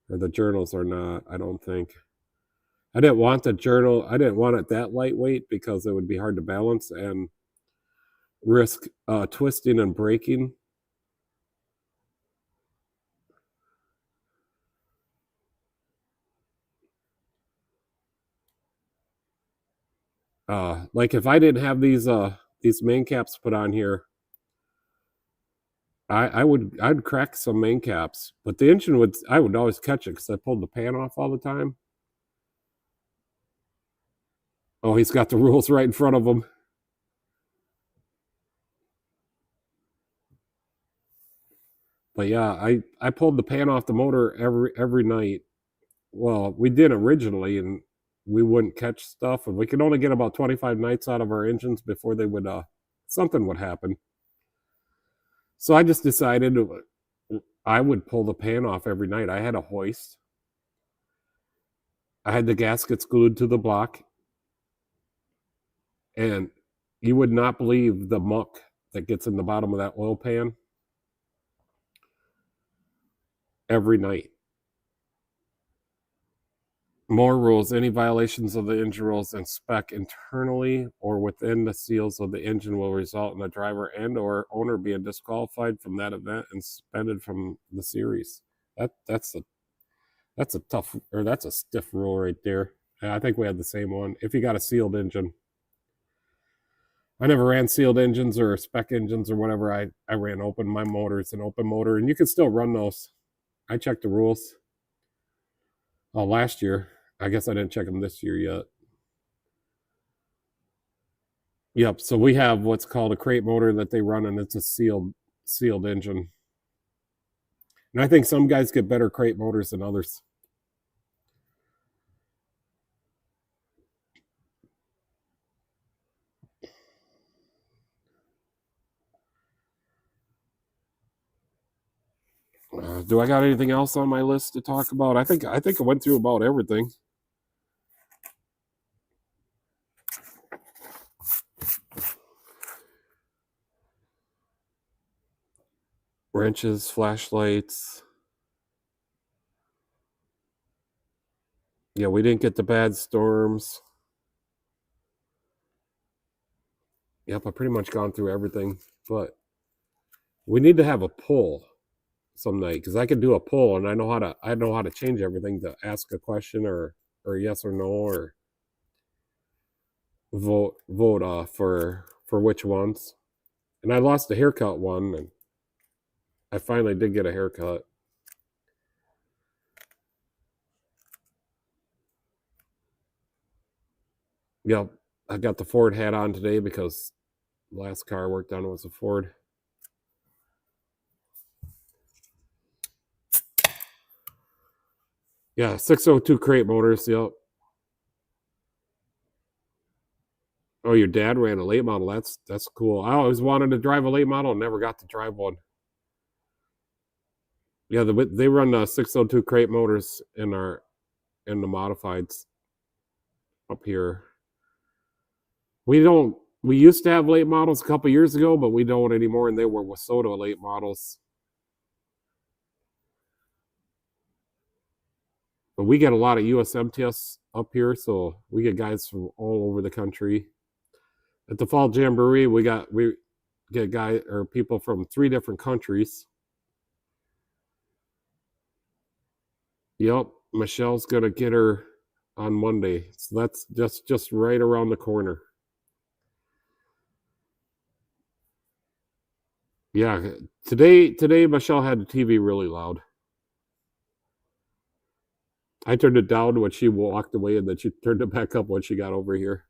Or the journals are not, I don't think. I didn't want the journal, I didn't want it that lightweight because it would be hard to balance and risk twisting and breaking. Like if I didn't have these main caps put on here, I'd crack some main caps, but the engine I would always catch it because I pulled the pan off all the time. Oh, he's got the rules right in front of him. But yeah, I pulled the pan off the motor every night. Well, we did originally, and we wouldn't catch stuff, and we could only get about 25 nights out of our engines before they would something would happen. So I just decided I would pull the pan off every night. I had a hoist. I had the gaskets glued to the block, and you would not believe the muck that gets in the bottom of that oil pan every night. More rules. Any violations of the engine rules and spec internally or within the seals of the engine will result in the driver and or owner being disqualified from that event and suspended from the series. That's a tough, or that's a stiff rule right there. And I think we had the same one. If you got a sealed engine. I never ran sealed engines or spec engines or whatever. I ran open. My motor is an open motor, and you can still run those. I checked the rules last year. I guess I didn't check them this year yet. Yep, so we have what's called a crate motor that they run, and it's a sealed engine. And I think some guys get better crate motors than others. Do I got anything else on my list to talk about? I think I went through about everything. Wrenches, flashlights. Yeah, we didn't get the bad storms. Yep, I pretty much gone through everything, but we need to have a poll some night because I can do a poll and I know how to change everything to ask a question or yes or no or vote for which ones. And I lost the haircut one, and I finally did get a haircut. Yep, I got the Ford hat on today because the last car I worked on was a Ford. Yeah, 602 crate motors. Yep. Oh, your dad ran a late model. That's cool. I always wanted to drive a late model and never got to drive one. Yeah, they run 602 crate motors in the modifieds up here. We used to have late models a couple years ago, but we don't anymore, and they were WISSOTA late models. But we get a lot of USMTS up here, so we get guys from all over the country. At the Fall Jamboree, we get people from 3 different countries. Yep, Michelle's gonna get her on Monday, so that's just right around the corner. Yeah, today Michelle had the TV really loud. I turned it down when she walked away, and then she turned it back up when she got over here.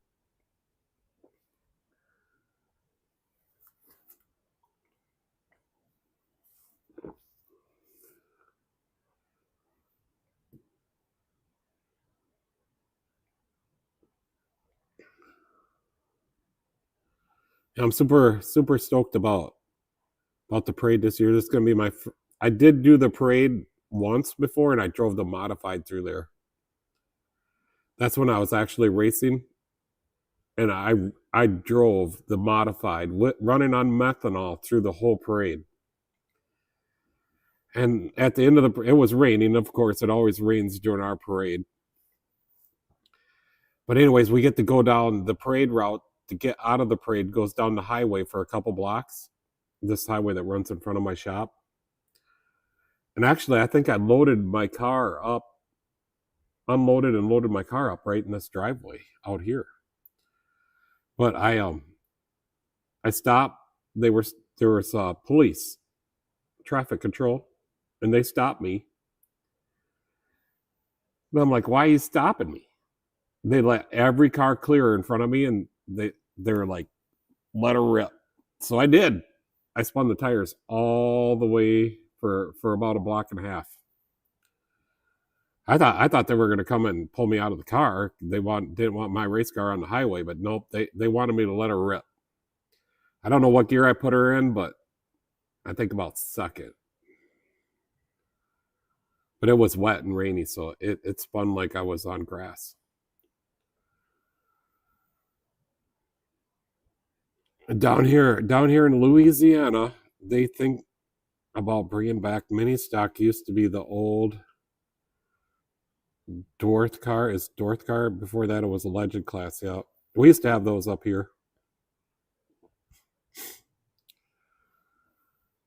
I'm super stoked about the parade this year. This is gonna be I did do the parade once before, and I drove the modified through there. That's when I was actually racing. and I drove the modified, running on methanol through the whole parade. And at the end of it was raining. Of course, it always rains during our parade. But anyways, we get to go down the parade route. To get out of the parade goes down the highway for a couple blocks. This highway that runs in front of my shop. And actually, I think I loaded my car up, unloaded and loaded my car up right in this driveway out here. But I stopped. There was police, traffic control, and they stopped me. And I'm like, why are you stopping me? They let every car clear in front of me, and they were like, let her rip. So I did. I spun the tires all the way for about a block and a half. I thought they were going to come and pull me out of the car. They didn't want my race car on the highway, but nope, they wanted me to let her rip. I don't know what gear I put her in, but I think about second. But it was wet and rainy, so it spun like I was on grass. Down here in Louisiana, they think about bringing back mini stock. Used to be the old Dwarf car. Is Dwarf car? Before that, it was a Legend class. Yeah, we used to have those up here.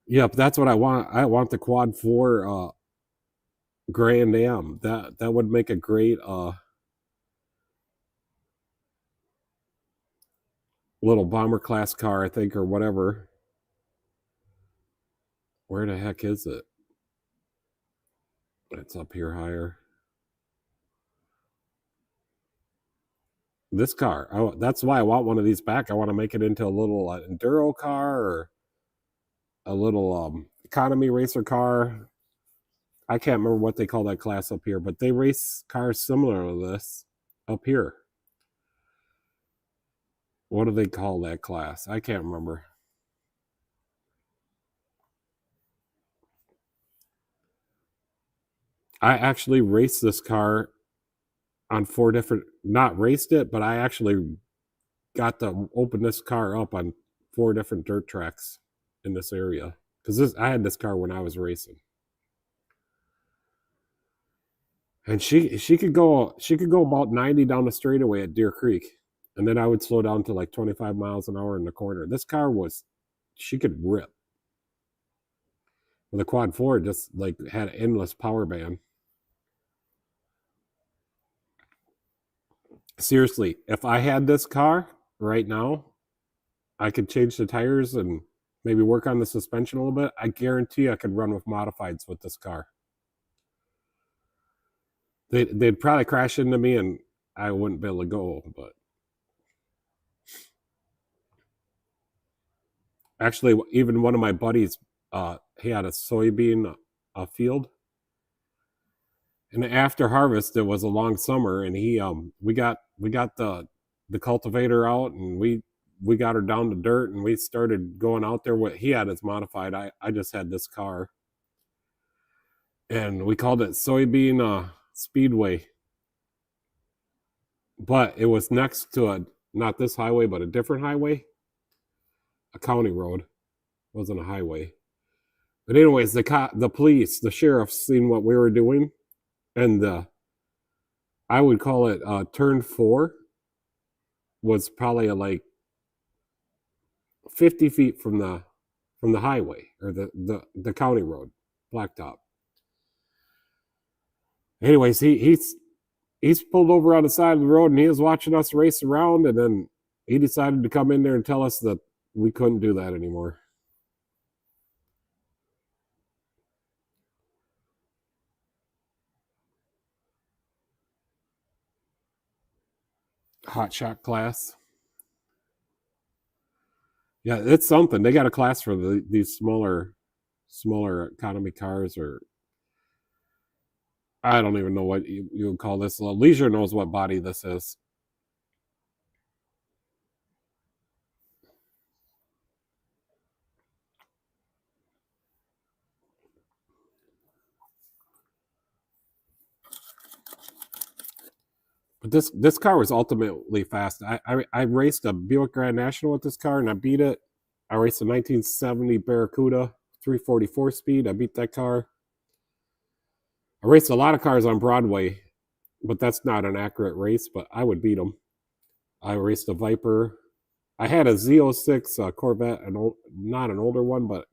Yep, that's what I want. I want the Quad 4 Grand Am. That would make a great little bomber class car, I think, or whatever. Where the heck is it? It's up here higher. This car. Oh, that's why I want one of these back. I want to make it into a little enduro car or a little economy racer car. I can't remember what they call that class up here, but they race cars similar to this up here. What do they call that class? I can't remember. I actually raced this car on 4 different, not raced it, but I actually got to open this car up on 4 different dirt tracks in this area. Because I had this car when I was racing. And she could go about 90 down the straightaway at Deer Creek. And then I would slow down to like 25 miles an hour in the corner. This car she could rip. Well, the Quad 4 just like had an endless power band. Seriously, if I had this car right now, I could change the tires and maybe work on the suspension a little bit. I guarantee I could run with modifieds with this car. They'd probably crash into me and I wouldn't be able to go, but actually, even one of my buddies, he had a soybean field, and after harvest, it was a long summer, and we got the cultivator out, and we got her down to dirt, and we started going out there. What he had is modified. I just had this car, and we called it Soybean Speedway, but it was next to not this highway, but a different highway, a county road. It wasn't a highway. But anyways, the police, the sheriff, seen what we were doing, and I would call it turn 4 was probably like 50 feet from the highway or the county road, blacktop. Anyways, he's pulled over on the side of the road and he was watching us race around, and then he decided to come in there and tell us that we couldn't do that anymore. Hot shot class. Yeah, it's something. They got a class for these smaller economy cars, or I don't even know what you would call this. Leisure knows what body this is. But this car was ultimately fast. I raced a Buick Grand National with this car and I beat it. I raced a 1970 Barracuda 344 speed. I beat that car. I raced a lot of cars on Broadway, but that's not an accurate race, but I would beat them. I raced a Viper. I had a Z06 Corvette, not an older one, but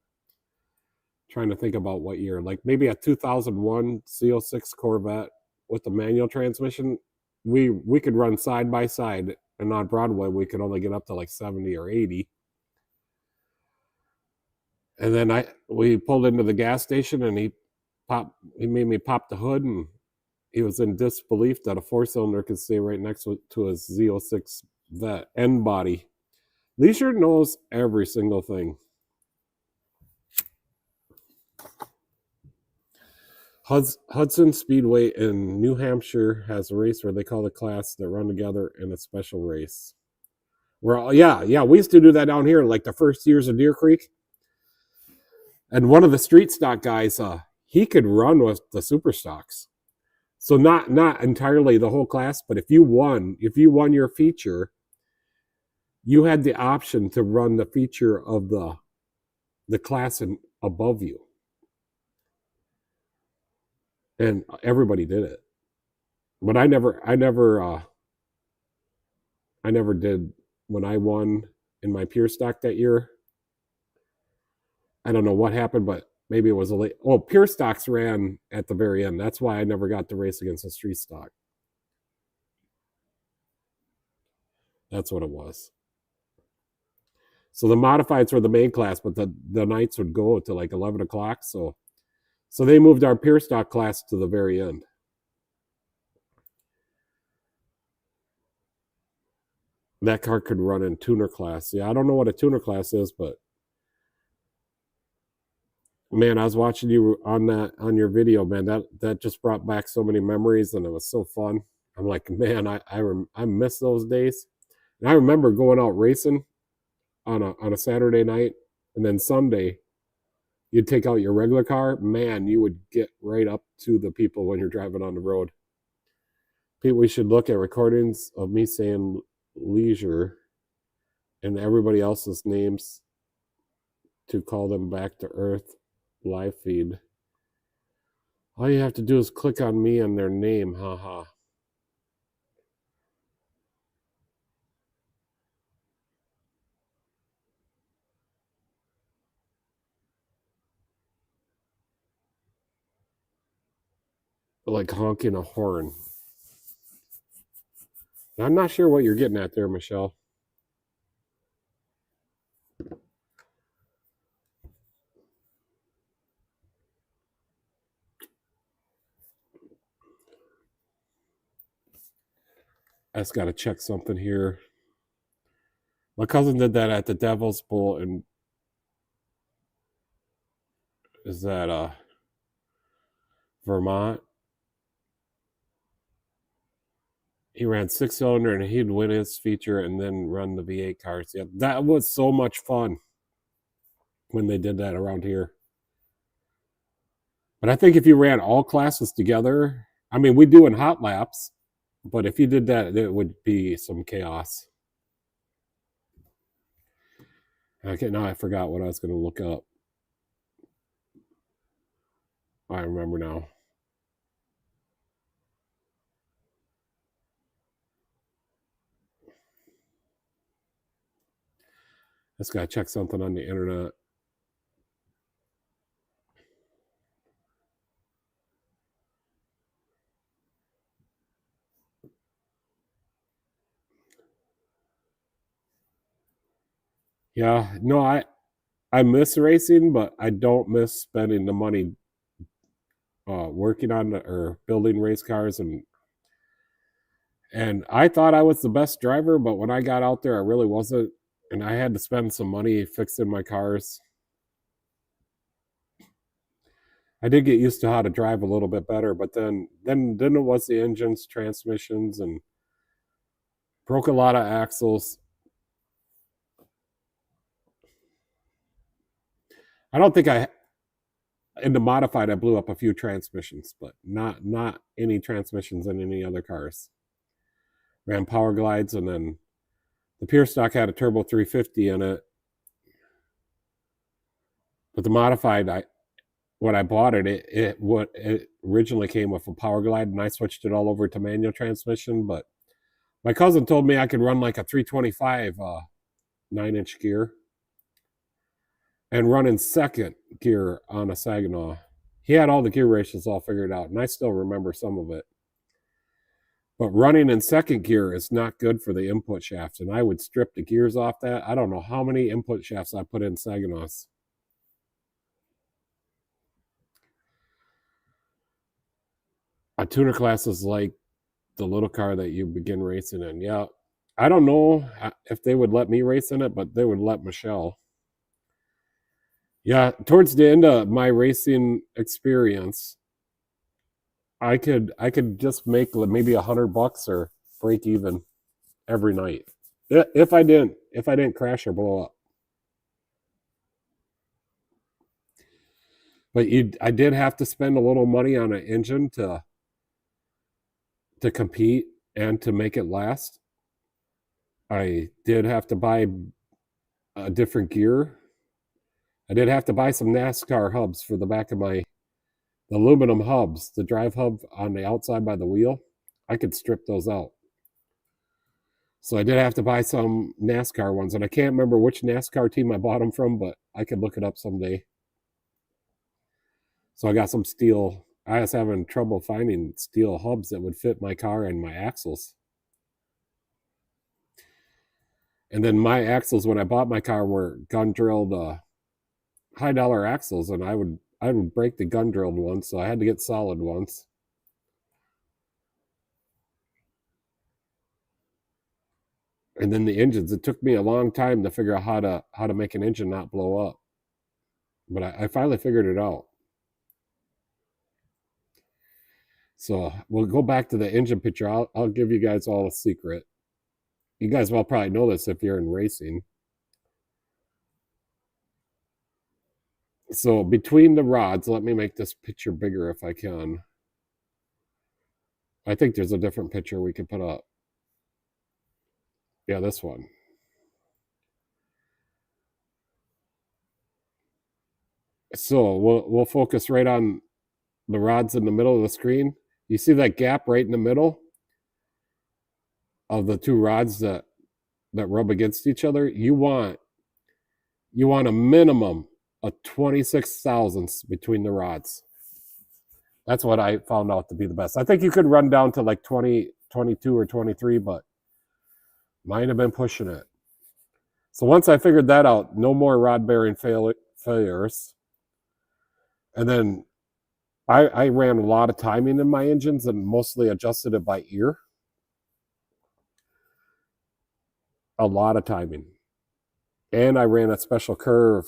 trying to think about what year. Like maybe a 2001 Z06 Corvette with the manual transmission. We could run side by side, and on Broadway we could only get up to like 70 or 80. And then we pulled into the gas station, and he made me pop the hood, and he was in disbelief that a 4-cylinder could stay right next to his Z06 Vet end body. Leisure knows every single thing. Hudson Speedway in New Hampshire has a race where they call the class that run together in a special race. We used to do that down here, like the first years of Deer Creek. And one of the street stock guys, he could run with the super stocks. So not entirely the whole class, but if you won your feature, you had the option to run the feature of the class above you. And everybody did it. But I never did when I won in my pure stock that year. I don't know what happened, but maybe it was a late. Oh, pure stocks ran at the very end. That's why I never got to race against a street stock. That's what it was. So the modifieds were the main class, but the nights would go to like 11 o'clock. So they moved our pure stock class to the very end. That car could run in tuner class. Yeah, I don't know what a tuner class is, but man, I was watching you on your video, man. That just brought back so many memories, and it was so fun. I'm like, man, I miss those days. And I remember going out racing on a Saturday night, and then Sunday, you'd take out your regular car. Man, you would get right up to the people when you're driving on the road. Pete, we should look at recordings of me saying Leisure and everybody else's names to call them back to earth. Live feed. All you have to do is click on me and their name. Haha. Like honking a horn. I'm not sure what you're getting at there, Michelle. I just got to check something here. My cousin did that at the Devil's Bowl, and is that Vermont? He ran 6-cylinder, and he'd win his feature and then run the V8 cars. Yeah, that was so much fun when they did that around here. But I think if you ran all classes together, I mean, we do in hot laps, but if you did that, it would be some chaos. Okay, now I forgot what I was going to look up. I remember now. Just got to check something on the internet. Yeah, no, I miss racing, but I don't miss spending the money working on or building race cars, and I thought I was the best driver, but when I got out there, I really wasn't, and I had to spend some money fixing my cars. I did get used to how to drive a little bit better, but then it was the engines, transmissions, and broke a lot of axles. I don't think in the modified I blew up a few transmissions, but not any transmissions in any other cars. ran Power Glides, and then the pure stock had a turbo 350 in it. But the modified, when I bought it, it originally came with a Power Glide, and I switched it all over to manual transmission. But my cousin told me I could run like a 325 9-inch gear and run in second gear on a Saginaw. He had all the gear ratios all figured out, and I still remember some of it. But running in second gear is not good for the input shafts, and I would strip the gears off that. I don't know how many input shafts I put in Saginaws. A tuner class is like the little car that you begin racing in. Yeah, I don't know if they would let me race in it, but they would let Michelle. Yeah, towards the end of my racing experience, I could just make maybe $100 or break even every night if I didn't crash or blow up. But I did have to spend a little money on an engine to compete and to make it last. I did have to buy a different gear. I did have to buy some NASCAR hubs for the back of the aluminum hubs, the drive hub on the outside by the wheel. I could strip those out. So I did have to buy some NASCAR ones, and I can't remember which NASCAR team I bought them from, but I could look it up someday. So I got some steel. I was having trouble finding steel hubs that would fit my car and my axles. And then my axles, when I bought my car, were gun drilled high dollar axles, and I would break the gun drilled ones, so I had to get solid ones. And then the engines, it took me a long time to figure out how to make an engine not blow up. But I finally figured it out. So we'll go back to the engine picture. I'll give you guys all a secret. You guys will probably know this if you're in racing. So between the rods, let me make this picture bigger if I can. I think there's a different picture we could put up. Yeah, this one. So we'll focus right on the rods in the middle of the screen. You see that gap right in the middle of the two rods that rub against each other? You want a minimum of 26 thousandths between the rods. That's what I found out to be the best. I think you could run down to like 20, 22 or 23, but might have been pushing it. So once I figured that out, no more rod bearing failures. And then I ran a lot of timing in my engines and mostly adjusted it by ear. A lot of timing. And I ran a special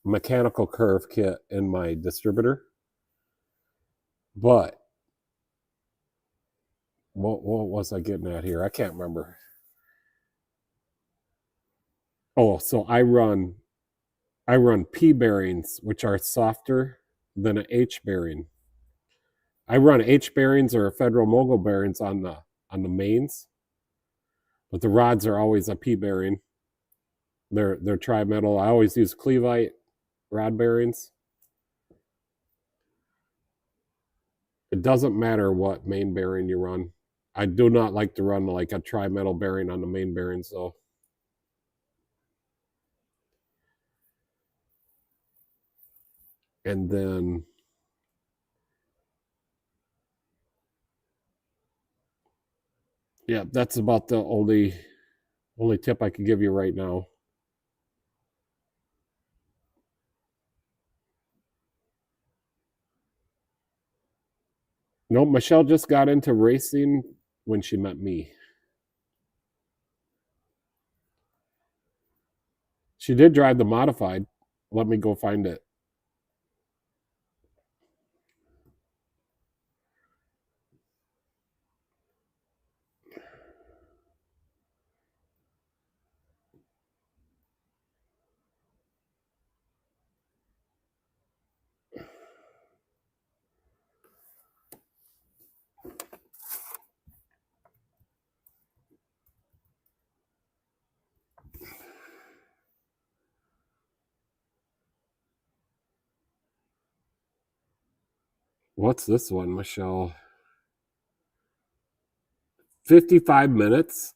mechanical curve kit in my distributor. But what was I getting at here? I can't remember. Oh, so I run P bearings, which are softer than an H bearing. I run H bearings or Federal Mogul bearings on the mains, but the rods are always a P bearing. They're tri-metal. I always use Clevite rod bearings. It doesn't matter what main bearing you run. I do not like to run like a tri-metal bearing on the main bearings though. And then yeah, that's about the only tip I can give you right now. No, Michelle just got into racing when she met me. She did drive the modified. Let me go find it. What's this one, Michelle? 55 minutes?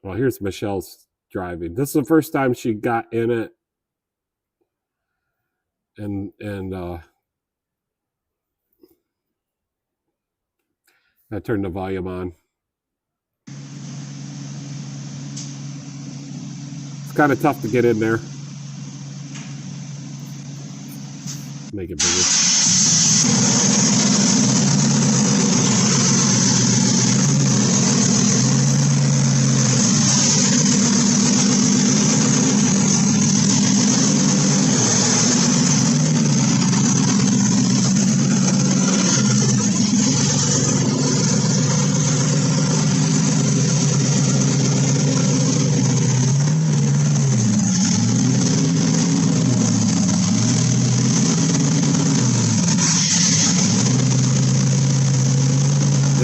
Well, here's Michelle's driving. This is the first time she got in it. And I turned the volume on. It's kind of tough to get in there. Make it bigger.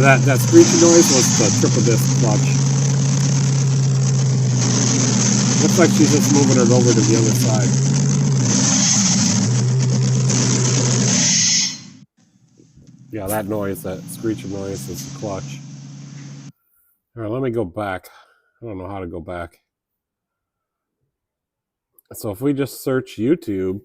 That screeching noise was the triple disc clutch. Looks like she's just moving it over to the other side. Yeah, that noise, that screeching noise is the clutch. All right, let me go back. I don't know how to go back. So if we just search YouTube,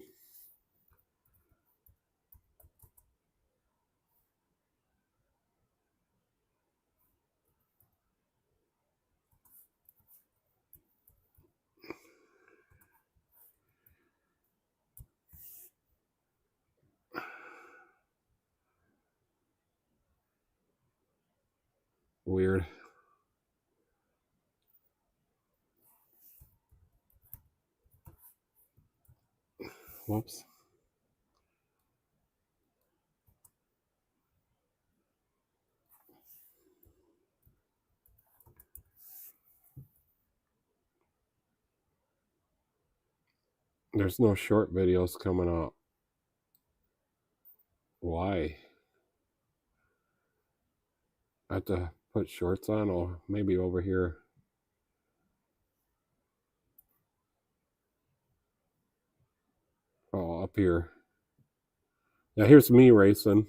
weird. Whoops. There's no short videos coming up. Why? I have to put shorts on, or maybe over here. Oh, up here. Yeah, here's me racing.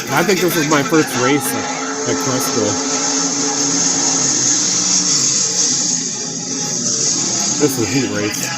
I think this is my first race at Cresco. This is a heat race.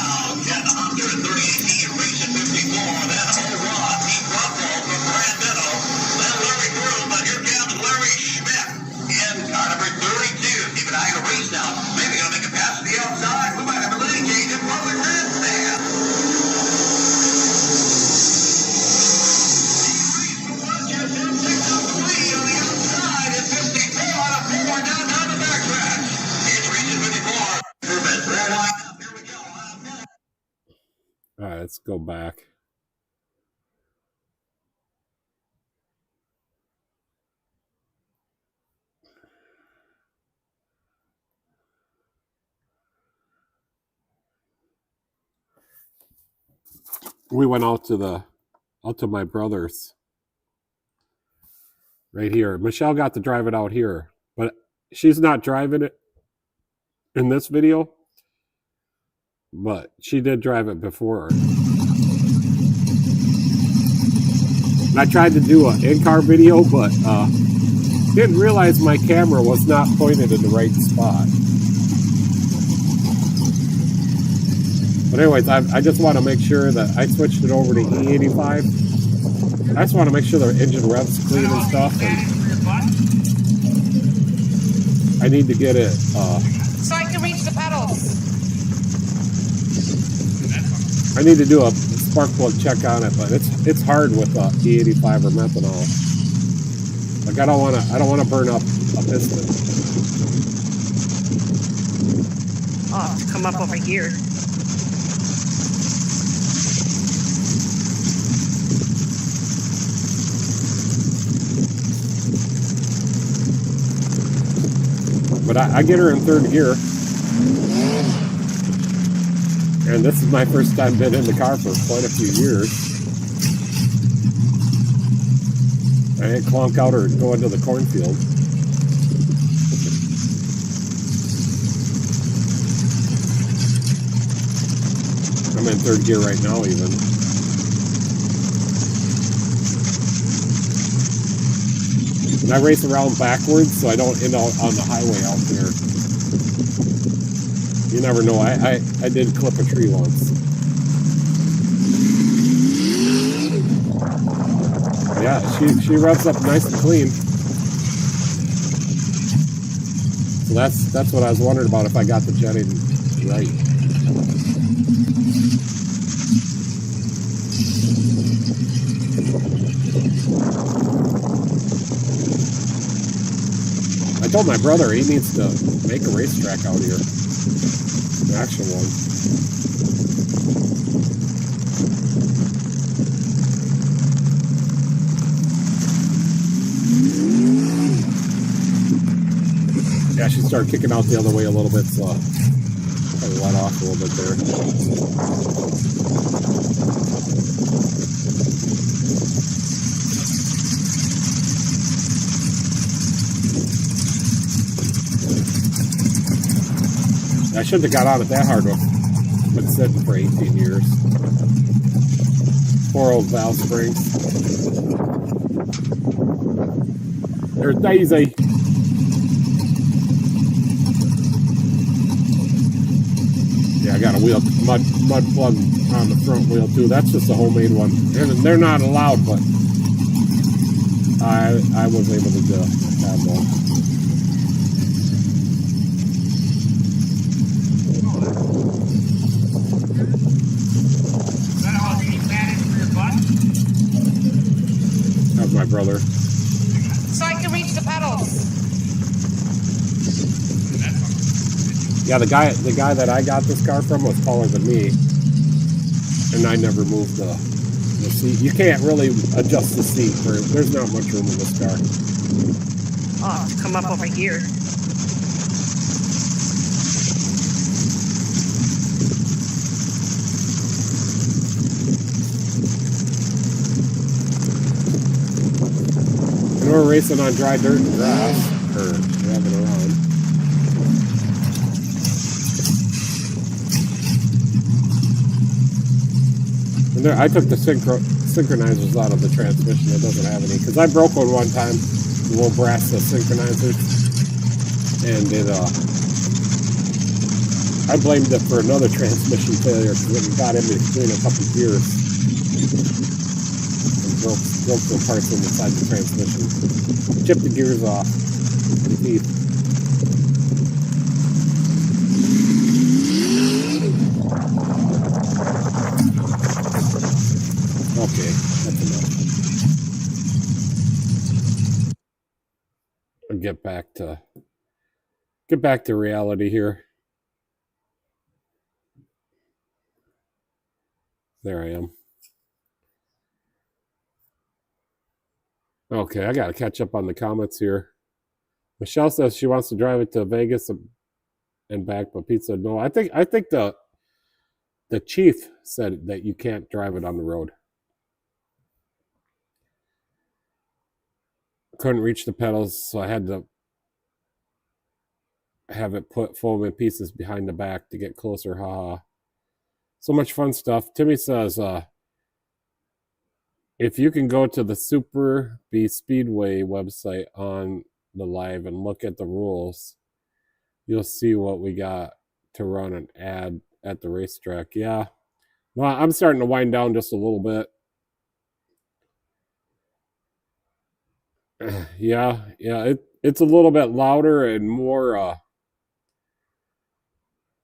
All right, let's go back. We went out to my brother's right here. Michelle got to drive it out here, but she's not driving it in this video, but she did drive it before. And I tried to do an in-car video, but didn't realize my camera was not pointed in the right spot. But anyways, I just want to make sure that I switched it over to E85. I just want to make sure the engine revs clean and stuff. And I need to get it. So I can reach the pedals. I need to do a spark plug check on it, but it's hard with E85 or methanol. Like I don't want to burn up a piston. Oh, to come up over here. But I get her in third gear. And this is my first time been in the car for quite a few years. I didn't clonk out or go into the cornfield. I'm in third gear right now even. And I race around backwards so I don't end up on the highway out there. You never know. I did clip a tree once. Yeah, she revs up nice and clean. So that's what I was wondering about, if I got the jetting right. I told my brother he needs to make a racetrack out here. An actual one. Yeah, she started kicking out the other way a little bit, so probably let off a little bit there. I shouldn't have got out of that hard one. Been sitting for 18 years. Poor old valve springs. There's Daisy. Yeah, I got a wheel mud plug on the front wheel too. That's just a homemade one. They're not allowed, but I was able to have one. That's my brother. So I can reach the pedals. Yeah, the guy that I got this car from was taller than me, and I never moved the seat. You can't really adjust the seat. There's not much room in this car. Oh, come up over here. And we're racing on dry dirt and grass, or driving around. And there, I took the synchronizers out of the transmission. It doesn't have any, because I broke one time, the little brass synchronizers, and it I blamed it for another transmission failure because it got in between a couple gears and broke some parts inside the transmission. Chipped the gears off. Teeth. Okay, that's enough. I'll get back to reality here. There I am. Okay, I gotta catch up on the comments here. Michelle says she wants to drive it to Vegas and back, but Pete said no. I think the chief said that you can't drive it on the road. Couldn't reach the pedals, so I had to have it put foam in pieces behind the back to get closer. Haha. So much fun stuff. Timmy says, if you can go to the Super B Speedway website on the live and look at the rules, you'll see what we got to run an ad at the racetrack. Yeah. Well, I'm starting to wind down just a little bit. Yeah, it's a little bit louder and more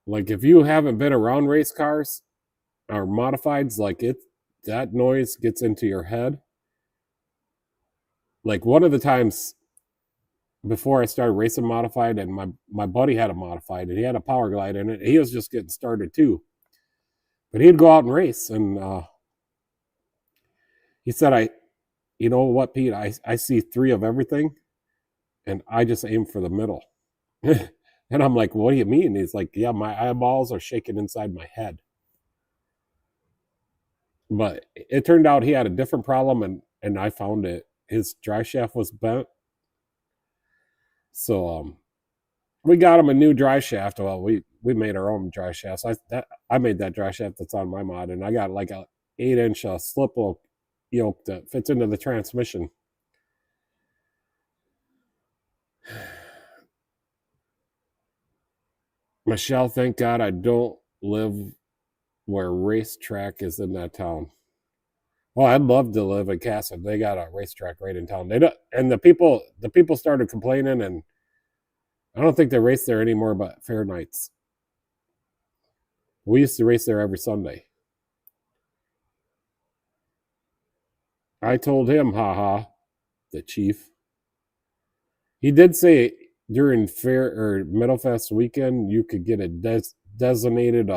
like if you haven't been around race cars or modifieds, like that noise gets into your head. Like one of the times before I started racing modified, and my buddy had a modified and he had a Power Glide in it. He was just getting started too. But he'd go out and race, and he said, you know what, Pete, I see 3 of everything and I just aim for the middle. And I'm like, what do you mean? He's like, yeah, my eyeballs are shaking inside my head. But it turned out he had a different problem, and I found it. His dry shaft was bent. So we got him a new dry shaft. Well, we made our own dry shafts. I made that dry shaft that's on my mod, and I got like a 8-inch slip yoke that fits into the transmission. Michelle, thank God I don't live where racetrack is in that town. Well, I'd love to live in Casa. They got a racetrack right in town. They don't, and the people started complaining, and I don't think they race there anymore. But fair nights, we used to race there every Sunday. I told him, haha, the chief. He did say during fair or Meadowfest weekend you could get a designated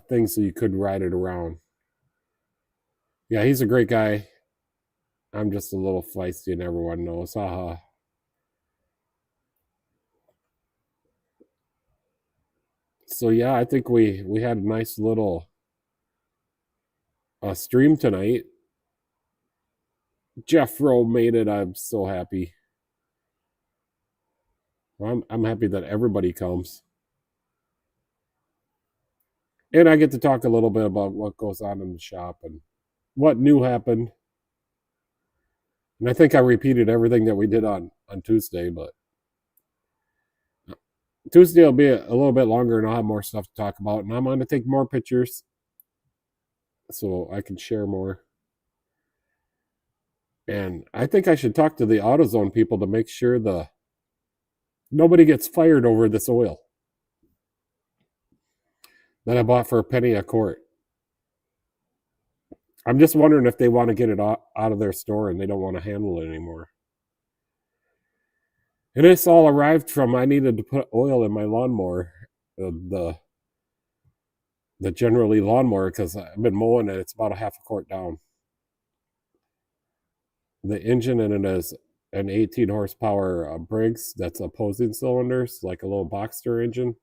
thing so you could ride it around. Yeah, he's a great guy. I'm just a little feisty, and everyone knows. Haha. So yeah, I think we had a nice little stream tonight. Jeff Rowe made it. I'm so happy. Well, I'm happy that everybody comes, and I get to talk a little bit about what goes on in the shop and what new happened. And I think I repeated everything that we did on Tuesday, but Tuesday will be a little bit longer, and I'll have more stuff to talk about. And I'm going to take more pictures so I can share more. And I think I should talk to the AutoZone people to make sure nobody gets fired over this oil that I bought for a penny a quart. I'm just wondering if they want to get it out of their store and they don't want to handle it anymore. And this all arrived from I needed to put oil in my lawnmower, the Generally lawnmower, because I've been mowing it. It's about a half a quart down. The engine in it is an 18 horsepower Briggs that's opposing cylinders, like a little Boxster engine.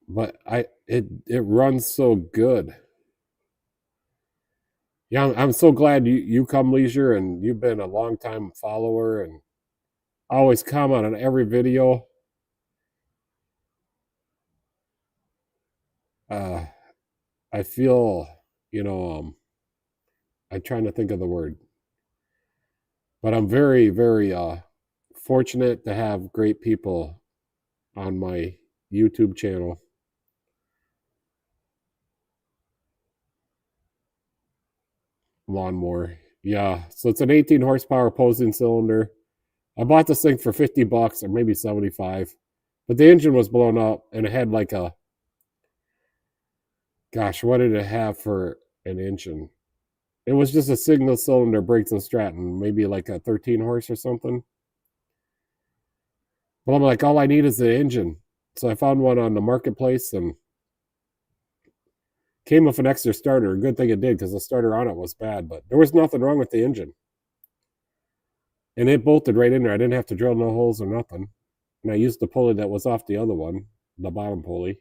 But it runs so good. Yeah, I'm so glad you come, Leisure, and you've been a long time follower and always comment on every video. I feel, I'm trying to think of the word, but I'm very, very fortunate to have great people on my YouTube channel. Lawnmower. Yeah, so it's an 18 horsepower opposing cylinder. I bought this thing for $50 or maybe 75, but the engine was blown up and it had like a, gosh, what did it have for an engine? It was just a single cylinder Briggs & Stratton, maybe like a 13 horse or something. Well, I'm like, all I need is the engine. So I found one on the marketplace and came with an extra starter. Good thing it did, because the starter on it was bad, but there was nothing wrong with the engine. And it bolted right in there. I didn't have to drill no holes or nothing. And I used the pulley that was off the other one, the bottom pulley.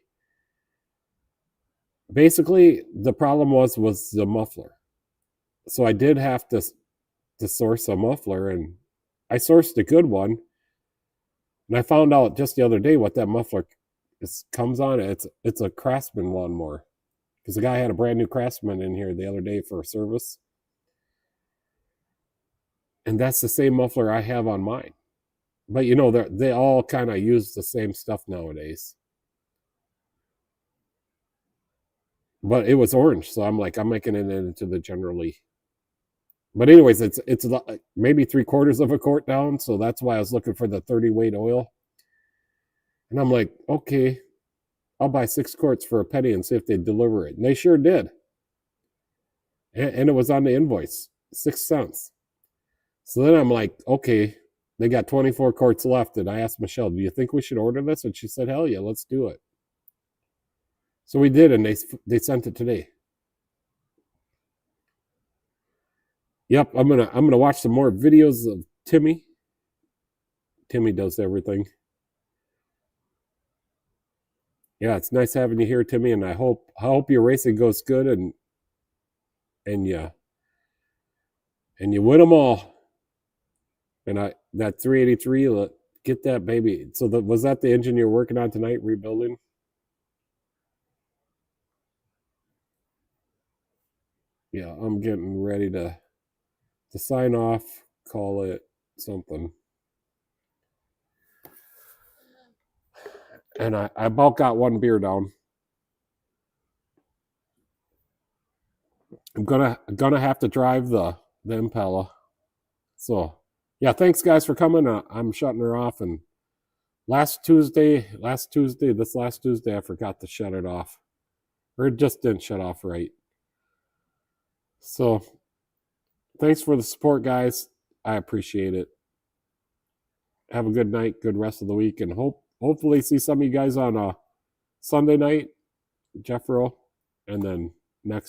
Basically, the problem was the muffler. So I did have to source a muffler, and I sourced a good one. And I found out just the other day what that muffler comes on. It's a Craftsman lawnmower, because the guy had a brand new Craftsman in here the other day for a service. And that's the same muffler I have on mine. But they all kind of use the same stuff nowadays. But it was orange, so I'm like, I'm making it into the Generally. But anyways, it's maybe 3/4 of a quart down, so that's why I was looking for the 30 weight oil. And I'm like, okay, I'll buy 6 quarts for a penny and see if they deliver it. And they sure did. And it was on the invoice, 6 cents. So then I'm like, okay, they got 24 quarts left. And I asked Michelle, do you think we should order this? And she said, hell yeah, let's do it. So we did, and they sent it today. Yep, I'm gonna watch some more videos of Timmy Timmy does everything. Yeah, it's nice having you here, Timmy, and I hope your racing goes good and you win them all. And that 383, get that baby. So was that the engine you're working on tonight, rebuilding? Yeah, I'm getting ready to sign off, call it something. And I about got one beer down. I'm gonna have to drive the Impala. So yeah, thanks guys for coming. I'm shutting her off. And last Tuesday, I forgot to shut it off, or it just didn't shut off right. So thanks for the support, guys. I appreciate it. Have a good night, good rest of the week, and hopefully see some of you guys on Sunday night, Jeffro, and then next